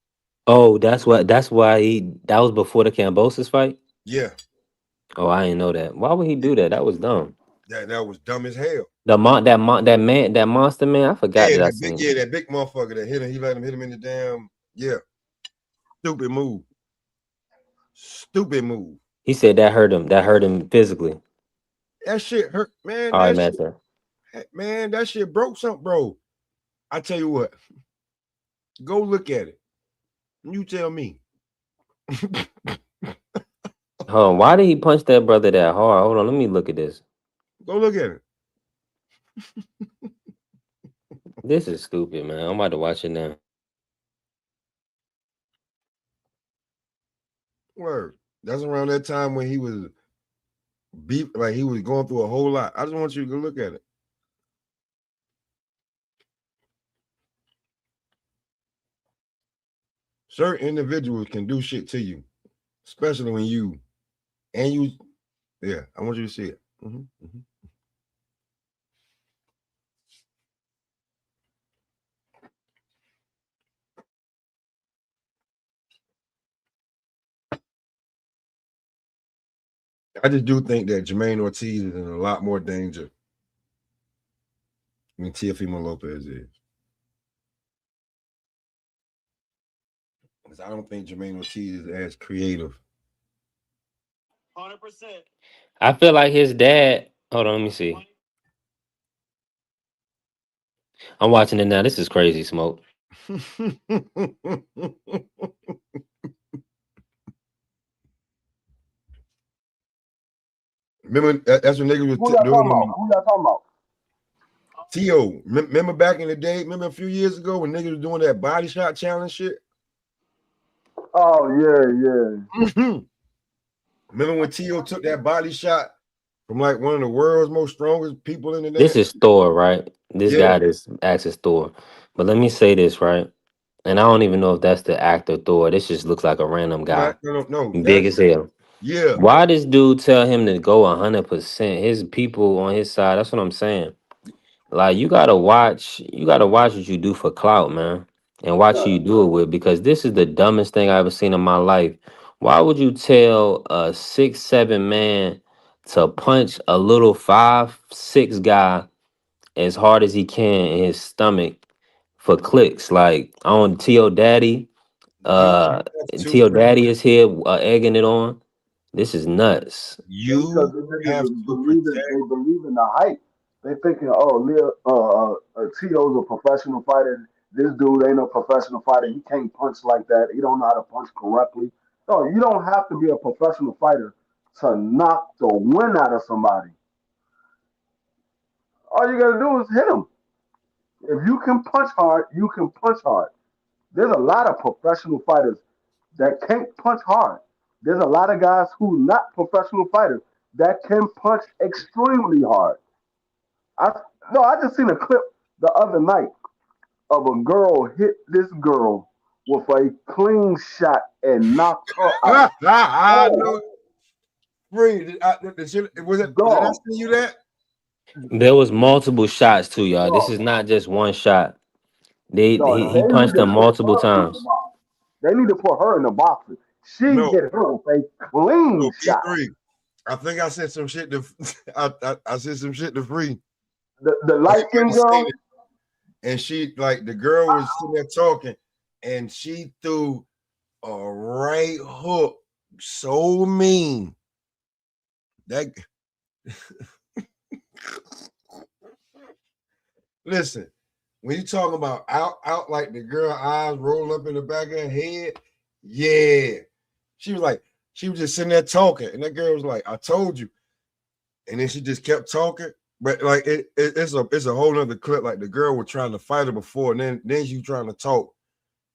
Oh, that's why that was before the Cambosis fight. Yeah, Oh, I didn't know that. Why would he do that? That was dumb. that was dumb as hell. That monster man. I forgot Yeah, that I that big, seen. yeah, that big motherfucker that hit him. He let him hit him in the damn. Yeah, stupid move. Stupid move. He said that hurt him. That hurt him physically. That shit hurt, man. All right, That shit, master. man. That shit broke something, bro. I tell you what. Go look at it. You tell me. Hold on. Why did he punch that brother that hard? Hold on. Let me look at this. Go look at it. This is stupid, man. I'm about to watch it now. Word. That's around that time when he was beef, like he was going through a whole lot. I just want you to go look at it. Certain individuals can do shit to you, especially when you and you. Yeah, I want you to see it. I just do think that Jermaine Ortiz is in a lot more danger than Teofimo Lopez is. Because I don't think Jermaine Ortiz is as creative. I feel like his dad. Hold on. Let me see. I'm watching it now. This is crazy, smoke. Remember, that's when niggas was Who y'all doing talking about? them. Who y'all talking about? T.O., remember back in the day, remember a few years ago when niggas was doing that body shot challenge shit? Oh yeah. Remember when T.O. took that body shot from like one of the world's most strongest people in the This damn? is Thor, right? This Yeah. guy is acts as Thor. But let me say this, right? And I don't even know if that's the actor Thor. This just looks like a random guy, No. big as hell. Yeah. Why this dude tell him to go 100%? His people on his side. That's what I'm saying. Like you gotta watch what you do for clout, man, and watch who Yeah. you do it with. Because this is the dumbest thing I ever seen in my life. Why would you tell a 6'7" man to punch a little 5'6" guy as hard as he can in his stomach for clicks? Like on T.O. Daddy, You uh, have to T.O. Daddy is here egging it on. This is nuts. Because you the have niggas to believe it, protect. they believe in the hype. They thinking, oh, T.O.'s a professional fighter. This dude ain't a professional fighter. He can't punch like that. He don't know how to punch correctly. No, you don't have to be a professional fighter to knock the wind out of somebody. All you gotta do is hit him. If you can punch hard, you can punch hard. There's a lot of professional fighters that can't punch hard. There's a lot of guys who not professional fighters that can punch extremely hard. I I just seen a clip the other night of a girl hit this girl with a clean shot and knocked her out. I Oh, know. Free. Did I dog. send you that? There was multiple shots too, y'all. This Dog. is not just one shot. They Dog. he They need punched to him put multiple her in the times. box. They need to put her in the boxing. She No. hit her with a clean No, shot. E3. I think I sent some shit to I sent some shit to Free. The Oh, you light might skinned have seen girl. it. And she like the girl was sitting there talking, and she threw a right hook so mean that listen, when you talking about out like the girl eyes roll up in the back of her head, yeah. She was just sitting there talking, and that girl was like, I told you. And then she just kept talking. But like it's a whole other clip. Like the girl was trying to fight her before, and then she trying to talk.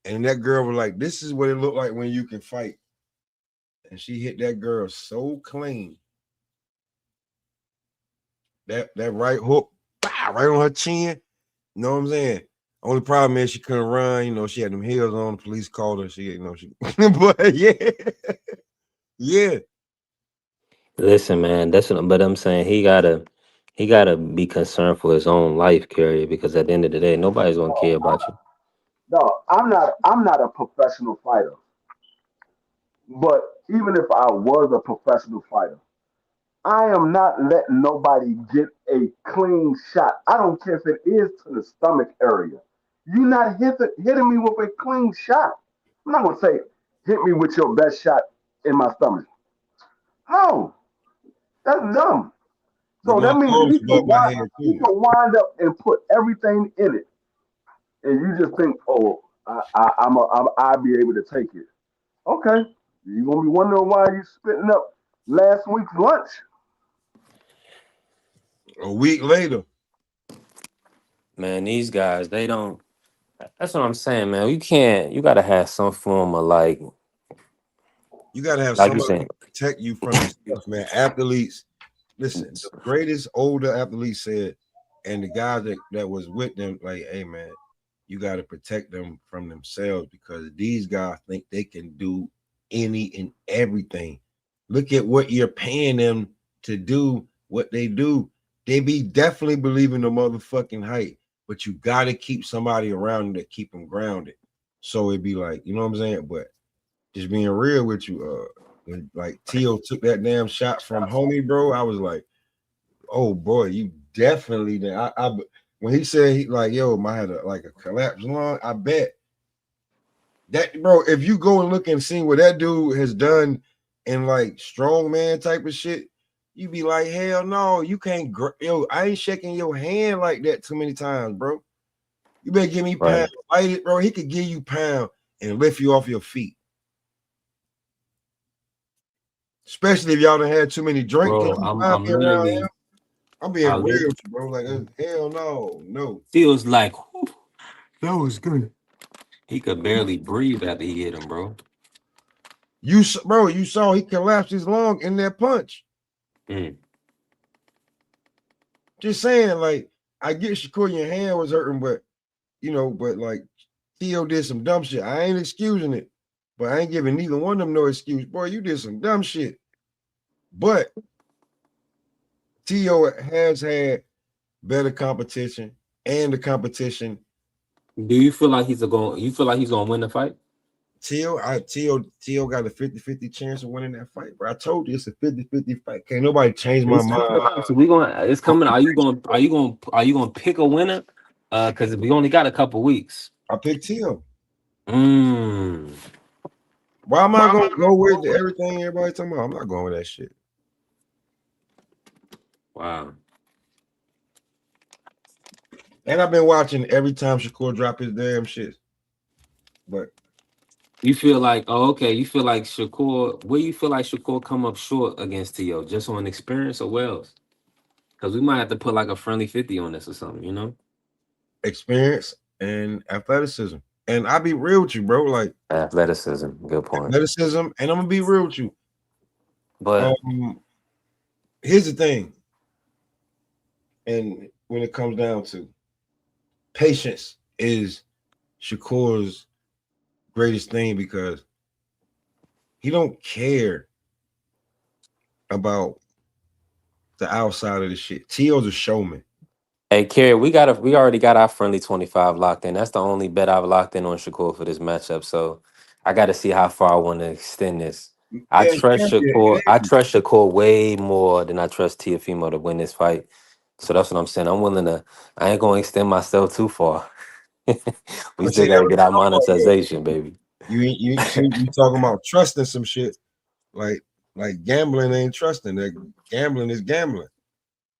And that girl was like, this is what it looked like when you can fight. And she hit that girl so clean. That right hook, bah, right on her chin. You know what I'm saying? Only problem is she couldn't run. You know, she had them heels on. The police called her. She, but yeah, yeah. Listen, man, that's what. But I'm saying he gotta be concerned for his own life, carrier. Because at the end of the day, nobody's gonna care about you. No, I'm not a professional fighter. But even if I was a professional fighter, I am not letting nobody get a clean shot. I don't care if it is to the stomach area. You're not hitting me with a clean shot. I'm not gonna say hit me with your best shot in my stomach. No, that's dumb. But So my that means arms above my head he too. can wind up and put everything in it, and you just think, oh, I'll be able to take it. Okay, you're gonna be wondering why you spitting up last week's lunch. A week later, Man, these guys, they don't. That's what I'm saying, man. You can't. You gotta have some form of you gotta have like you somebody saying. to protect you from yourself, man. Athletes, listen, the greatest older athletes said, and the guys that was with them, like, hey man, you got to protect them from themselves because these guys think they can do any and everything. Look at what you're paying them to do, what they do. They be definitely believing the motherfucking hype, but you got to keep somebody around that keep them grounded. So it'd be like, you know what I'm saying? But just being real with you, when like Tio took that damn shot from homie, bro, I was like, oh boy, you definitely did. When he said he like, yo, I had like a collapse lung, I bet that, bro, if you go and look and see what that dude has done in like strongman type of shit, you be like, hell no, you can't. Yo, I ain't shaking your hand like that too many times, bro. You better give me Right, pound, fight it, bro. He could give you pound and lift you off your feet. Especially if y'all done had too many drinks. Cause bro. you I'm find I'm me around him. literally. I'm I being real literally with you, bro. Like, hell no, no. feels like that was good. He could barely breathe after he hit him, bro. Bro, you saw he collapsed his lung in that punch. Mm. Just saying, like, I get Shakur, your hand was hurting, but but like T.O. did some dumb shit. I ain't excusing it, but I ain't giving neither one of them no excuse. Boy, you did some dumb shit. But T.O. has had better competition, and the competition. Do you feel like he's gonna win the fight? T.O. got a 50-50 chance of winning that fight, bro. I told you it's a 50-50 fight. Can't nobody change my mind. So it's coming. Are you gonna pick a winner? Because we only got a couple weeks. I picked T.O. Mm. Why am I gonna go with everything everybody talking about? I'm not going with that shit. Wow. And I've been watching every time Shakur drop his damn shit. But You feel like, you feel like Shakur, where you feel like Shakur come up short against T.O.? Just on experience or what else? Because we might have to put like a friendly 50 on this or something, you know? experience and athleticism. And I'll be real with you, bro. Like Athleticism, good point. athleticism, and I'm gonna be real with you. But Here's the thing. And when it comes down to patience is Shakur's greatest thing because he don't care about the outside of the shit. T.O.'s a showman. hey, Kerry, we already got our friendly 25 locked in. That's the only bet I've locked in on Shakur for this matchup. So I got to see how far I want to extend this. I trust Shakur. I trust Shakur way more than I trust Tiafimo to win this fight. So that's what I'm saying. I ain't gonna extend myself too far. We But still see, that gotta what get our monetization, baby. you talking about trusting some shit. Like gambling ain't trusting. That gambling is gambling.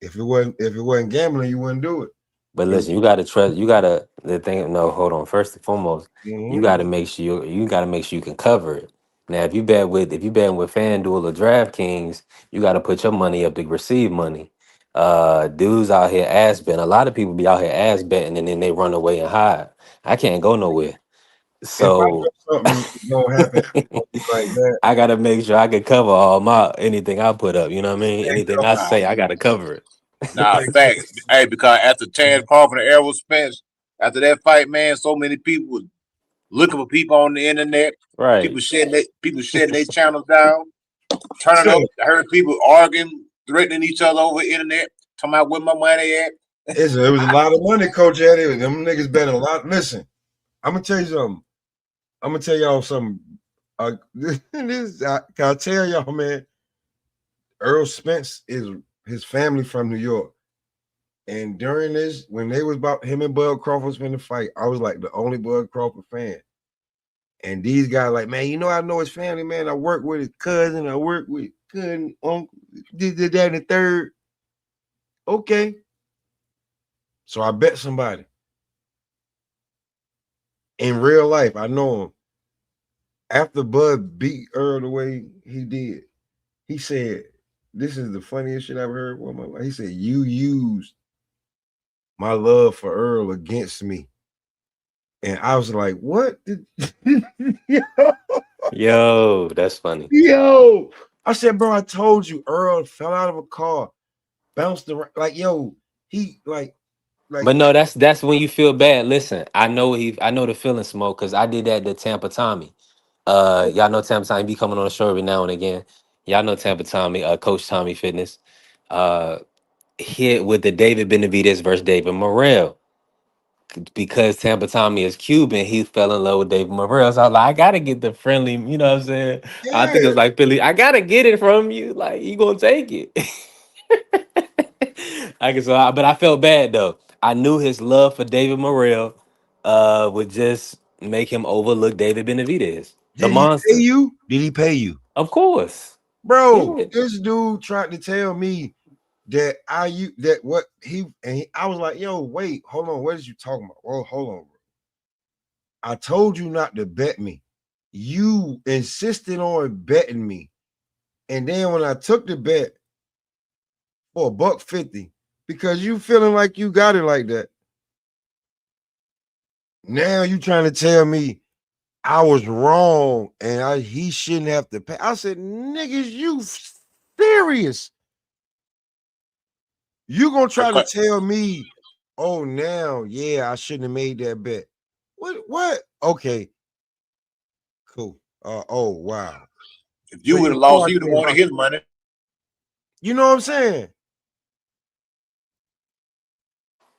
If it wasn't gambling, you wouldn't do it. But listen, you gotta trust. You gotta the thing. No, hold on. First and foremost, you gotta make sure you can cover it. Now, if you bet with FanDuel or DraftKings, you gotta put your money up to receive money. Dudes out here ass betting. A lot of people be out here ass betting and then they run away and hide. I can't go nowhere. If I So know something gonna happen, it's gonna be like that. I gotta make sure I can cover anything I put up. You know what I mean? Anything I say, I gotta cover it. Nah, facts. Hey, because after Terrence Crawford and Errol Spence, after that fight, man, so many people was looking for people on the internet. Right. People shutting their channels down, turning up. I heard people arguing, threatening each other over the internet, talking about where my money at. It was a lot of money, Coach Eddie. Them niggas bet a lot. Listen, I'm gonna tell you something. I'm gonna tell y'all something. Can I tell y'all, man? Earl Spence is his family from New York. And during this, when they was about him and Bud Crawford was in the fight, I was like the only Bud Crawford fan. And these guys like, man, I know his family, man. I work with his cousin, I work with cousin, uncle, did that and the third. Okay. So I bet somebody. In real life, I know him. After Bud beat Earl the way he did, he said, this is the funniest shit I've heard in my life. He said, you used my love for Earl against me. And I was like, what? Yo, that's funny. Yo. I said, bro, I told you, Earl fell out of a car, bounced around. Like, yo, he like But no, that's when you feel bad. Listen, I know the feeling, Smoke, because I did that to Tampa Tommy. Y'all know Tampa Tommy be coming on the show every now and again. Y'all know Tampa Tommy, Coach Tommy Fitness. Hit with the David Benavidez versus David Morrell. Because Tampa Tommy is Cuban, he fell in love with David Morrell. So I was like, I gotta get the friendly, you know what I'm saying? I think it was like Philly, I gotta get it from you. Like, you gonna take it. But I felt bad though. I knew his love for David Morrell would just make him overlook David Benavidez, the Did he monster. pay you? Did he pay you? Of course. Bro, Yeah. this dude tried to tell me that I was like, yo, wait, hold on. What is you talking about? Well, hold on, bro. I told you not to bet me. You insisted on betting me. And then when I took the bet for $1.50, because you feeling like you got it like that, now you trying to tell me I was wrong and he shouldn't have to pay. I said, niggas, you serious? You gonna try to tell me, oh, now, yeah, I shouldn't have made that bet. What What? Okay, cool. Oh wow. If you So would have you know lost, I you'd have care wanted about his money. you know what I'm saying?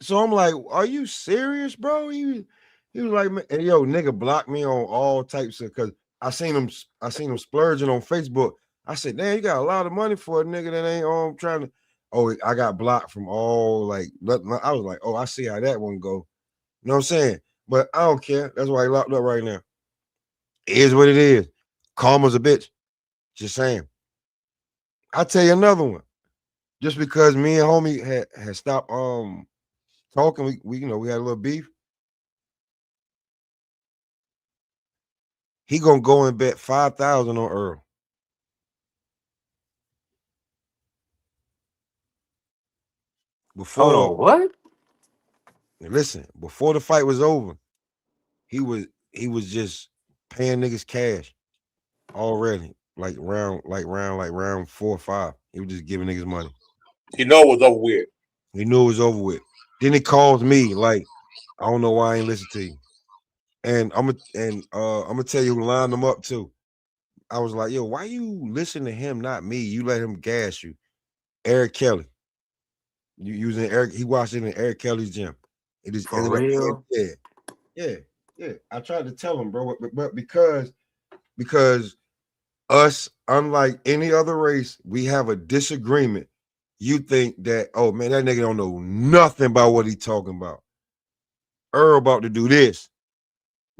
So I'm like, are you serious, bro? He was like, man, and yo, nigga blocked me on all types of because I seen him splurging on Facebook. I said, damn, you got a lot of money for a nigga that ain't trying to. Oh, I got blocked from all like I was like, oh, I see how that one go. You know what I'm saying? But I don't care. That's why he locked up right now. It is what it is. Karma's a bitch. Just saying. I'll tell you another one. Just because me and homie had stopped talking, we we had a little beef. He gonna go and bet 5,000 on Earl. Hold Before on, what? listen, before the fight was over, he was just paying niggas cash already. Like round 4 or 5. He was just giving niggas money. You know it was over with. He knew it was over with. Then he calls me like, I don't know why I ain't listen to you. And I'm gonna tell you who lined them up too. I was like, yo, why you listen to him, not me? You let him gas you. Eric Kelly. You using Eric, he watched it in Eric Kelly's gym. It just For ended up being real? yeah. I tried to tell him, bro, but because us, unlike any other race, we have a disagreement. You think that, oh man, that nigga don't know nothing about what he talking about. Earl about to do this.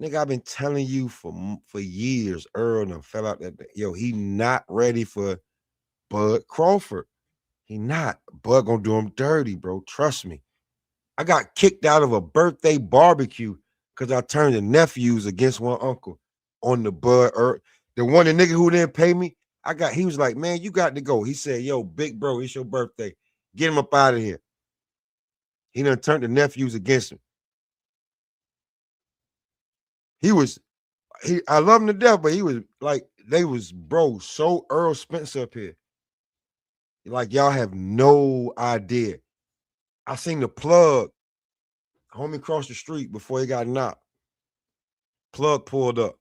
Nigga, I've been telling you for years, Earl done fell out that yo, he not ready for Bud Crawford. He not. Bud gonna do him dirty, bro. Trust me. I got kicked out of a birthday barbecue because I turned the nephews against one uncle on the Bud. The one the nigga who didn't pay me, he was like, man, you got to go. He said, yo, big bro, it's your birthday. Get him up out of here. He done turned the nephews against him. I love him to death, but he was like, they was, bro, so Earl Spence up here. Like, y'all have no idea. I seen the plug, homie across the street before he got knocked. Plug pulled up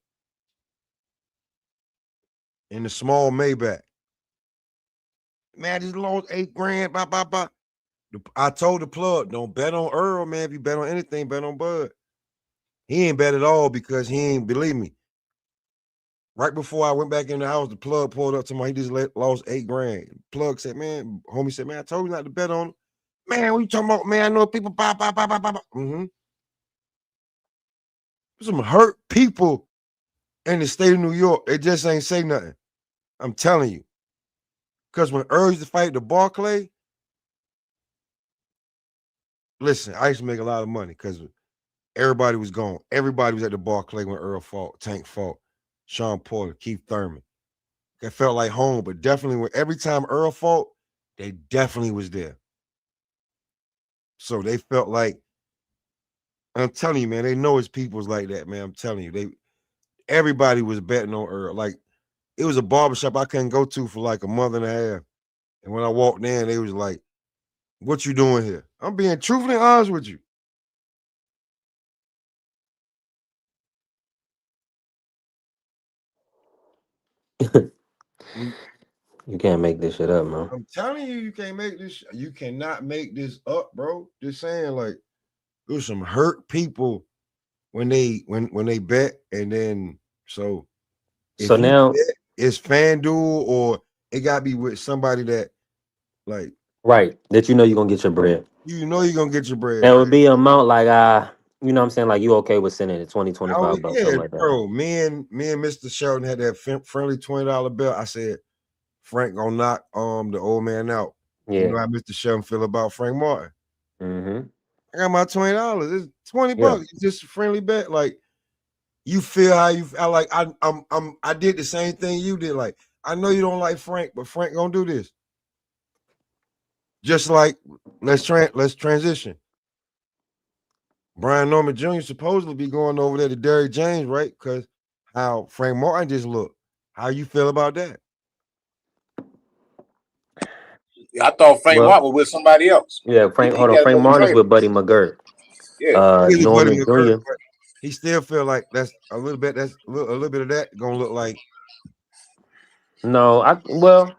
in the small Maybach. Man, I just lost 8 grand. Blah, blah, blah. I told the plug, don't bet on Earl, man. If you bet on anything, bet on Bud. He ain't bet at all because he ain't believe me. Right before I went back in the house, the plug pulled up to me. He just lost 8 grand. Plug said, man, homie said, man, I told you not to bet on him. Man, what you talking about? Man, I know people. Mm-hmm. Some hurt people in the state of New York. They just ain't say nothing. I'm telling you. Because when Earl used to fight the Barclay, listen, I used to make a lot of money because everybody was gone. Everybody was at the Barclay when Earl fought, Tank fought, Sean Porter, Keith Thurman. It felt like home, but definitely every time Earl fought, they definitely was there. So they felt like, I'm telling you, man, they know his people's like that, man. I'm telling you, everybody was betting on Earl. Like, it was a barbershop I couldn't go to for like a month and a half. And when I walked in, they was like, what you doing here? I'm being truthfully honest with you. You can't make this shit up, man. I'm telling you, you can't make this. You cannot make this up, bro. Just saying, like, there's some hurt people when they bet, and then so So if you now, bet, it's FanDuel or it got to be with somebody that like right, that you know you're gonna get your bread. you know you're gonna get your bread. And it would be an amount like you know what I'm saying, like you okay with sending it 20, I was, 25 bucks, yeah, something like that. bro. Me and Mr. Shelton had that friendly $20 bill. I said Frank gonna knock the old man out. You Yeah. know how Mr. Shelton feel about Frank Martin. Mm-hmm. I got my $20. It's 20 Yeah. bucks. It's just a friendly bet. Like you feel how you I like I did the same thing you did. Like I know you don't like Frank, but Frank gonna do this. Just like let's transition. Brian Norman Jr. supposedly be going over there to Derrick James, right? Because how Frank Martin just looked. How you feel about that? I thought Frank Well, Martin was with somebody else. yeah, He Frank got Frank another Martin is trainer. with Buddy McGirt. Yeah. He's a Buddy Norman McGirt, Jr. right? he still feel like that's a little bit. That's a little bit of that gonna look like. No, well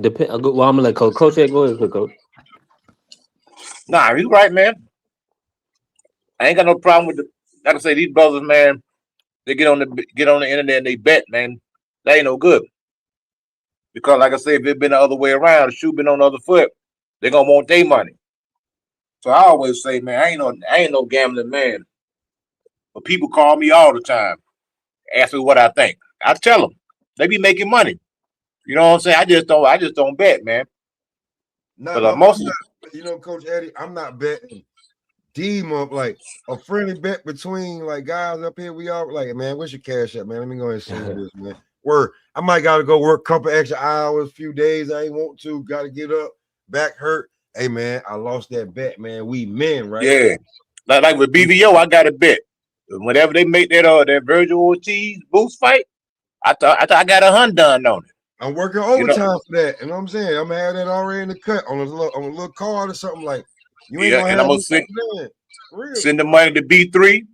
depend. Well, I'm gonna let Coach Ed go ahead, Coach. Nah, you right, man. I ain't got no problem with the. Like I say, these brothers, man, they get on the internet and they bet, man. That ain't no good. Because, like I said, if it been the other way around, the shoe been on the other foot, they gonna want their money. So I always say, man, I ain't no gambling man. But people call me all the time, ask me what I think. I tell them they be making money. You know what I'm saying? I just don't bet, man. But I'm most not, Coach Eddie, I'm not betting Deem up like a friendly bet between like guys up here. We all like, man, what's your cash up, man? Let me go ahead and send you this, man. Word. I might gotta go work a couple extra hours, few days. I ain't want to, gotta get up, back hurt. Hey man, I lost that bet, man. We men, right? yeah, like with BVO, I got a bet. Whenever they make that Virgil Ortiz boost fight, I thought I got $100 on it. I'm working overtime for that. You know what I'm saying? I'm gonna have that already in the cut on a little card or something like. You ain't gonna and have I'm gonna send the money to B3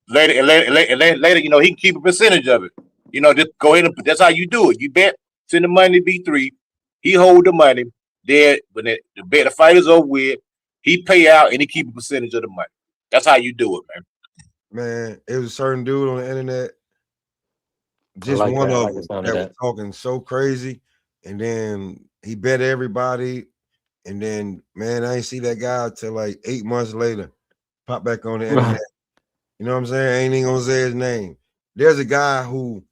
later, later. He can keep a percentage of it. Just go ahead and that's how you do it. You bet, send the money to B3. He hold the money. Then when the fight is over with, he pay out and he keep a percentage of the money. That's how you do it, man. Man, it was a certain dude on the internet, just like one that. I of like the them sound that of was that. talking so crazy, and then he bet everybody, and then man, I ain't see that guy till like 8 months later, pop back on the internet. You know what I'm saying? I ain't even gonna say his name. There's a guy who,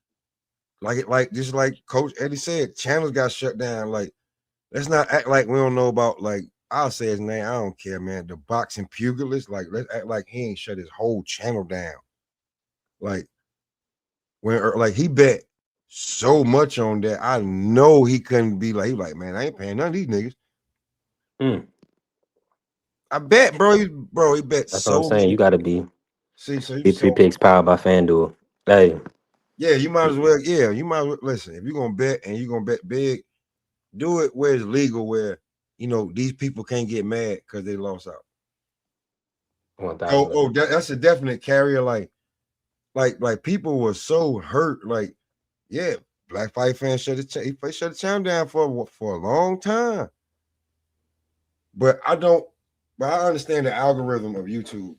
just like Coach Eddie said, channels got shut down. Like, let's not act like we don't know about. Like, I'll say his name. I don't care, man. The boxing pugilist. Like, let's act like he ain't shut his whole channel down. Like, like he bet so much on that. I know he couldn't be like, he like, man, I ain't paying none of these niggas. I bet, bro. He bet That's what I'm so saying. You much. gotta be See, so you B3 so picks powered by FanDuel. Hey. yeah, you might as well. Yeah, you might as well listen. If you're gonna bet and you're gonna bet big, do it where it's legal, where these people can't get mad because they lost out. 1,000. That's a definite carrier. Like people were so hurt. Like, yeah, Black Fight fans shut the channel down for a long time. But I understand the algorithm of YouTube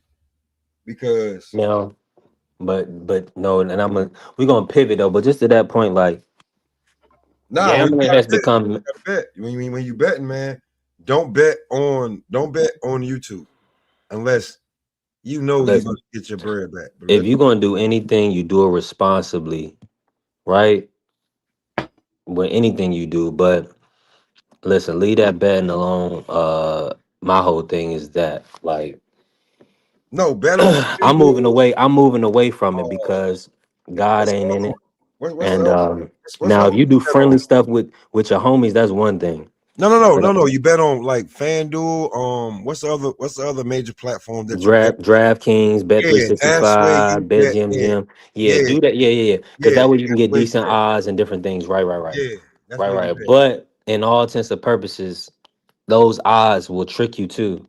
because But no, and we're gonna pivot though. But just to that point, like when you gambling gotta has become bet, when you betting, man, don't bet on YouTube unless you know you're gonna get your bread back. if you're gonna do anything, you do it responsibly, right? With anything you do, but listen, leave that betting alone. My whole thing is that like no bet on I'm moving FanDuel. away. I'm moving away from it because God What's ain't the in other it. one? What's the And other what's the now other if one you you do bet on? friendly stuff with your homies, that's one thing. No. You bet on like FanDuel. What's the other major platform that you bet? DraftKings, Bet three Yeah, sixty that's where five, you bet. BetGMGM. Yeah, Yeah, do that. Yeah. Because yeah. that way you can That's get where you decent bet. odds and different things. Right. Yeah, that's where you bet. But in all intents and purposes, those odds will trick you too.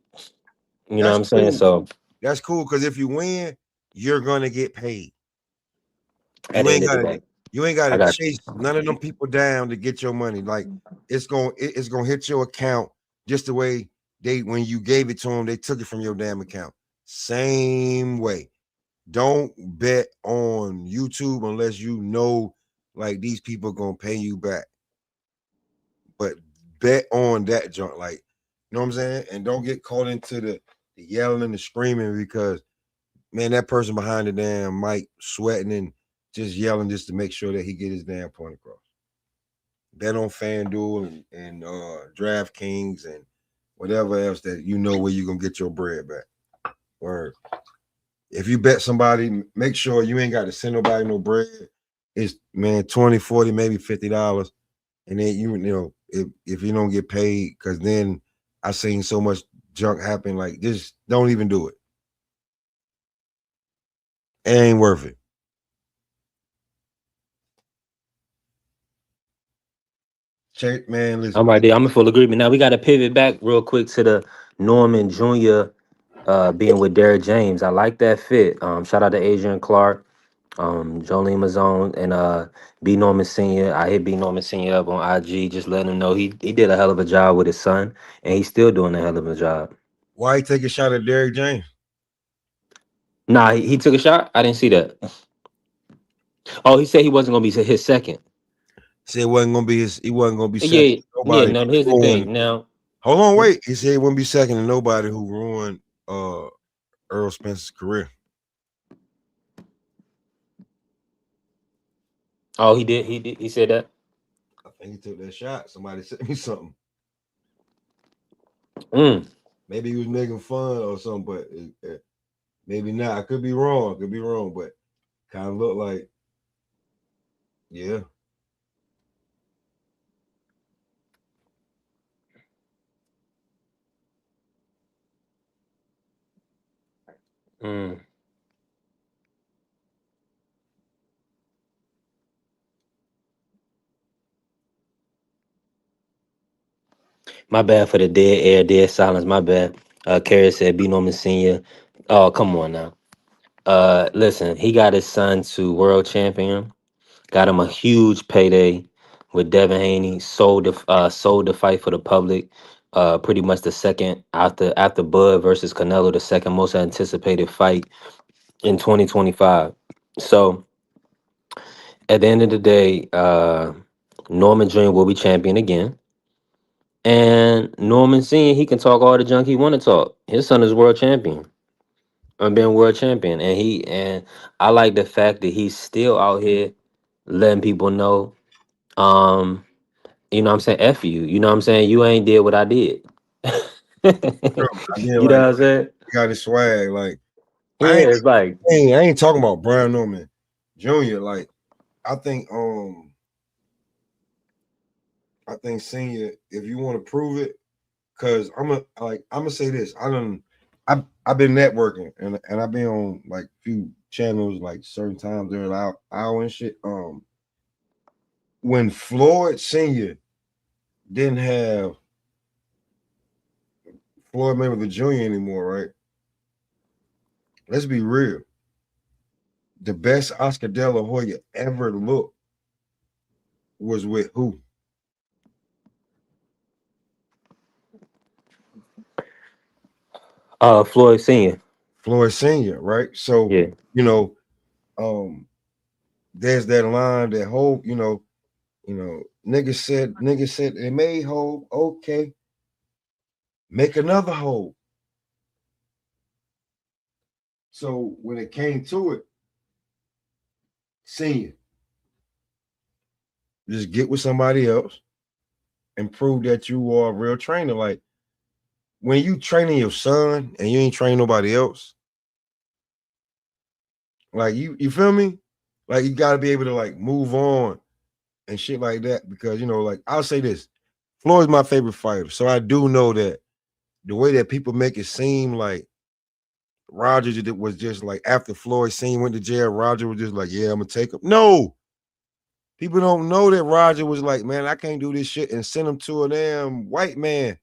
You know what That's I'm saying? cool. So That's cool because if you win, you're gonna get paid. at You the ain't end of the gotta day, you ain't I gotta got chase none of them people down to get your money. Like it's gonna hit your account just the way when you gave it to them, they took it from your damn account. Same way. Don't bet on YouTube unless you know like these people gonna pay you back. But bet on that joint, like you know what I'm saying? And don't get caught into the yelling and the screaming because man, that person behind the damn mic sweating and just yelling just to make sure that he get his damn point across. Bet on FanDuel and DraftKings and whatever else that you know where you're gonna get your bread back. Word. If you bet somebody, make sure you ain't got to send nobody no bread. It's man 20, 40, maybe $50. And then if you don't get paid, because then I seen so much junk happen, like just don't even do it. It ain't worth it. Check, man. Listen, I'm right there. I'm in full agreement. Now we got to pivot back real quick to the Norman Jr. being with Derek James. I like that fit. Shout out to Adrian Clark, Jolene Mazone, and B Norman Senior. I hit B Norman Senior up on IG, just letting him know he did a hell of a job with his son, and he's still doing a hell of a job. Why he take a shot at Derrick James? Nah, he took a shot. I didn't see that. Oh, he said he wasn't gonna be his second. Said it wasn't gonna be his. He wasn't gonna be second. Yeah, yeah. Nobody No, here's the ruined. thing. Now, Hold on, wait. He said he wouldn't be second to nobody who ruined Earl Spencer's career. oh, he did. He did. He said that. I think he took that shot. Somebody sent me something. Mm. Maybe he was making fun or something, but maybe not. I could be wrong. But kind of looked like, yeah. Mm. My bad for the dead air, dead silence. My bad. Carrie said, "B Norman Senior." Oh, come on now. Listen, he got his son to world champion. Got him a huge payday with Devin Haney. Sold the fight for the public. Pretty much the second after Bud versus Canelo, the second most anticipated fight in 2025. So at the end of the day, Norman Jr. will be champion again. And Norman Senior, he can talk all the junk he want to talk. His son is world champion. I'm being world champion, and I like the fact that he's still out here letting people know, um, you know what I'm saying, F you. You know what I'm saying? You ain't did what I did. And then You know like what I'm saying? he got his swag. Like I Yeah, ain't, it's like, I ain't talking about Brian Norman Jr. Like I think Senior, if you want to prove it, because I'm gonna say this. I've been networking and I've been on like few channels like certain times during the hour and shit. When Floyd Senior didn't have Floyd Mayweather Jr. anymore, right? Let's be real. The best Oscar De La Hoya ever looked was with who? Floyd Senior. Floyd Senior, right? So Yeah. you know, there's that line that whole, niggas said they made whole, okay, make another hole. So when it came to it, Senior, just get with somebody else and prove that you are a real trainer. Like when you training your son and you ain't training nobody else, like you feel me? Like you gotta be able to like move on and shit like that. Because like I'll say this. Floyd's my favorite fighter. So I do know that the way that people make it seem like Roger was just like after Floyd Senior went to jail, Roger was just like, yeah, I'm gonna take him. No, people don't know that Roger was like, man, I can't do this shit and send him to a damn white man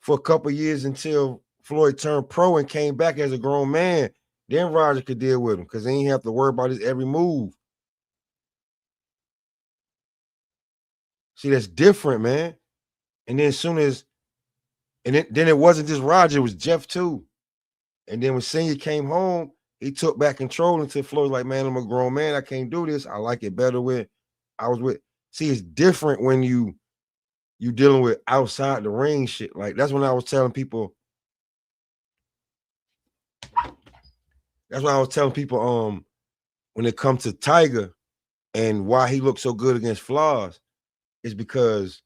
for a couple years until Floyd turned pro and came back as a grown man. Then Roger could deal with him because he ain't have to worry about his every move. See, that's different, man. And then as soon as, then it wasn't just Roger, it was Jeff too. And then when Senior came home, he took back control until Floyd was like, man, I'm a grown man. I can't do this. I like it better when I was with. See, it's different when you dealing with outside the ring shit. Like that's when I was telling people. That's why I was telling people, when it comes to Tiger and why he looked so good against Flaws, is because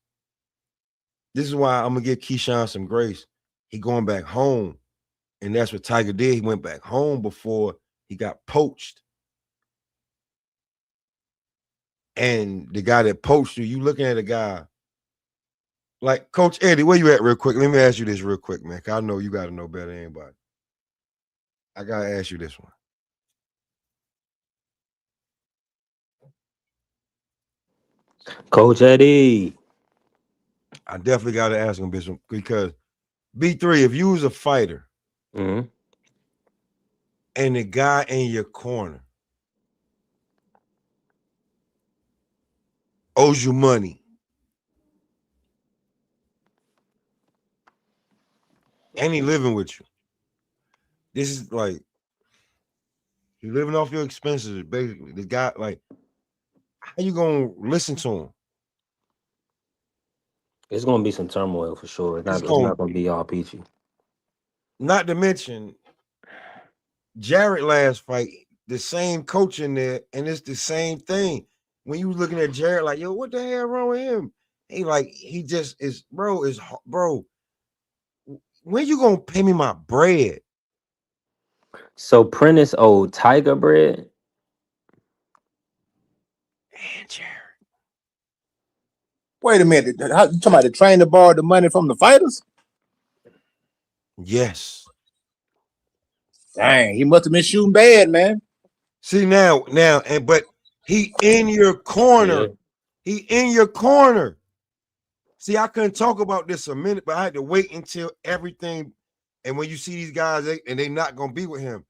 this is why I'm gonna give Keyshawn some grace. He going back home. And that's what Tiger did. He went back home before he got poached. And the guy that poached you looking at a guy like Coach Eddie. Where you at, real quick? Let me ask you this real quick, man. I know you got to know better than anybody. I gotta ask you this one. Coach Eddie. I definitely got to ask him this one because B3, if you was a fighter Mm-hmm. and the guy in your corner owes you money and he living with you, this is like you're living off your expenses. Basically, the guy, like, how you gonna listen to him? It's gonna be some turmoil for sure. It's It's going, not gonna be all peachy. not to mention Jarrett last fight, the same coach in there, and it's the same thing. When you looking at Jarrett, like, yo, what the hell wrong with him? He just is, bro. When you gonna pay me my bread? So Prentice owed Tiger bread. And Jarrett. Wait a minute. How, you talking about the trainer borrowed the money from the fighters? Yes. Dang, he must have been shooting bad, man. See but he in your corner. Yeah. He in your corner. See, I couldn't talk about this a minute, but I had to wait until everything. And when you see these guys, they not gonna be with him,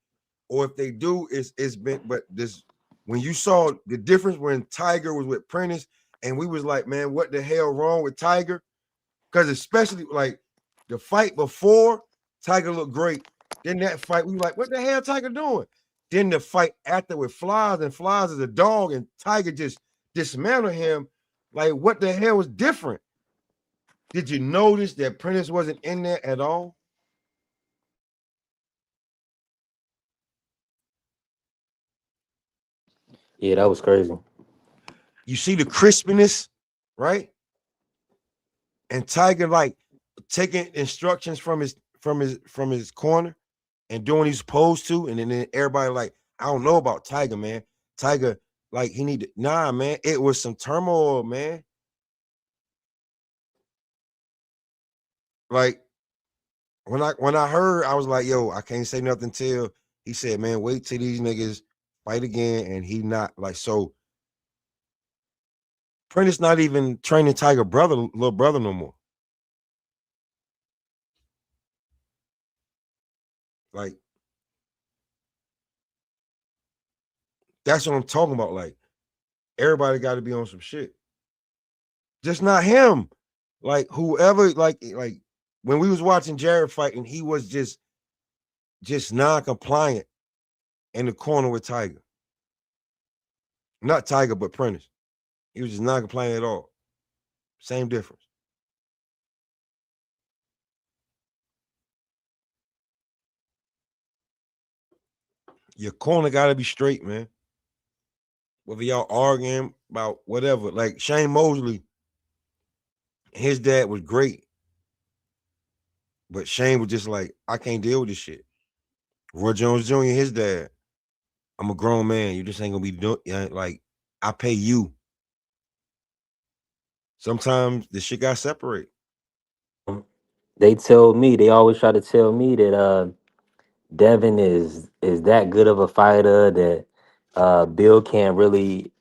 or if they do, it's been. But this, when you saw the difference when Tiger was with Prentice, and we was like, man, what the hell wrong with Tiger? Because especially like the fight before, Tiger looked great. Then that fight, we were like, what the hell Tiger doing? Then the fight after with Flies, and Flies is a dog, and Tiger just dismantled him. Like, what the hell was different? Did you notice that Prentice wasn't in there at all? Yeah, that was crazy. You see the crispiness, right? And Tiger like taking instructions from his corner and doing what he's supposed to, and then everybody like, I don't know about Tiger, man. Tiger, like, he need to, nah, man. It was some turmoil, man. Like, when I heard, I was like, yo, I can't say nothing till he said, man, wait till these niggas fight again, and he not like, so Prentice not even training Tiger little brother no more. Like, that's what I'm talking about. Like, everybody got to be on some shit. Just not him. Like, whoever, like when we was watching Jarrett fight, and he was just non-compliant in the corner with Tiger. Not Tiger, but Prentice. He was just non-compliant at all. Same difference. Your corner got to be straight, man. Whether y'all arguing about whatever. Like, Shane Mosley, his dad was great. But Shane was just like, I can't deal with this shit. Roy Jones Jr., his dad, I'm a grown man. You just ain't gonna be doing, like, I pay you. Sometimes the shit got separate. They always try to tell me that Devin is that good of a fighter that Bill can't really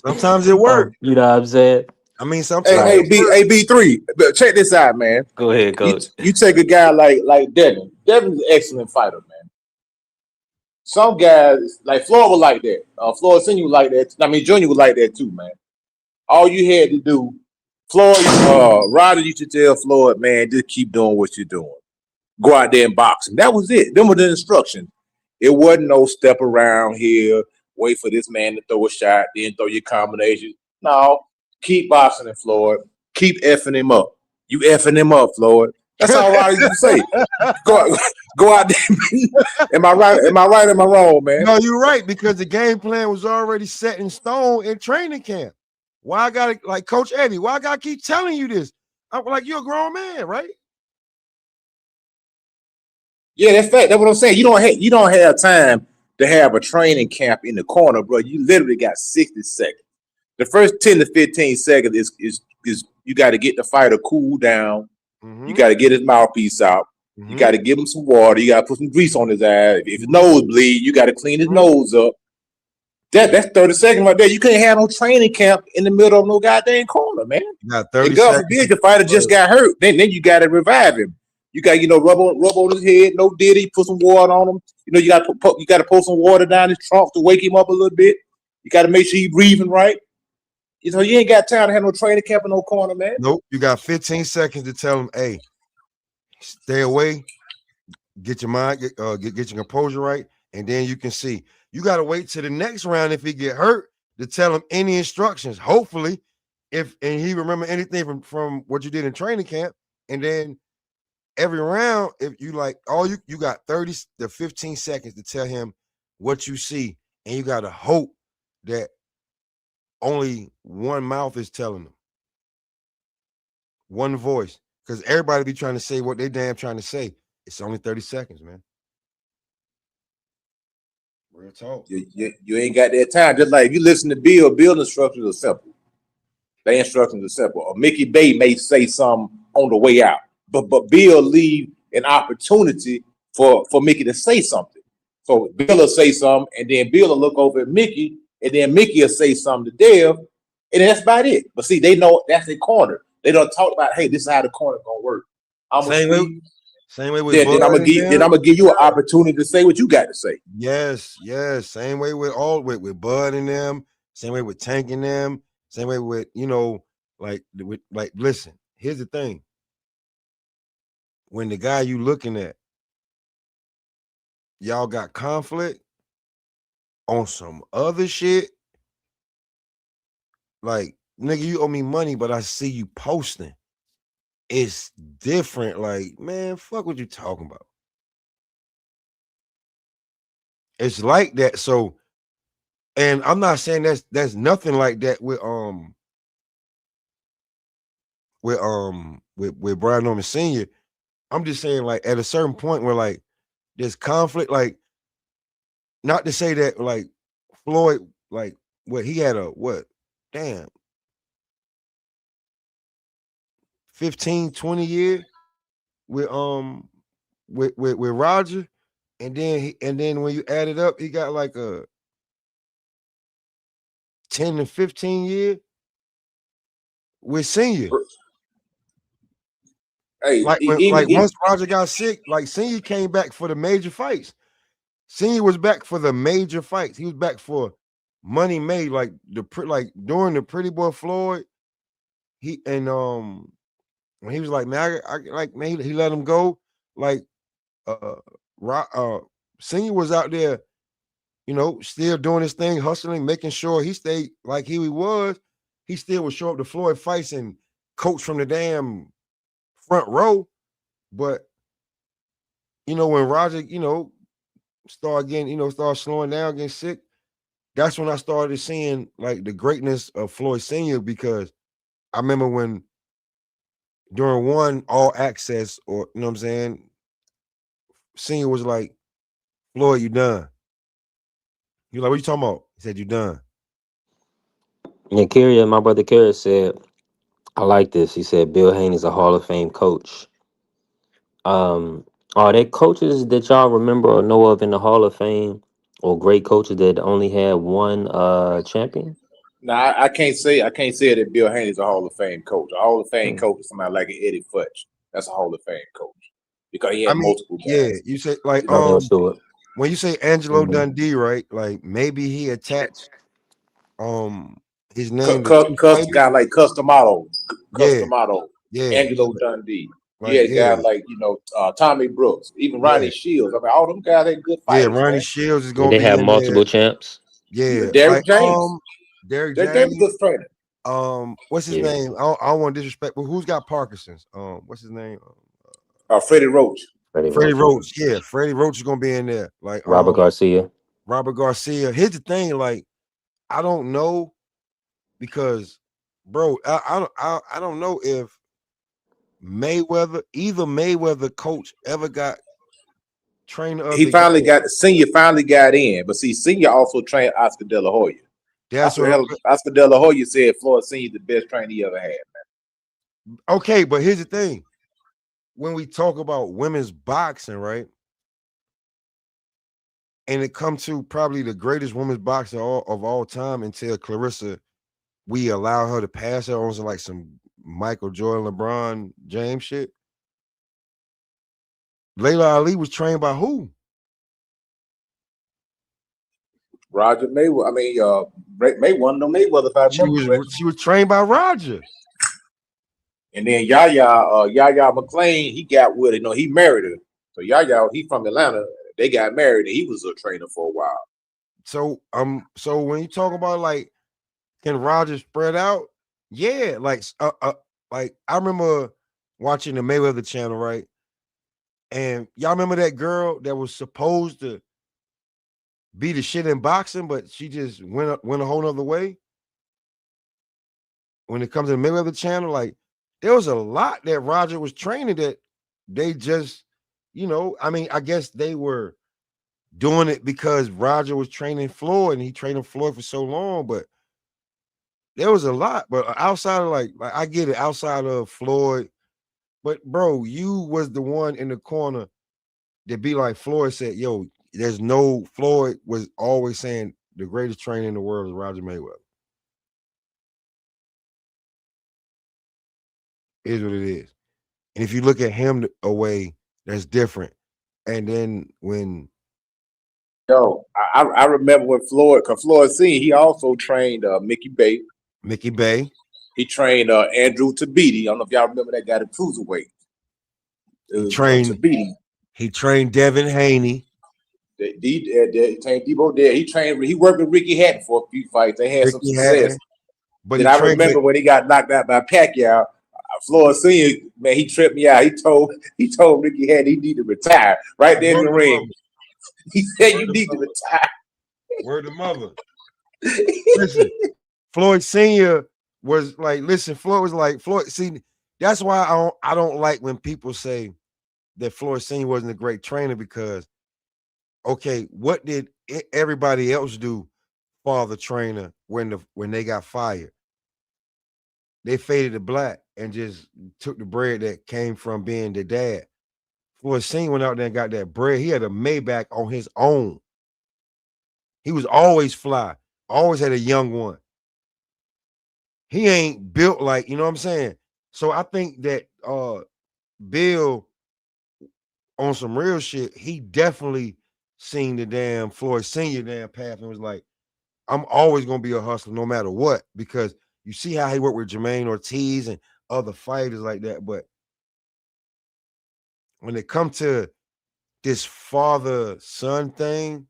Sometimes it works. you know what I'm saying? I mean, sometimes Hey, B3, but check this out, man. Go ahead, coach. You take a guy like Devin. Devin's an excellent fighter, man. Some guys, like Floyd was like that. Floyd Senior was like that. I mean, Junior was like that too, man. All you had to do, Floyd, Ryder used to tell Floyd, man, just keep doing what you're doing. Go out there and box him. That was it. Them were the instructions. It wasn't no step around here, wait for this man to throw a shot, then throw your combination. No, keep boxing him, Floyd. Keep effing him up. You effing him up, Floyd. That's all Ryder used to say. Go out there. Am I right? Am I right? Am I wrong, man? No, you're right, because the game plan was already set in stone in training camp. Why I gotta, like Coach Eddie, why I gotta keep telling you this? I'm like, you're a grown man, right? Yeah, that's fact. That's what I'm saying. You don't have time to have a training camp in the corner, bro. You literally got 60 seconds. The first 10 to 15 seconds is you got to get the fighter cool down. Mm-hmm. You got to get his mouthpiece out. Mm-hmm. You got to give him some water. You got to put some grease on his eye. If his nose bleed, you got to clean his nose up. That's 30 seconds right there. You can't have no training camp in the middle of no goddamn corner, man. You got 30 seconds. The fighter just got hurt. Then you got to revive him. You got rub on his head, no diddy, put some water on him. You got to pour some water down his trunk to wake him up a little bit. You got to make sure he's breathing right. You ain't got time to have no training camp in no corner, man. Nope. You got 15 seconds to tell him, hey, stay away, get your mind, get your composure right, and then you can see. You got to wait till the next round if he get hurt to tell him any instructions. Hopefully, and he remember anything from what you did in training camp, and then every round, if you like, you got 30 to 15 seconds to tell him what you see, and you got to hope that only one mouth is telling them, one voice, because everybody be trying to say what they damn trying to say. It's only 30 seconds, man. Real talk. You ain't got that time. Just like if you listen to Bill instructions are simple. Their instructions are simple. Or Mickey Bay may say something on the way out, but Bill leave an opportunity for Mickey to say something. So Bill will say something, and then Bill will look over at Mickey, and then Mickey will say something to Dev, and that's about it. But see, they know that's their corner. They don't talk about, hey, this is how the corner gonna work. Same way with then I'm gonna give you an opportunity to say what you got to say. Yes. Same way with Bud and them. Same way with Tank and them. Same way with listen. Here's the thing. When the guy you looking at, y'all got conflict on some other shit, like, nigga, you owe me money, but I see you posting. It's different. Like, man, fuck what you talking about. It's like that. So, and I'm not saying that's nothing like that with Brian Norman Sr. I'm just saying, like, at a certain point where like there's conflict, like, not to say that like Floyd, like, what he had 15, 20 years with Roger, and then when you add it up, he got like a 10 to 15 year with Senior. Hey, like once Roger got sick, like Senior came back for the major fights. Senior was back for the major fights. He was back for money made, like during the Pretty Boy Floyd. When he was like, man, I like, man, he let him go. Like, Senior was out there, still doing his thing, hustling, making sure he stayed like he was. He still would show up to Floyd fights and coach from the damn front row. But when Roger, start slowing down, getting sick, that's when I started seeing like the greatness of Floyd Senior, because I remember when during one All Access, or you know what I'm saying, Senior was like, Floyd, you done. You're like, what you talking about? He said, you done. And my brother Kerry said, I like this. He said, Bill Haney's a Hall of Fame coach. Are there coaches that y'all remember or know of in the Hall of Fame, or great coaches that only had one champion? Now I can't say that Bill Haney's a Hall of Fame coach. A Hall of Fame coach is somebody like an Eddie Futch. That's a Hall of Fame coach because he had multiple guys. Yeah, you say like when you say Angelo Dundee, right? Like maybe he attached his name to guy like Customato, yeah, Angelo Dundee. Like, Yeah, guys like Tommy Brooks, even Ronnie Shields. I mean, all them guys had good fighters. Yeah, Ronnie Shields is gonna they be have in multiple there. champs. Yeah, Derrick James. Derrick James, good trainer. What's his name? I don't want to disrespect, but who's got Parkinson's? What's his name? Freddie Roach. Freddie Roach. Yeah, Freddie Roach is gonna be in there. Like Robert Garcia. Here's the thing, like, I don't know, because, bro, I don't know if either Mayweather coach ever got trainer of He finally got Senior got in, but see, Senior also trained Oscar De La Hoya. Oscar De La Hoya said Floyd Senior the best trainer he ever had, man. Okay, but here's the thing. When we talk about women's boxing, right? And it comes to probably the greatest women's boxer of all time, until Clarissa, we allow her to pass her on some like some Michael Jordan, LeBron James shit. Layla Ali was trained by who? Roger Mayweather. I mean, Mayweather, no Mayweather, if I remember correctly. She was trained by Roger. And then Yaya McClain, he got with it. He married her. So Yaya, he from Atlanta. They got married, and he was a trainer for a while. So when you talk about like, can Roger spread out? Yeah, like I remember watching the Mayweather channel, right? And y'all remember that girl that was supposed to be the shit in boxing, but she just went a whole nother way. When it comes to the Mayweather channel, like there was a lot that Roger was training that they just, I mean, I guess they were doing it because Roger was training Floyd and he trained Floyd for so long, but there was a lot. But outside of like I get it, outside of Floyd, but bro, you was the one in the corner that be like Floyd said, yo, Floyd was always saying the greatest trainer in the world is Roger Mayweather. Is what it is. And if you look at him away, that's different. And then when I remember when cause Floyd Senior, he also trained Mickey Bay. He trained Andrew Tabiti. I don't know if y'all remember that guy, the cruiserweight. Tabiti. He trained Devin Haney. He trained Debo there. He worked with Ricky Hatton for a few fights. They had some success. Hatton. But then I remember when he got knocked out by Pacquiao, Floyd Senior, man, he tripped me out. He told Ricky Hatton he needed to retire right there in the ring. He said you need to retire. Word of mother. Listen, Floyd Senior was like, Floyd was like, see, that's why I don't like when people say that Floyd Senior wasn't a great trainer, because okay, what did everybody else do for the trainer when they got fired? They faded to black and just took the bread that came from being the dad. Floyd Senior went out there and got that bread. He had a Maybach on his own. He was always fly, always had a young one. He ain't built like, you know what I'm saying? So I think that Bill, on some real shit, he definitely seen the damn Floyd Senior damn path and was like, I'm always gonna be a hustler no matter what, because you see how he worked with Jermaine Ortiz and other fighters like that. But when it comes to this father-son thing,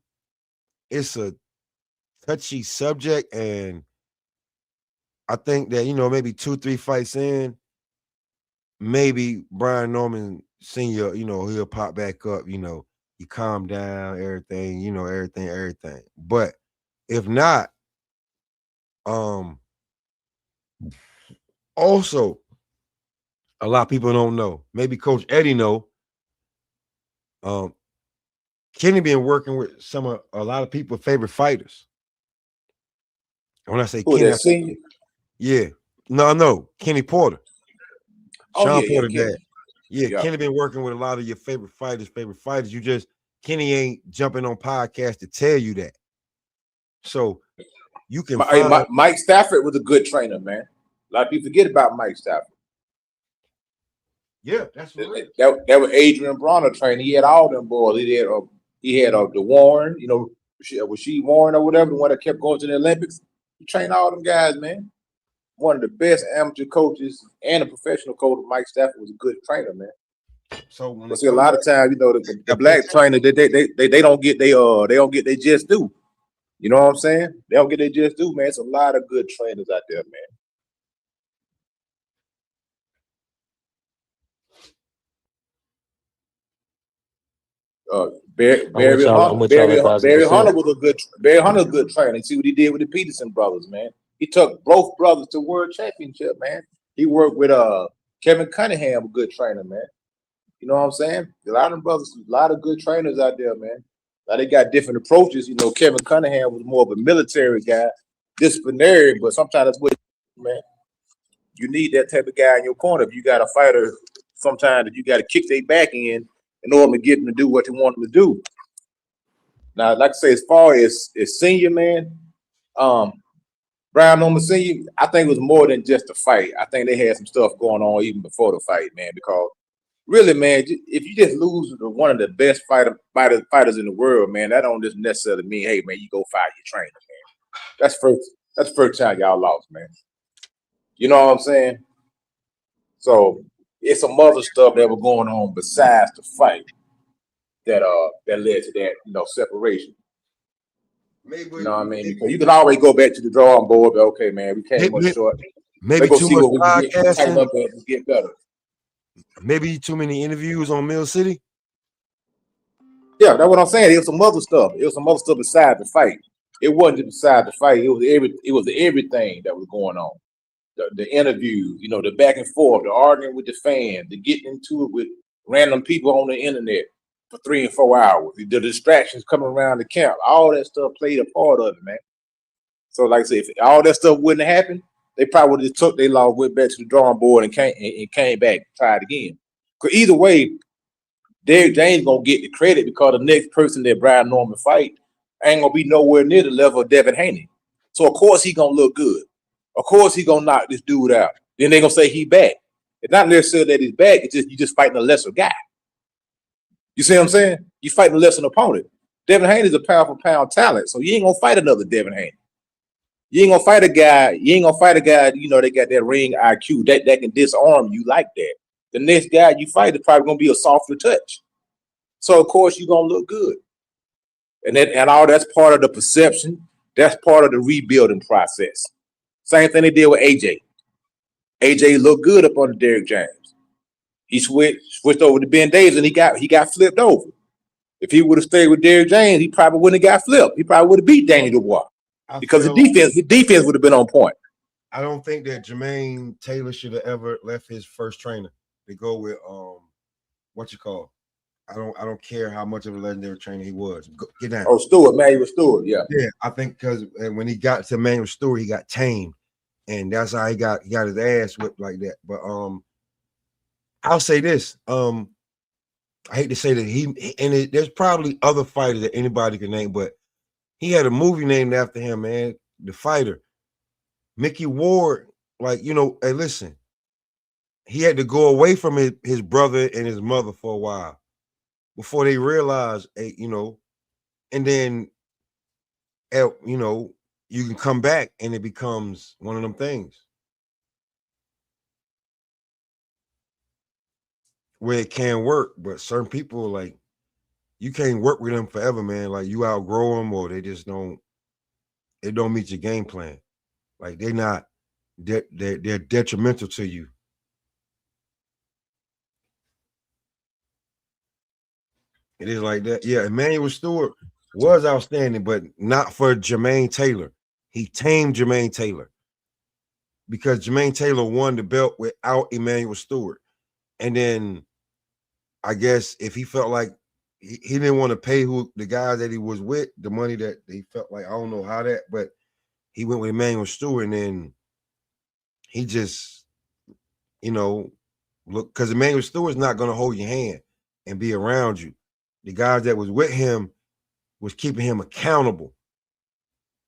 it's a touchy subject, and I think that, maybe 2-3 fights in, maybe Brian Norman Sr., he'll pop back up, you calm down, everything, everything. But if not, also, a lot of people don't know. Maybe Coach Eddie know. Kenny been working with a lot of people's favorite fighters. And when I say Kenny, I say, yeah, no, Kenny Porter, Sean Porter, dad. Yeah, Kenny been working with a lot of your favorite fighters. Kenny ain't jumping on podcasts to tell you that. So you can find Mike Stafford was a good trainer, man. A lot of people forget about Mike Stafford. Yeah, that's right. That was Adrian Bronner training. He had all them boys. He had the Warren, was she Warren or whatever, the one that kept going to the Olympics. He trained all them guys, man. One of the best amateur coaches and a professional coach, Mike Stafford, was a good trainer, man. So see, a lot of times, the black trainer, they don't get their just due. You know what I'm saying? They don't get their just due, man. It's a lot of good trainers out there, man. Barry Hunter was a good trainer. See what he did with the Peterson brothers, man. He took both brothers to world championship, man. He worked with Kevin Cunningham, a good trainer, man. You know what I'm saying? A lot of them brothers, a lot of good trainers out there, man. Now they got different approaches. Kevin Cunningham was more of a military guy, disciplinary, but sometimes that's what, man. You need that type of guy in your corner. If you got a fighter, sometimes you got to kick their back in order to get them to do what they want them to do. Now, like I say, as far as Senior, man, Brian Norman Senior, I think it was more than just a fight. I think they had some stuff going on even before the fight, man, because really, man, if you just lose to one of the best fighters in the world, man, that don't just necessarily mean, hey, man, you go fire your trainer, man. That's first time y'all lost, man. You know what I'm saying? So it's some other stuff that was going on besides the fight that led to that, separation. Maybe, you know what I mean? Because you can always go back to the drawing board, but okay, man, we came much short. Maybe Let's go too see much what we can get tighten podcasting. up and get better. Maybe too many interviews on Mill City. Yeah, that's what I'm saying. It was some other stuff. It was some other stuff besides the fight. It wasn't just beside the fight. It was everything that was going on. The interviews, the back and forth, the arguing with the fans, the getting into it with random people on the internet for 3 and 4 hours, the distractions coming around the camp, all that stuff played a part of it, man. So, like I said, if all that stuff wouldn't have happened, they probably would have just took their law, went back to the drawing board, and came back, tried again. Because either way, Derrick James gonna get the credit because the next person that Brian Norman fight ain't gonna be nowhere near the level of Devin Haney. So of course he gonna look good. Of course he gonna knock this dude out. Then they gonna say he back. It's not necessarily that he's back. It's just you just fighting a lesser guy. You see what I'm saying? You fighting a lesser opponent. Devin Haney is a pound for pound talent, so you ain't gonna fight another Devin Haney. You ain't gonna fight a guy. They got that ring IQ that can disarm you like that. The next guy you fight is probably gonna be a softer touch. So of course you're gonna look good. And all that's part of the perception. That's part of the rebuilding process. Same thing they did with AJ. AJ looked good up under Derrick James. He switched over to Ben Davis and he got flipped over. If he would have stayed with Derrick James, he probably wouldn't have got flipped. He probably would have beat Danny Dubois because his defense would have been on point. I don't think that Jermaine Taylor should have ever left his first trainer to go with I don't care how much of a legendary trainer he was. Get down. Oh, Stewart, Manuel Stewart, yeah. Yeah, I think because when he got to Manuel Stewart, he got tamed, and that's how he got his ass whipped like that. But I'll say this. I hate to say that there's probably other fighters that anybody can name, but he had a movie named after him, man. The Fighter. Mickey Ward, hey, listen, he had to go away from his brother and his mother for a while before they realized, and then, you can come back and it becomes one of them things where it can work, but certain people, you can't work with them forever, man. Like, you outgrow them or they just don't meet your game plan. Like, they're detrimental to you. It is like that. Yeah, Emmanuel Stewart was outstanding, but not for Jermaine Taylor. He tamed Jermaine Taylor because Jermaine Taylor won the belt without Emmanuel Stewart. And then I guess if he felt like he didn't want to pay the guys that he was with the money that he felt like, I don't know how that, but he went with Emmanuel Stewart, and then he just, look, because Emmanuel Stewart's not going to hold your hand and be around you. The guys that was with him was keeping him accountable.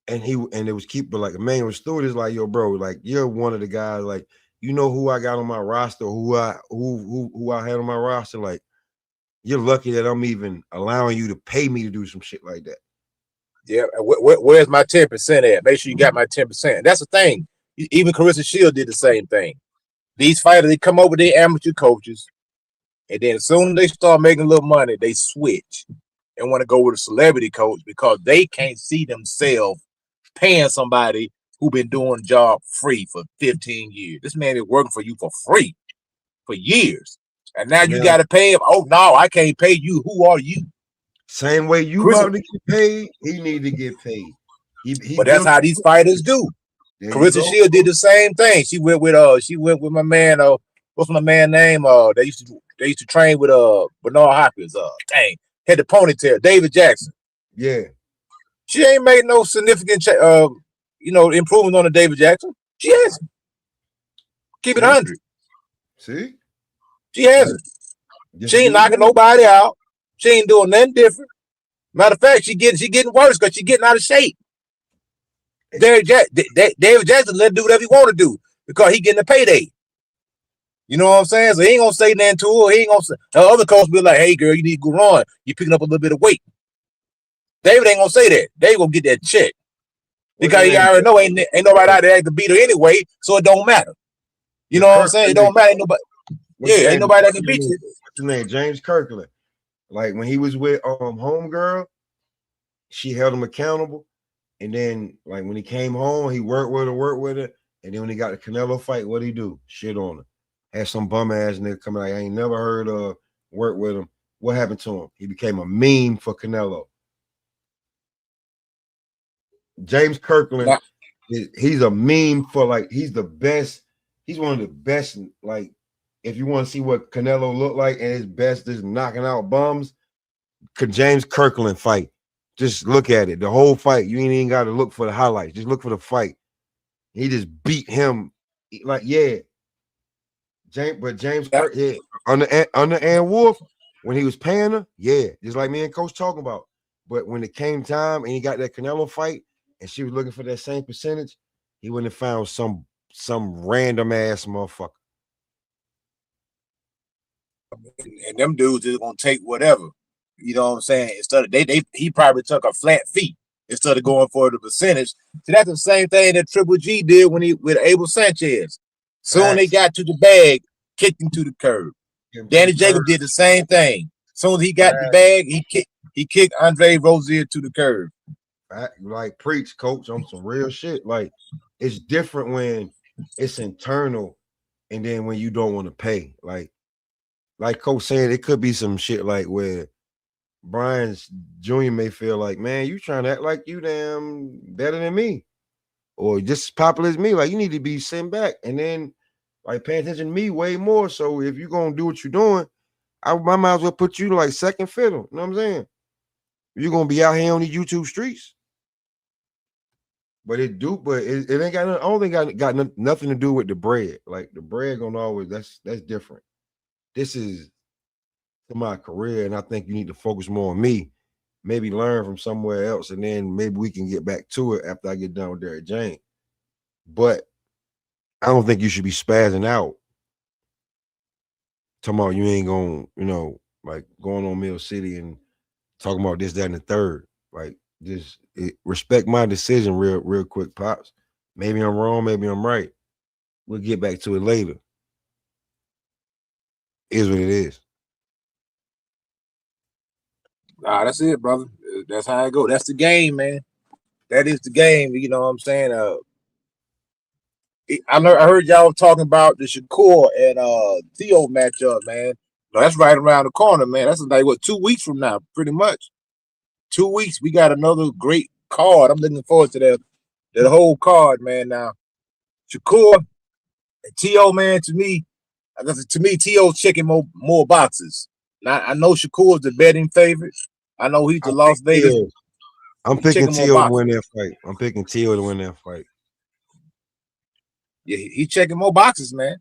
And it was keeping, like, Emmanuel Stewart is like, yo, bro, like, you're one of the guys, like, who I got on my roster, who I had on my roster, like, you're lucky that I'm even allowing you to pay me to do some shit like that. Yeah, where's my 10% at? Make sure you got my 10%. That's the thing. Even Carissa Shields did the same thing. These fighters, they come over, they amateur coaches, and then as soon as they start making a little money, they switch and want to go with a celebrity coach because they can't see themselves paying somebody who been doing the job free for 15 years. This man is working for you for free for years. And now you got to pay him. Oh, no, I can't pay you. Who are you? Same way you about to get paid, he need to get paid. But that's how these fighters do. Carissa Shields did the same thing. She went with my man. What's my man name? They used to train with Bernard Hopkins. Had the ponytail, David Jackson. Yeah. She ain't made no significant improvement on the David Jackson. She hasn't. Keep it 100. See? She hasn't. She ain't knocking nobody out. She ain't doing nothing different. Matter of fact, she getting worse because she getting out of shape. David Jackson let do whatever he want to do because he getting a payday. You know what I'm saying? So he ain't gonna say nothing to her. He ain't gonna say. The other coach be like, "Hey, girl, you need to go on. You picking up a little bit of weight." David ain't gonna say that. David gonna get that check because he already know ain't nobody out there that can beat her anyway, so it don't matter. You know what I'm saying? It don't matter. Ain't nobody. Yeah, ain't nobody that can beat you. What's his name? James Kirkland. Like when he was with homegirl, she held him accountable. And then like when he came home, he worked with her. And then when he got the Canelo fight, what'd he do? Shit on her. Had some bum ass nigga coming like, I ain't never heard of work with him. What happened to him? He became a meme for Canelo. James Kirkland, he's a meme for like, he's the best. He's one of the best. Like, if you want to see what Canelo looked like and his best is knocking out bums, James Kirkland fight. Just look at it. The whole fight. You ain't even got to look for the highlights. Just look for the fight. He just beat him. Like, yeah. James Kirk, yeah. Under Ann Wolf, when he was paying her, yeah. Just like me and Coach talking about. But when it came time and he got that Canelo fight and she was looking for that same percentage, he wouldn't have found some random ass motherfucker. And them dudes is gonna take whatever. You know what I'm saying? Instead of he probably took a flat fee instead of going for the percentage. So that's the same thing that Triple G did when he with Abel Sanchez. Soon they got to the bag, kicked him to the curb. Danny Jacobs did the same thing. Soon as he got the bag, he kicked Andre Rozier to the curb. Like preach, coach, on some real shit. Like it's different when it's internal, and then when you don't want to pay. Like Coach saying, it could be some shit like where Brian's Jr. may feel like, man, you trying to act like you damn better than me, or just as popular as me. Like you need to be sent back, and then like paying attention to me way more. So if you're gonna do what you're doing, I might as well put you like second fiddle. You know what I'm saying? You're gonna be out here on the YouTube streets. But it ain't got. I don't think got nothing to do with the bread. Like the bread gonna always. That's different. This is to my career, and I think you need to focus more on me. Maybe learn from somewhere else, and then maybe we can get back to it after I get done with Derrick James. But I don't think you should be spazzing out. Talking about you ain't gonna, like going on Mill City and talking about this, that, and the third. Like just respect my decision real quick, Pops. Maybe I'm wrong, maybe I'm right. We'll get back to it later. Is what it is. Nah, that's it, brother. That's how I go. That's the game, man. That is the game. You know what I'm saying? I heard y'all talking about the Shakur and Theo matchup, man. No, that's right around the corner, man. That's like what 2 weeks from now, pretty much. 2 weeks, we got another great card. I'm looking forward to that whole card, man. Now, Shakur and T.O., man, to me, T.O.'s checking more boxes. Now, I know Shakur's the betting favorite. I know he's the Las Vegas. I'm picking T.O. to win that fight. I'm picking T.O. to win that fight. Yeah, he's checking more boxes, man.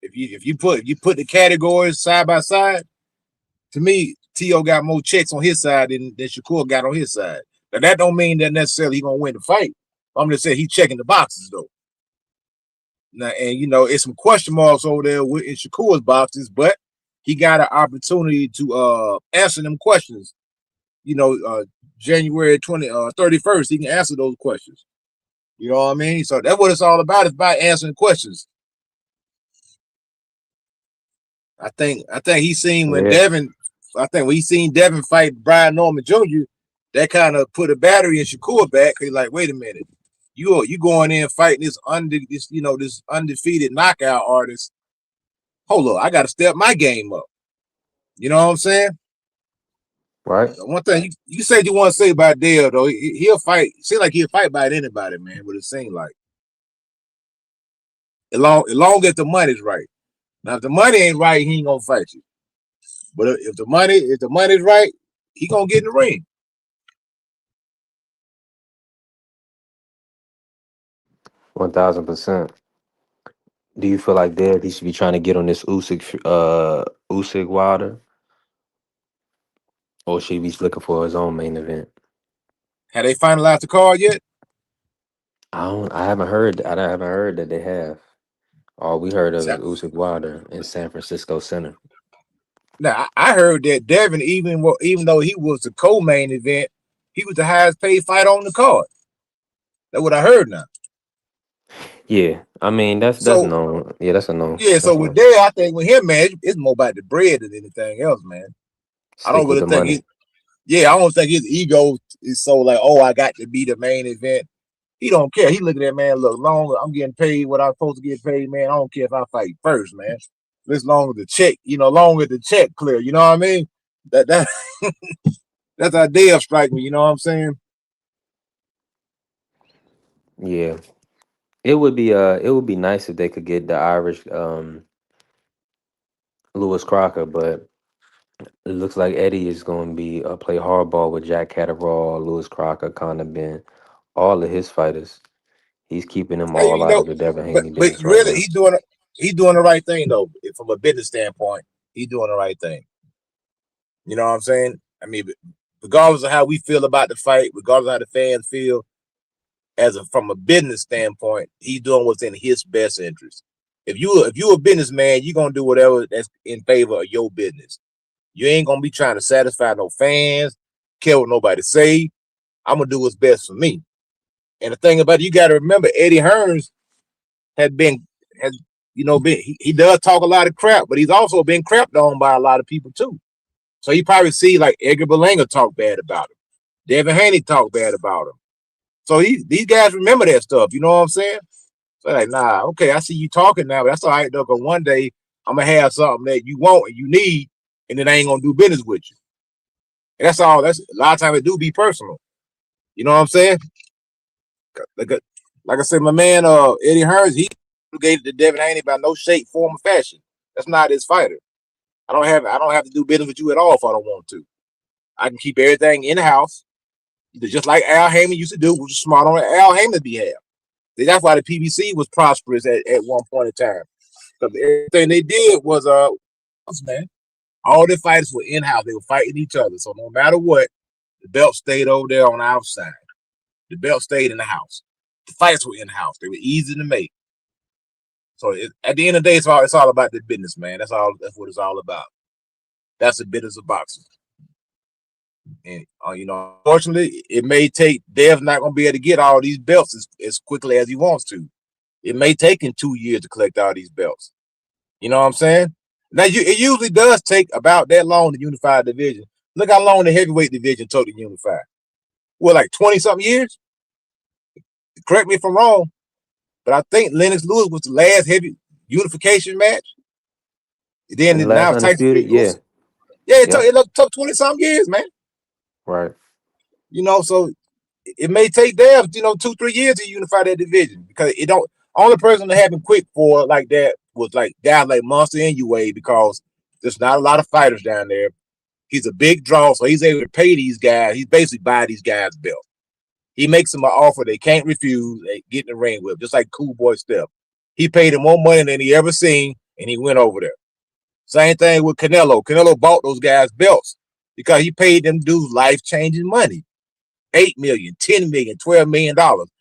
If you put the categories side by side, to me, T.O. got more checks on his side than Shakur got on his side. Now that don't mean that necessarily he's gonna win the fight. I'm just saying he's checking the boxes though. Now, and it's some question marks over there in Shakur's boxes, but he got an opportunity to answer them questions. January 31st, he can answer those questions. You know what I mean? So that's what it's all about. It's about answering questions. I think he's seen when Devin. I think when he seen Devin fight Brian Norman Jr., that kind of put a battery in Shakur back. He's like, wait a minute, you going in fighting this undefeated knockout artist. Hold up, I got to step my game up. You know what I'm saying? Right. One thing you say you want to say about Dale though, he'll fight. Seems like he'll fight about anybody, man. What it seems like. As long as the money's right. Now, if the money ain't right, he ain't gonna fight you. But if the money's right, he gonna get in the ring. 1000%. Do you feel like he should be trying to get on this Usyk Wilder, or should he be looking for his own main event? Have they finalized the card yet? I haven't heard that they have. All we heard of So, is Usyk Wilder in San Francisco Center. now I heard that Devin, even though he was the co-main event, he was the highest paid fighter on the card. That's what I heard now. Yeah, I mean that's So known. Yeah, that's a known. yeah, so That's with known. Dale, I think with him, man, it's more about the bread than anything else, man. I don't Stick with really the think money. it. Yeah, I don't think his ego is so like, oh, I got to be the main event. He don't care. He look at that man. Look, long I'm getting paid what I'm supposed to get paid, man. I don't care if I fight first, man. As long as the check, long as the check clear. You know what I mean? That that's how Dale strike me. You know what I'm saying? Yeah, it would be nice if they could get the Irish Lewis Crocker, but it looks like Eddie is going to be play hardball with Jack Catterall, Lewis Crocker, Conor Ben, all of his fighters. He's keeping them Hey, all out of the Devin Haney but business right really, now. he's doing the right thing though. From a business standpoint, he's doing the right thing. You know what I'm saying? I mean, regardless of how we feel about the fight, regardless of how the fans feel, from a business standpoint, he's doing what's in his best interest. If you a businessman, you're gonna do whatever that's in favor of your business. You ain't gonna be trying to satisfy no fans, care what nobody say. I'm gonna do what's best for me. And the thing about it, you got to remember, Eddie Hearns had been has he does talk a lot of crap, but he's also been crapped on by a lot of people too. So he probably see like Edgar Berlanga talk bad about him, Devin Haney talk bad about him. So these guys remember that stuff. You know what I'm saying? So like, nah, okay, I see you talking now, but that's all right though. Because one day I'm gonna have something that you want and you need, and then I ain't gonna do business with you. And that's all. That's a lot of times it do be personal. You know what I'm saying? Like, like I said, my man Eddie Hearns, he obligated to Devin Haney by no shape, form, or fashion. That's not his fighter. I don't have to do business with you at all if I don't want to. I can keep everything in the house, just like Al Heyman used to do, which was smart on Al Heyman's behalf. That's why the PBC was prosperous at one point in time. Because everything they did was man, all the fighters were in house. They were fighting each other. So no matter what, the belt stayed over there on the outside. The belt stayed in the house. The fights were in house. They were easy to make. So at the end of the day, it's all about the business, man. That's what it's all about. That's the business of boxing. And unfortunately, it may take Dev's not going to be able to get all these belts as quickly as he wants to. It may take him 2 years to collect all these belts. You know what I'm saying? Now it usually does take about that long to unify a division. Look how long the heavyweight division took to unify. Well, like 20-something years. Correct me if I'm wrong, but I think Lennox Lewis was the last heavy unification match. And the Then last now Tyson undisputed, Fury yeah, goes. Yeah, yep, it took 20-something years, man. right. So it may take them, 2-3 years to unify that division because it don't. Only person that happened quick for like that was like guys like Monster Inoue because there's not a lot of fighters down there. He's a big draw, so he's able to pay these guys. He's basically buy these guys' belt. He makes them an offer they can't refuse. They get in the ring with, just like Cool Boy Steph. He paid him more money than he ever seen, and he went over there. Same thing with Canelo. Canelo bought those guys belts because he paid them dudes life-changing money. $8 million, $10 million, $12 million.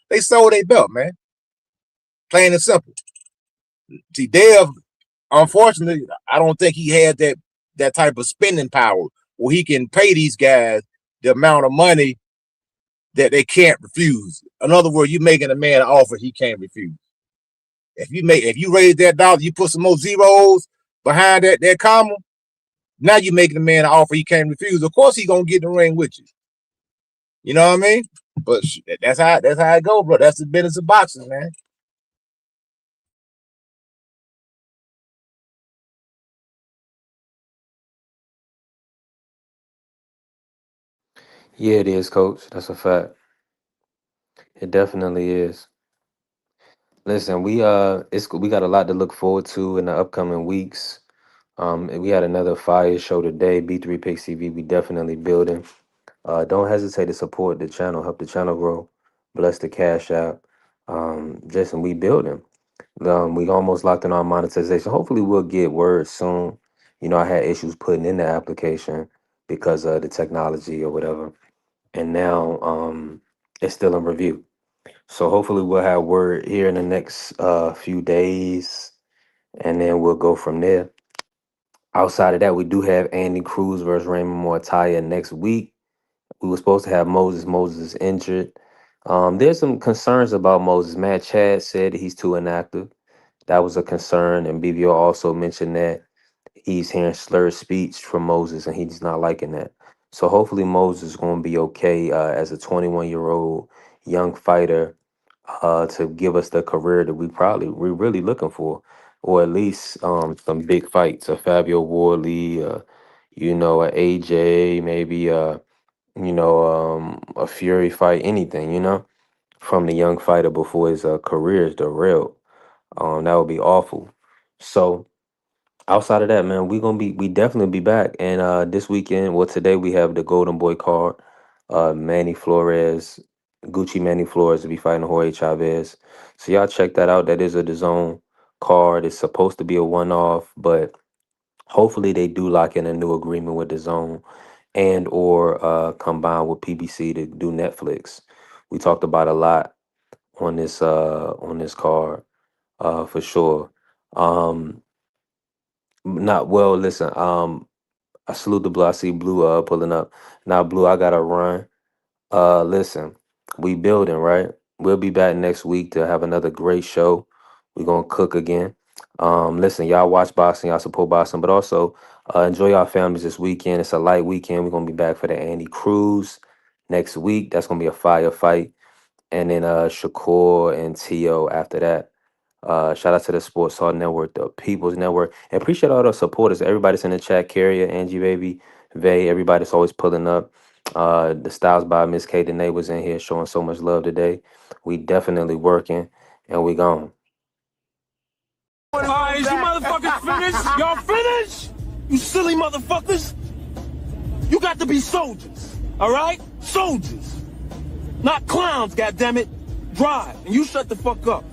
They sold their belt, man. Plain and simple. See, Dev, unfortunately, I don't think he had that type of spending power where he can pay these guys the amount of money that they can't refuse. In other words, you're making a man an offer he can't refuse. If you raise that dollar, you put some more zeros behind that comma. Now you're making a man an offer he can't refuse. Of course, he's gonna get in the ring with you. You know what I mean? But that's how it goes, bro. That's the business of boxing, man. Yeah, it is, coach. That's a fact. It definitely is. Listen, we got a lot to look forward to in the upcoming weeks. And we had another fire show today, B3 Picks TV. We definitely building. Don't hesitate to support the channel, help the channel grow. Bless the cash app. Jason, we building. We almost locked in our monetization. Hopefully, we'll get word soon. I had issues putting in the application because of the technology or whatever, and now it's still in review. So hopefully, we'll have word here in the next few days. and then we'll go from there. Outside of that, we do have Andy Cruz versus Raymond Mortaya next week. We were supposed to have Moses. Moses is injured. There's some concerns about Moses. Matt Chad said he's too inactive. That was a concern, and BBO also mentioned that he's hearing slurred speech from Moses, and he's not liking that. So hopefully Moses is going to be okay as a 21-year-old young fighter to give us the career that we're really looking for, or at least some big fights, a Fabio Wardley, a AJ, maybe a Fury fight, anything, from the young fighter before his career is derailed. That would be awful. So outside of that, man, we definitely be back. And this weekend, well, today we have the Golden Boy card. Manny Flores, Gucci Manny Flores will be fighting Jorge Chavez. So y'all check that out. That is a DAZN card. It's supposed to be a one-off, but hopefully they do lock in a new agreement with DAZN and or combine with PBC to do Netflix. We talked about a lot on this card for sure. Not well. Listen, I salute the Blue. I see Blue pulling up. Now, Blue, I gotta run. Listen, we building, right? We'll be back next week to have another great show. We're gonna cook again. Listen, y'all watch boxing, y'all support boxing, but also enjoy our families this weekend. It's a light weekend. We're gonna be back for the Andy Cruz next week. That's gonna be a fire fight. And then Shakur and Tio after that. Shout out to the Sports Hall Network, the People's Network, and appreciate all the supporters. Everybody's in the chat. Carrier, Angie, baby, Vay. Everybody's always pulling up. The Styles by Miss K. Danae was in here showing so much love today. We definitely working, and we gone. All right, is you motherfuckers finished? Y'all finished? You silly motherfuckers? You got to be soldiers, all right? Soldiers. Not clowns, goddammit. Drive, and you shut the fuck up.